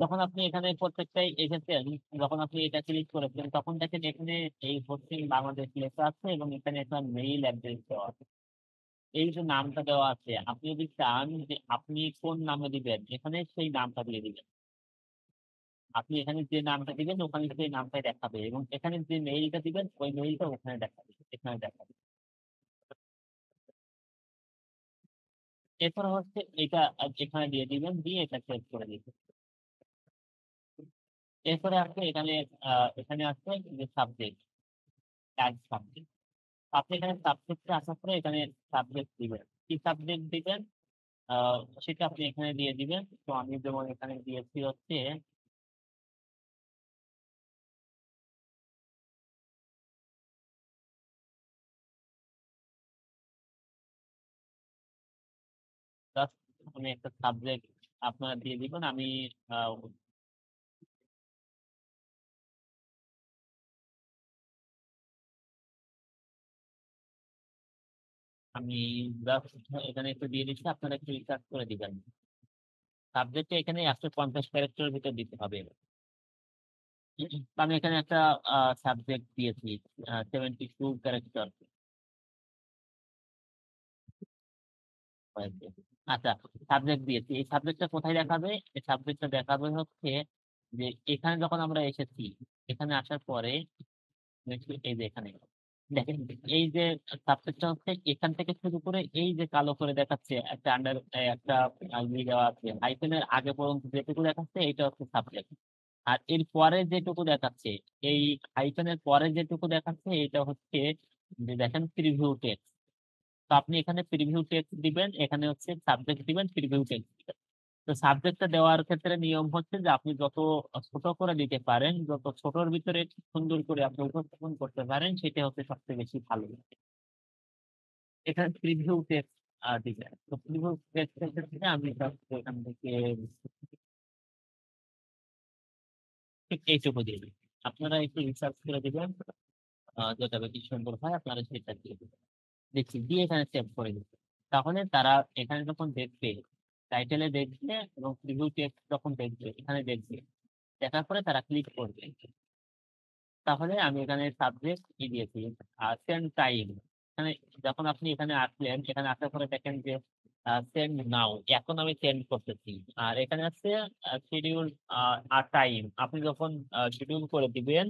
যখন আপনি এখানে প্রত্যেকটাই এসেছেন, যখন আপনি এটা ক্লিক করেছেন তখন দেখেন এখানে এই হোস্টিং বাংলাদেশ লেখা আছে এবং এখানে একটা মেইল অ্যাড্রেস দেওয়া আছে। এই যে নামটা দেওয়া আছে, আপনি যদি চান যে আপনি কোন নামে দিবেন, এখানে সেই নামটা দিয়ে দিবেন। আপনি এখানে যে নামটা দিবেন ওখানে সেই নামটাই দেখাবে, এবং এখানে যে মেইলটা দিবেন ওই মেইলটা ওখানে দেখাবে, এখানে দেখাবে। এরপর হচ্ছে এটা এখানে দিয়ে দিবেন, দিয়ে এটা সেভ করে দিবেন। এরপরে আপনি এখানে আছে যে সাবজেক্ট, অ্যাড সাবজেক্ট। আপনি এখানে সাবজেক্টে আসার পরে এখানে সাবজেক্ট দিবেন। কি সাবজেক্ট দিবেন সেটা আপনি এখানে দিয়ে দিবেন। তো আমি যেমন এখানে দিয়েছি হচ্ছে জাস্ট আমি একটা সাবজেক্ট আপনারা দিয়ে দিবেন। আহ, আমি জাস্ট এখানে একটু দিয়ে দিচ্ছি, আপনারা একটু রিসার্চ করে দিবেন। সাবজেক্টটা এখানে 150 ক্যারেক্টারের ভিতর দিতে হবে। তো আমি এখানে একটা সাবজেক্ট দিয়েছি 72 ক্যারেক্টার। আচ্ছা, সাবজেক্ট দিয়েছি। এই সাবজেক্টটা কোথায় দেখাবে? এই সাবজেক্টটা দেখাবে হচ্ছে যে এখানে যখন আমরা এসেছি, এখানে আসার পরে এই যে এখানে দেখেন, এই যে সাবজেক্টটা হচ্ছে এখান থেকে শুরু করে এই যে কালো করে দেখাচ্ছে একটা একটা দেওয়া আছে হাইফেনের আগে পর্যন্ত যেটুকু দেখাচ্ছে এটা হচ্ছে সাবজেক্ট। আর এর পরে যেটুকু দেখাচ্ছে, এই হাইফেনের পরে যেটুকু দেখাচ্ছে এটা হচ্ছে যে দেখেন প্রিভিউ টেক্সট। তো আপনি এখানে প্রিভিউ টেক্সট দিবেন, এখানে হচ্ছে সাবজেক্ট দিবেন, প্রিভিউ টেক্সট দিবেন। তো সাবজেক্টটা দেওয়ার ক্ষেত্রে নিয়ম হচ্ছে যে আপনি যত ছোট করে দিতে পারেন, যত ছোটর ভিতরে সুন্দর করে আপনি উপস্থাপন করতে পারেন, সেটা হচ্ছে সবচেয়ে বেশি ভালো। এখানে প্রিভিউ টেক্সট দিবেন। তো প্রিভিউ টেক্সটের ক্ষেত্রে আমি just এখান থেকে ঠিক এইটুকু দিয়ে দিই। আপনারা একটু রিসার্চ করে দিবেন, যেটা বেশি সুন্দর হয় আপনারা সেটা দিয়ে দিবেন। দেখছি দিয়ে এখানে সেভ করে দিচ্ছি। তাহলে তারা এখানে যখন দেখবে, টাইটেলে দেখবে এবং প্রিভিউ টেক্সট যখন দেখবে এখানে দেখবে, দেখার পরে তারা ক্লিক করবে। তাহলে আমি এখানে সাবজেক্ট দিয়েছি আর সেন্ড টাইম। এখানে যখন আপনি এখানে আসলেন, এখানে আসার পরে দেখেন যে সেন্ড নাও, এখন আমি সেন্ড করতেছি। আর এখানে আছে শিডিউল আর টাইম। আপনি যখন শিডিউল করে দিবেন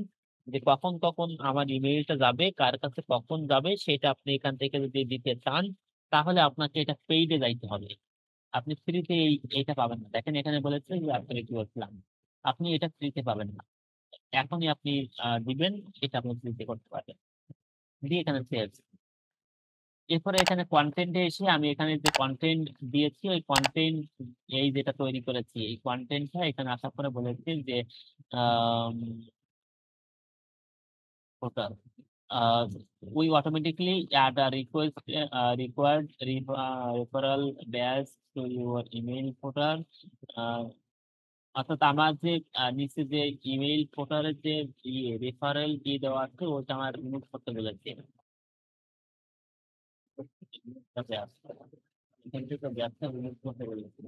যে কখন কখন আমার ইমেইলটা যাবে, কার কাছে কখন যাবে, সেটা আপনি এখান থেকে যদি দিতে চান তাহলে আপনাকে এটা পেইডে যাইতে হবে। আপনি ফ্রিতে এইটা পাবেন না। দেখেন এখানে বলেছে যে আপনি কি বলছিলাম, আপনি এটা ফ্রিতে পাবেন না। এখনই আপনি দিবেন, এটা আপনি ফ্রিতে করতে পারবেন। দিয়ে এখানে সেভ। এরপরে এখানে কন্টেন্টে এসে আমি এখানে যে কন্টেন্ট দিয়েছি ওই কন্টেন্ট, এই যেটা তৈরি করেছি এই কন্টেন্টটা এখানে আসার পরে বলেছি যে total. We automatically add a required referral badge to your email footer. অর্থাৎ আমার যে নিচে যে ইমেইল ফোটারের যে রেফারেল দেওয়া আছে ওটা আমার রিমুভ করতে বলেছে। এখান থেকে ব্যবসা রিমুভ করতে বলেছে।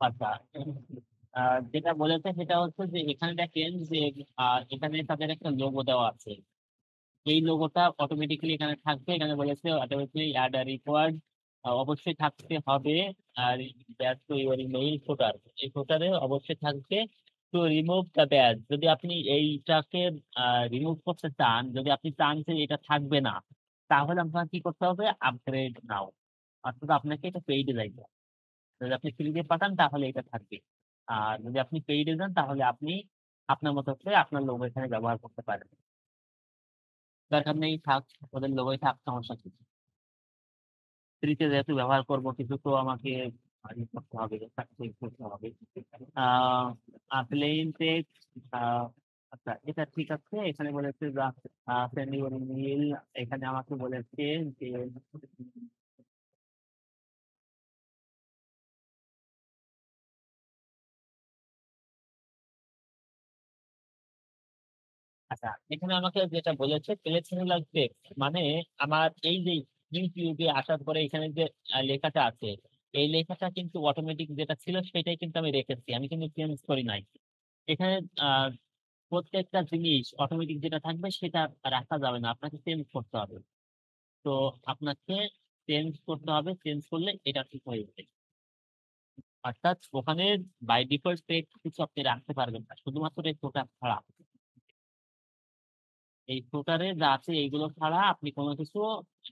আচ্ছা, যেটা বলেছে সেটা হচ্ছে যে এখানে দেখেন যে এখানে তাদের একটা লোগো দেওয়া আছে। এই লোগোটা অটোমেটিক্যালি এখানে থাকবে। এখানে বলেছে অটোমেটিক্যালি অ্যাড আ রিকোয়ার্ড, অবশ্যই থাকতে হবে। আর ব্যাজ টু ইউর ইমেইল ফুটার, এই ফুটারে অবশ্যই থাকবে টু রিমুভ দ্য ব্যাজ। যদি আপনি এইটাকে রিমুভ করতে চান, যদি আপনি চান যে এটা থাকবে না, তাহলে আপনাকে কি করতে হবে? আপগ্রেড নাও। অর্থাৎ আপনাকে এটা পেইডে যাইতে হবে। যদি আপনি ফ্রিতে পাঠান তাহলে এটা থাকবে। আর যদি আপনি পেইডে যান তাহলে আপনি আপনার মতো করে আপনার লোগো এখানে ব্যবহার করতে পারেন। দরকার নেই, থাক, ওদের লোগোই থাক, সমস্যা কি? ফ্রিতে যেহেতু ব্যবহার করবো কিছু তো আমাকে করতে হবে, সাকসেস করতে হবে। প্লেন টেক্সট, আচ্ছা এটা ঠিক আছে। এখানে বলেছে সেন্ড ইউর ইমেইল। এখানে আমাকে বলেছে যে আচ্ছা, এখানে আমাকে যেটা বলেছে প্লেসিবল টেক্সট, মানে আমার এই যে ইউটিউবে আসার পরে এখানে যে লেখাটা আছে, এই লেখাটা কিন্তু অটোমেটিক যেটা ছিল সেটাই কিন্তু আমি রেখেছি, আমি কিন্তু চেঞ্জ করি নাই। এখানে আহ প্রত্যেকটা জিনিস অটোমেটিক যেটা থাকবে সেটা রাখা যাবে না, আপনাকে চেঞ্জ করতে হবে। তো আপনাকে চেঞ্জ করতে হবে, চেঞ্জ করলে এটা ঠিক হয়ে যাবে। অর্থাৎ ওখানে বাই ডিফল্ট টেক্সট কিছু আপনি রাখতে পারবেন না, শুধুমাত্র এই ফুটার ছাড়া। এই ফুটারে যা আছে এইগুলো ছাড়া আপনি কোনো কিছু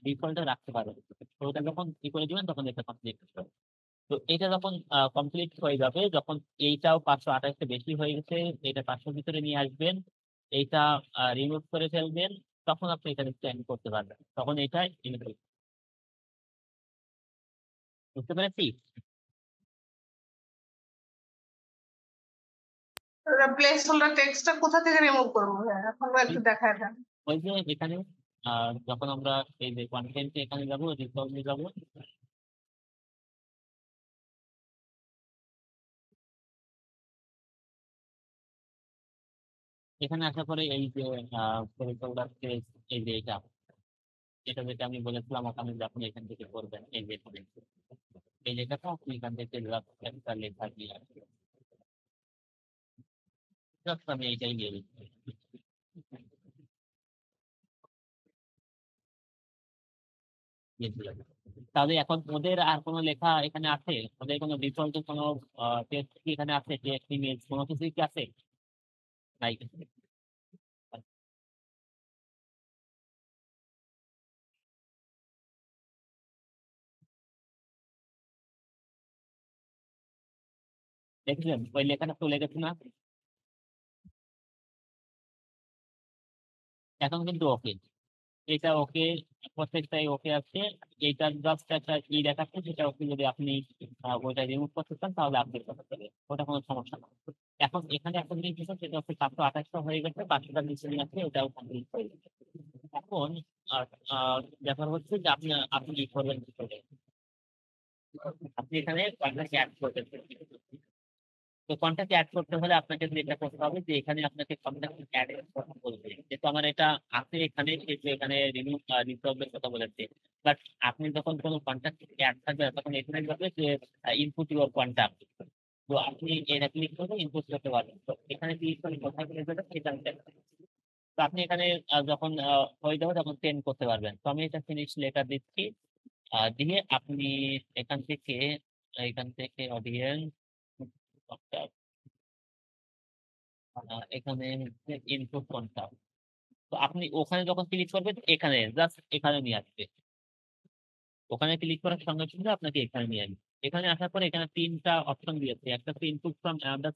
ডিফল্টে রাখতে পারবেন না। তো ওটা যখন কি করে দিবেন তখন এটা কমপ্লিট হবে। তো এটা যখন কমপ্লিট হয়ে যাবে, যখন এইটাও 528 বেশি হয়ে গেছে, এটা 500 ভিতরে নিয়ে আসবেন, এইটা রিমুভ করে ফেলবেন, তখন আপনি এটা স্ক্যান করতে পারবেন, তখন এটা ইনক্লুড। বুঝতে পেরেছি? প্লেস হোল্ডার টেক্সটটা কোথা থেকে রিমুভ করবো? হ্যাঁ, এখন একটু দেখায় দেন। ওই যে এখানে যখন আমরা এই যে কন্টেন্টে এখানে যাবো, রিসলভে যাবো, এখানে আসার পরে এই যে প্লেসহোল্ডার টেক্সট, এই যে এটা যেটা আমি বলেছিলাম ওখানে যে আপনি এখান থেকে করবেন, এই যে এখানে। এই লেখাটা আপনি এখান থেকে একটা লেখা দিয়ে আসবেন। জাস্ট আমি এইটাই দিয়ে দিচ্ছি। দিয়ে দিলাম। তাহলে এখন ওদের আর কোনো লেখা এখানে আছে? ওদের কোনো ডিফল্ট কোনো টেক্সট কি এখানে আছে? টেক্সট, ইমেজ কোনো কিছুই কি আছে? নাই। দেখলেন ওই লেখাটা চলে গেছে না? এখন কিন্তু ওকে, এটা ওকে, প্রত্যেকটাই ওকে আছে। এইটা জাস্ট একটা ই দেখাচ্ছে, সেটা ওকে যদি আপনি ওইটা রিমুভ করতে চান তাহলে আপডেট করতে পারবেন, ওটা কোনো সমস্যা না। এখন এখানে একটা জিনিস আছে, সেটা হচ্ছে 528টা হয়ে গেছে, 500টা নিচে নিয়ে আসছে, ওটাও কমপ্লিট হয়ে গেছে। এখন আহ, আহ, ব্যাপার হচ্ছে যে আপনি কি করবেন, কি করবেন? আপনি এখানে কন্ট্যাক্ট অ্যাড করবেন। তো কন্ট্যাক্ট অ্যাড করতে হলে আপনাকে যেটা করতে হবে যে এখানে আপনাকে কন্ট্যাক্ট অ্যাড করতে বলবে, যেহেতু আমার এটা আছে এখানে, সেহেতু এখানে রিমুভ রিসলভের কথা বলেছে। বাট আপনি যখন কোনো কন্ট্যাক্ট অ্যাড থাকবে তখন এখানে যাবে যে ইনপুট ইউর কন্ট্যাক্ট। তো আপনি এটা ক্লিক করে ইনপুট করতে পারবেন। তো এখানে ক্লিক করে কোথায় চলে যাবে সেটা আমি দেখাবো। তো আপনি এখানে যখন হয়ে যাবে তখন সেন্ড করতে পারবেন। তো আমি এটা ফিনিশ লেটার দিচ্ছি, দিয়ে আপনি এখান থেকে অডিয়েন্স, এখানে ইনপুট কন্ট্যাক্ট। তো আপনি ওখানে যখন ক্লিক করবেন এখানে জাস্ট এখানে নিয়ে আসবে। ওখানে ক্লিক করার সঙ্গে সঙ্গে আপনাকে এখানে নিয়ে আসবে। এখানে আসার পরে এখানে 3টা অপশন দিয়েছে, একটা হচ্ছে ইনপুট ফ্রম অ্যানাদার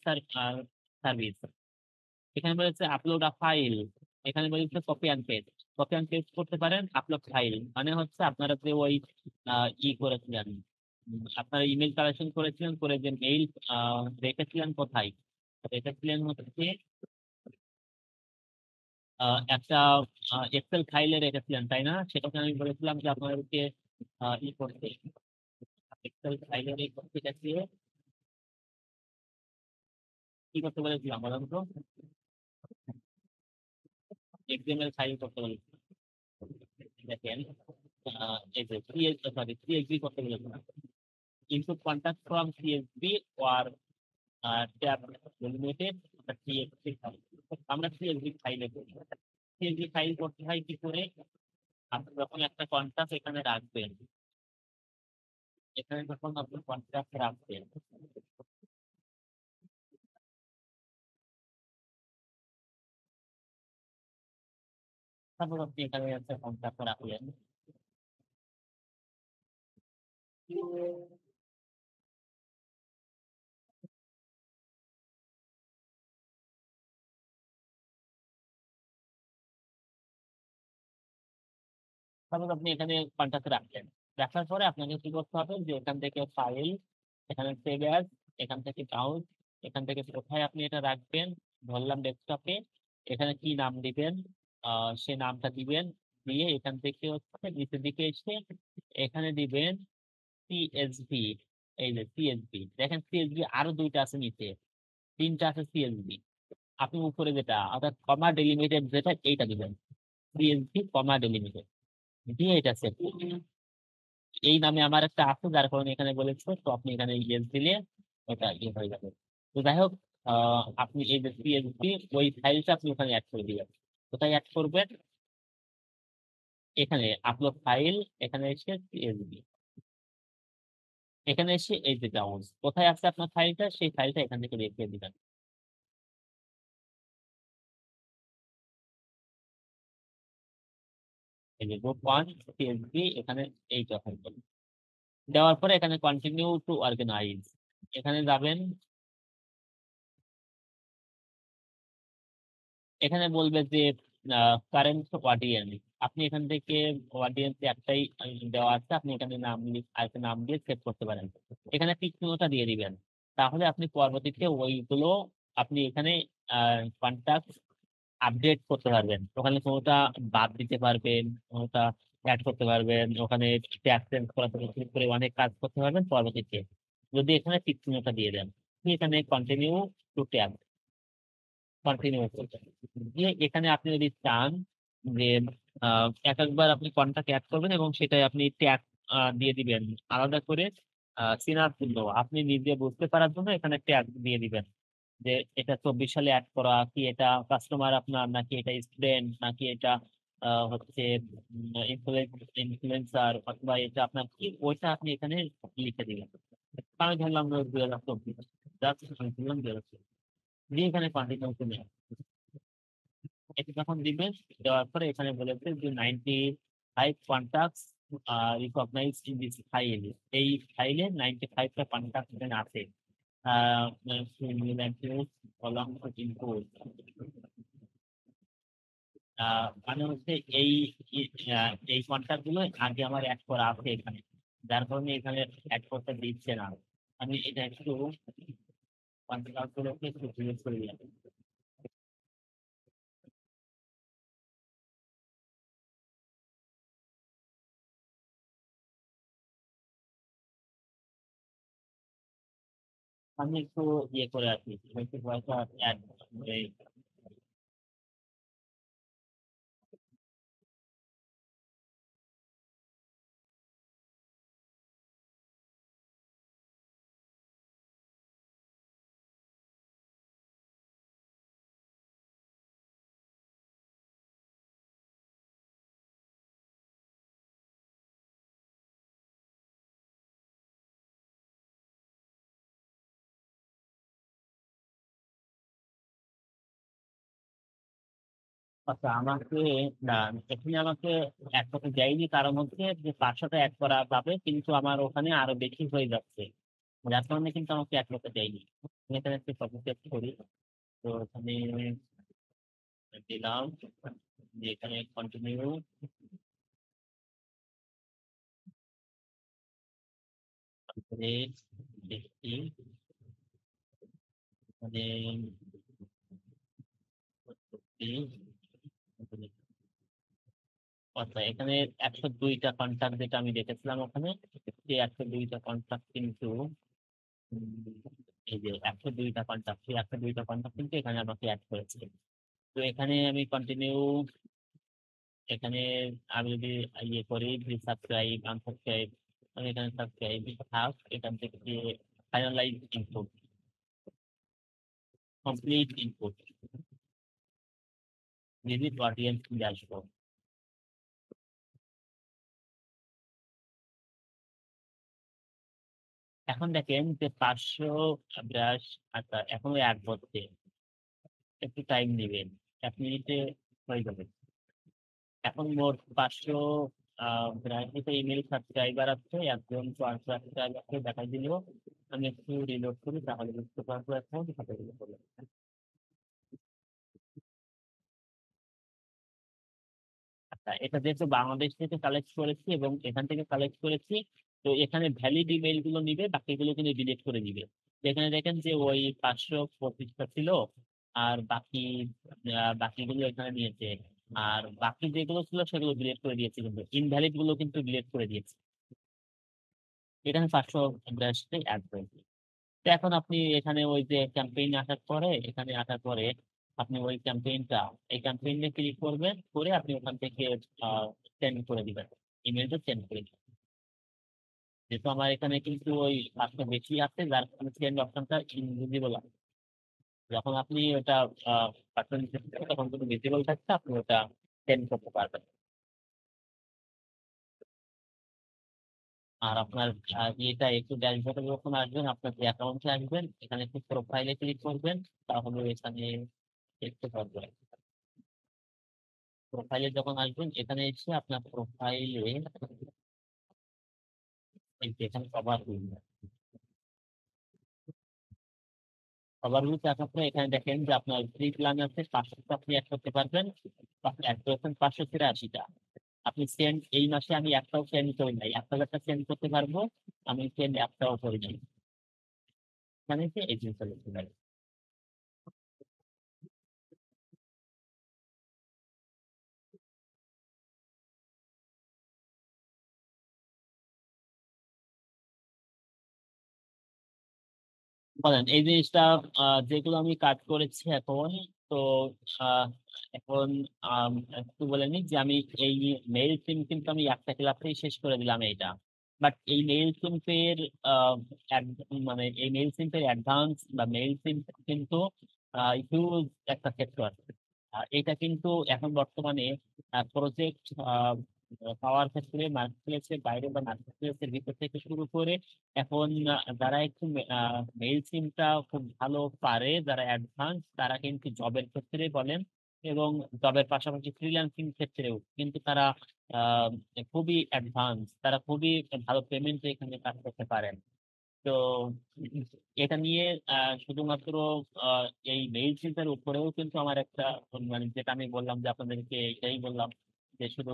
সার্ভিস। এখানে বলেছে আপলোড আ ফাইল, এখানে বলেছে copy and paste. Copy and paste করতে পারেন, আপলোড ফাইল মানে হচ্ছে আপনারা যে ওই ই করেছিলেন, আপনারা ইমেল কালেকশন করেছিলেন, করে যে মেইল রেখেছিলেন কোথায়, রেখেছিলেন হচ্ছে একটা এক্সেল ফাইলে রেখেছিলেন, তাই না? সেটাকে আমি বলেছিলাম যে আপনাদেরকে ই করতে, এক্সেল ফাইলের এই কপিটাকে কি করতে বলেছিলাম বলুন তো? এক্সএমএল ফাইল করতে বলেছিলাম। দেখেন এই যে সিএসভি করতে বলেছিলাম, input contact from CSV or tab limited CSV file. আমরা সিএসভি ফাইলে করি। সিএসভি ফাইল করতে হয় কি করে? আপনি যখন একটা কন্ট্যাক্ট এখানে রাখবেন, এখানে যখন আপনি কন্ট্যাক্ট রাখবেন, তারপর আপনি এখানে একটা কন্ট্যাক্ট রাখলেন, তারপর আপনি এখানে কন্ট্যাক্ট রাখলেন। রাখার পরে আপনাকে কি করতে হবে যে এখান থেকে ফাইল, এখানে সেভ অ্যাজ, এখান থেকে ব্রাউজ, এখান থেকে কোথায় আপনি এটা রাখবেন, ধরলাম ডেস্কটপে, এখানে কি নাম দিবেন সে নামটা দিবেন, দিয়ে এখান থেকে হচ্ছে নিচের দিকে এসে এখানে দিবেন সিএসভি। এই যে সিএসভি, দেখেন সিএসভি আরো 2টা আছে নিচে, 3টা আছে সিএসভি। আপনি উপরে যেটা অর্থাৎ কমা ডেলিমিটেড যেটা এইটা দিবেন, সিএসভি কমা ডেলিমিটেড দিয়ে এটা সেভ। এই নামে আমার একটা আছে যার কারণে এখানে বলেছে, তো আপনি এখানে ইয়েস দিলে ওটা ইয়ে হয়ে যাবে। তো যাই হোক, আপনি এই যে সিএসভি ওই ফাইলটা আপনি ওখানে অ্যাড করে দিবেন। কোথায় অ্যাড করবেন? এখানে আপলোড ফাইল, এখানে এসে CSV, এখানে এসে এই যে ব্রাউজ, কোথায় আছে আপনার ফাইলটা সেই ফাইলটা এখান থেকে বের করে দিবেন। এই যে গ্রুপ 1 CSV, এখানে এইটা ফাইল দেওয়ার পরে এখানে কন্টিনিউ টু অর্গানাইজ, এখানে যাবেন। এখানে বলবে যে কারেন্ট অডিয়েন্স, আপনি এখান থেকে অডিয়েন্স একটাই দেওয়া আছে, আপনি এখানে আরেকটা নাম দিয়ে সেভ করতে পারেন। এখানে টিক চিহ্নটা দিয়ে দিবেন, তাহলে আপনি পরবর্তীতে ওইগুলো আপনি এখানে কন্টাক্ট আপডেট করতে পারবেন। ওখানে কোনোটা বাদ দিতে পারবেন, কোনোটা অ্যাড করতে পারবেন, ওখানে ট্যাগ চেঞ্জ করা থেকে শুরু করে অনেক কাজ করতে পারবেন পরবর্তীতে যদি এখানে টিক চিহ্নটা দিয়ে দেন। এখানে কন্টিনিউ টু ট্যাগ, কন্টিনিউ করবেন। দিয়ে এখানে আপনি যদি চান যে এক একবার আপনি কন্টাক্ট অ্যাড করবেন এবং সেটাই আপনি ট্যাগ দিয়ে দিবেন আলাদা করে, চেনার জন্য আপনি নিজে বুঝতে পারার জন্য এখানে ট্যাগ দিয়ে দিবেন যে এটা 24 সালে অ্যাড করা, কি এটা কাস্টমার আপনার, নাকি এটা স্টুডেন্ট, নাকি এটা হচ্ছে ইনফ্লুয়েন্সার, অথবা এটা আপনার কি, ওইটা আপনি এখানে লিখে দিবেন। আমি ধরলাম 2024, জাস্ট আমি দিলাম 2024, দিয়ে এখানে কন্টিনিউ করে এটা যখন দিবেন, দেওয়ার পরে এখানে বলেছে যে 95 contacts recognize in this file, এই ফাইলে 95 টা কন্টাক্ট এখানে আছে। along with input, মানে হচ্ছে এই কন্টাক্ট গুলো আগে আমার অ্যাড করা আছে এখানে, যার কারণে এখানে অ্যাড করতে দিচ্ছে না। আমি এটা একটু কন্টাক্ট গুলোকে একটু ডিলিট করে দিলাম। আমি একটু ইয়ে করে আছি, একটু পয়সা অ্যাড, আচ্ছা আমাকে না, এখানে আমাকে এক কথা দেয়নি, কারণ হচ্ছে যে 500টা অ্যাড করা যাবে কিন্তু আমার ওখানে আরো বেশি হয়ে যাচ্ছে, যার কারণে কিন্তু আমাকে এক কথা দেয়নি। আমি এখানে একটু কপি পেস্ট করি, তো এখানে দিলাম যে এখানে কন্টিনিউ, তারপরে দেখি মানে আচ্ছা এখানে 102টা কন্ট্যাক্ট যেটা আমি দেখেছিলাম ওখানে, সেই 102টা কন্ট্যাক্ট কিন্তু এই যে 102টা কন্ট্যাক্ট, সেই 102টা কন্ট্যাক্ট কিন্তু এখানে আমাকে অ্যাড করেছে। তো এখানে আমি কন্টিনিউ, এখানে আমি যদি ইয়ে করি সাবস্ক্রাইব আনসাবস্ক্রাইব, আমি এখানে সাবস্ক্রাইব থাক, এখান থেকে finalise input, complete input, visit audience dashboard. এখন দেখেন যে 500 আচ্ছা এখনো এক হচ্ছে, একটু টাইম নেবেন, 1 মিনিটে হয়ে যাবে। এখন মোট 500 ইমেল সাবস্ক্রাইবার আছে, একজন সাবস্ক্রাইবারকে দেখা দিল। আমি একটু রিলোড করি, তাহলে বুঝতে পারবো এখন কতগুলো হলো। আচ্ছা এটা যেহেতু বাংলাদেশ থেকে কালেক্ট করেছি এবং এখান থেকে কালেক্ট করেছি, তো এখানে ভ্যালিড ইমেল গুলো নিবে, বাকিগুলো কিন্তু ডিলিট করে দিবে। এখানে দেখেন যে ওই 525টা ছিল, আর বাকিগুলো এখানে নিয়েছে, আর বাকি যেগুলো ছিল সেগুলো ডিলিট করে দিয়েছে, কিন্তু ইনভ্যালিড গুলো কিন্তু ডিলিট করে দিয়েছে। এখানে 582 অ্যাড হয়েছে। তো এখন আপনি এখানে ওই যে ক্যাম্পেইন আসার পরে, এখানে আসার পরে আপনি ওই ক্যাম্পেইনটা, এই ক্যাম্পেইনে ক্লিক করবেন, করে আপনি ওখান থেকে সেন্ড করে দিবেন, ইমেলটা সেন্ড করে দিবেন। যেহেতু আমার এখানে কিন্তু ওই 500 বেশি আছে, যার কারণে সেন্ড অপশনটা ইনভিজিবল আছে। যখন আপনি ওটা পাঠান, তখন কিন্তু ভিজিবল থাকছে, আপনি ওটা সেন্ড করতে পারবেন। আর আপনার এটা একটু ড্যাশবোর্ডে যখন আসবেন, আপনার যে অ্যাকাউন্টে আসবেন, এখানে একটু প্রোফাইলে ক্লিক করবেন, তাহলে এখানে দেখতে পারবেন। প্রোফাইলে যখন আসবেন, এখানে এসে আপনার প্রোফাইলে এখানে কভার ভিউতে আসার পরে এখানে দেখেন যে আপনার ফ্রি প্ল্যান আছে, 500 আপনি অ্যাড করতে পারবেন, অ্যাড করেছেন 583টা। আপনি সেন্ড এই মাসে আমি একটাও সেন্ড করি নাই, 1000টা সেন্ড করতে পারবো, আমি সেন্ড একটাও করি নাই। এখানে এই জিনিসটা লিখতে পারি। বলেন এই জিনিসটা যেগুলো আমি কাজ করেছি এখন, তো আহ, এখন একটু বলে নিই যে আমি এই মেইল সিম কিন্তু আমি একটা ক্লাসেই শেষ করে দিলাম এইটা। বাট এই মেইল সিমের মানে এই মেইল সিমের অ্যাডভান্স বা মেইল সিম কিন্তু হিউজ একটা ক্ষেত্র আছে। এটা কিন্তু এখন বর্তমানে প্রজেক্ট পাওয়ার ক্ষেত্রে মার্কেটপ্লেসের বাইরে বা মার্কেটপ্লেসের ভিতর থেকে শুরু করে এখন যারা একটু মেইল সিমটা খুব ভালো পারে, যারা অ্যাডভান্স, তারা কিন্তু জবের ক্ষেত্রে বলেন এবং জবের পাশাপাশি ফ্রিল্যান্সিং ক্ষেত্রেও কিন্তু তারা আহ, খুবই অ্যাডভান্স, তারা খুবই ভালো পেমেন্ট এখানে কাজ করতে পারেন। তো উম, এটা নিয়ে শুধুমাত্র আহ, এই মেইল সিমের উপরেও কিন্তু আমার একটা মানে যেটা আমি বললাম যে আপনাদেরকে এটাই বললাম যে শুধু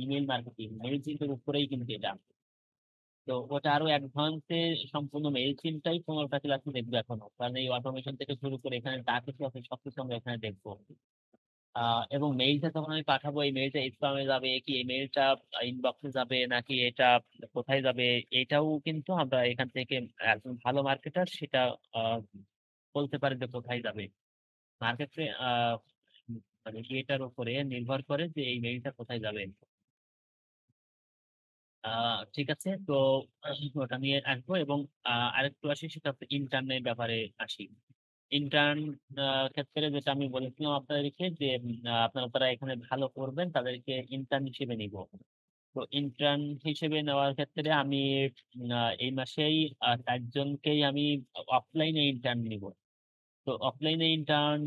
ইমেল মার্কেটিং মেইল সিমের উপরেই কিন্তু এটা। তো ওটা আরো অ্যাডভান্সে সম্পূর্ণ মেইল সিমটাই 15টা ক্লাসে দেখবো এখনো, কারণ এই অটোমেশন থেকে শুরু করে এখানে যা কিছু আছে সবকিছু আমরা এখানে দেখবো। এবং মেইলটা যখন আমি পাঠাবো, এই মেইলটা স্প্যামে যাবে কি, এই মেইলটা ইনবক্সে যাবে নাকি, এটা কোথায় যাবে, এটাও কিন্তু আমরা এখান থেকে একজন ভালো মার্কেটার সেটা আহ, বলতে পারে যে কোথায় যাবে। মার্কেটে মানে এটার উপরে নির্ভর করে যে এই মেইলটা কোথায় যাবে। ঠিক আছে, তো ওটা নিয়ে আসবো এবং আরেকটু আসি, সেটা হচ্ছে ইন্টার্নের ব্যাপারে আসি। ইন্টার্ন ক্ষেত্রে যেটা আমি বলেছিলাম আপনাদেরকে যে আপনারা তারা এখানে ভালো করবেন তাদেরকে ইন্টার্ন হিসেবে নিব। তো ইন্টার্ন হিসেবে নেওয়ার ক্ষেত্রে আমি এই মাসেই 4জনকেই আমি অফলাইনে ইন্টার্ন নিব। তো অফলাইনে ইন্টার্ন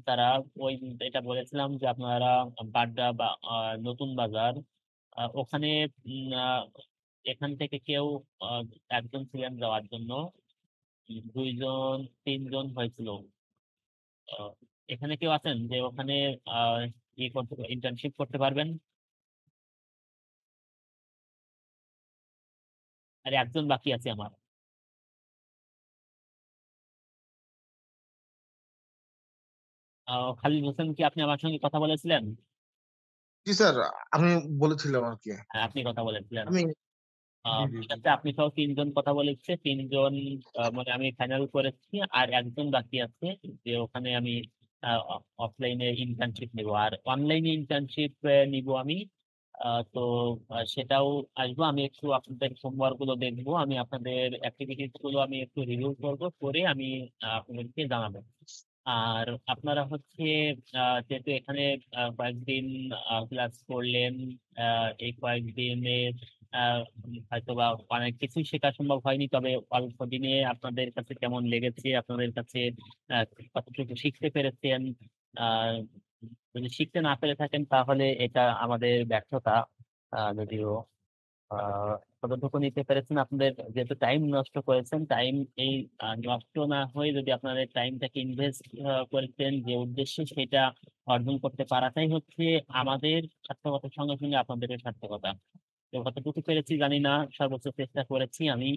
তারা ওই এটা বলেছিলাম যে আপনারা বাড্ডা বা নতুন বাজার, ওখানে এখান থেকে কেউ আহ, একজন ছিলেন যাওয়ার জন্য, 2জন 3জন হয়েছিল। আহ, এখানে কেউ আছেন যে ওখানে আহ ইয়ে করতে ইন্টার্নশিপ করতে পারবেন? আর একজন বাকি আছে আমার। খালিদ হোসেন, কি আপনি আমার সঙ্গে কথা বলেছিলেন? জি স্যার, আমি বলেছিলাম আর কি। হ্যাঁ, আপনি কথা বলেছিলেন। আমি জি জি ঠিক জি আছে, আপনি সহ 3জন কথা বলেছে, 3জন মানে আমি ফাইনাল করেছি, আর একজন বাকি আছে যে ওখানে আমি অফলাইনে ইন্টার্নশিপ নিব আর অনলাইনে ইন্টার্নশিপ নিব আমি। তো সেটাও আসবো, আমি একটু আপনাদের হোমওয়ার্ক গুলো দেখবো, আমি আপনাদের অ্যাক্টিভিটিস গুলো আমি একটু রিভিউ করবো, করে আমি আপনাদেরকে জানাবো। আর আপনারা হচ্ছে যেহেতু এখানে কয়েকদিন ক্লাস করলেন, এই কয়েকদিনে হয়তো বা অনেক কিছুই শেখা সম্ভব হয়নি, তবে অল্প দিনে আপনাদের কাছে কেমন লেগেছে, আপনাদের কাছে আহ, কতটুকু শিখতে পেরেছেন? আহ যদি শিখতে না পেরে থাকেন তাহলে এটা আমাদের ব্যর্থতা। যদিও কতটুকু নিতে পেরেছেন, আপনাদের যেহেতু টাইম নষ্ট করেছেন, টাইম এই নষ্ট না হয়ে যদি আপনাদের টাইমটাকে ইনভেস্ট করেছেন যে উদ্দেশ্যে, সেটা অর্জন করতে পারাটাই হচ্ছে আমাদের সার্থকতার সঙ্গে সঙ্গে আপনাদের সার্থকতা। তো কতটুকু পেরেছি জানি না, সর্বোচ্চ চেষ্টা করেছি আমি।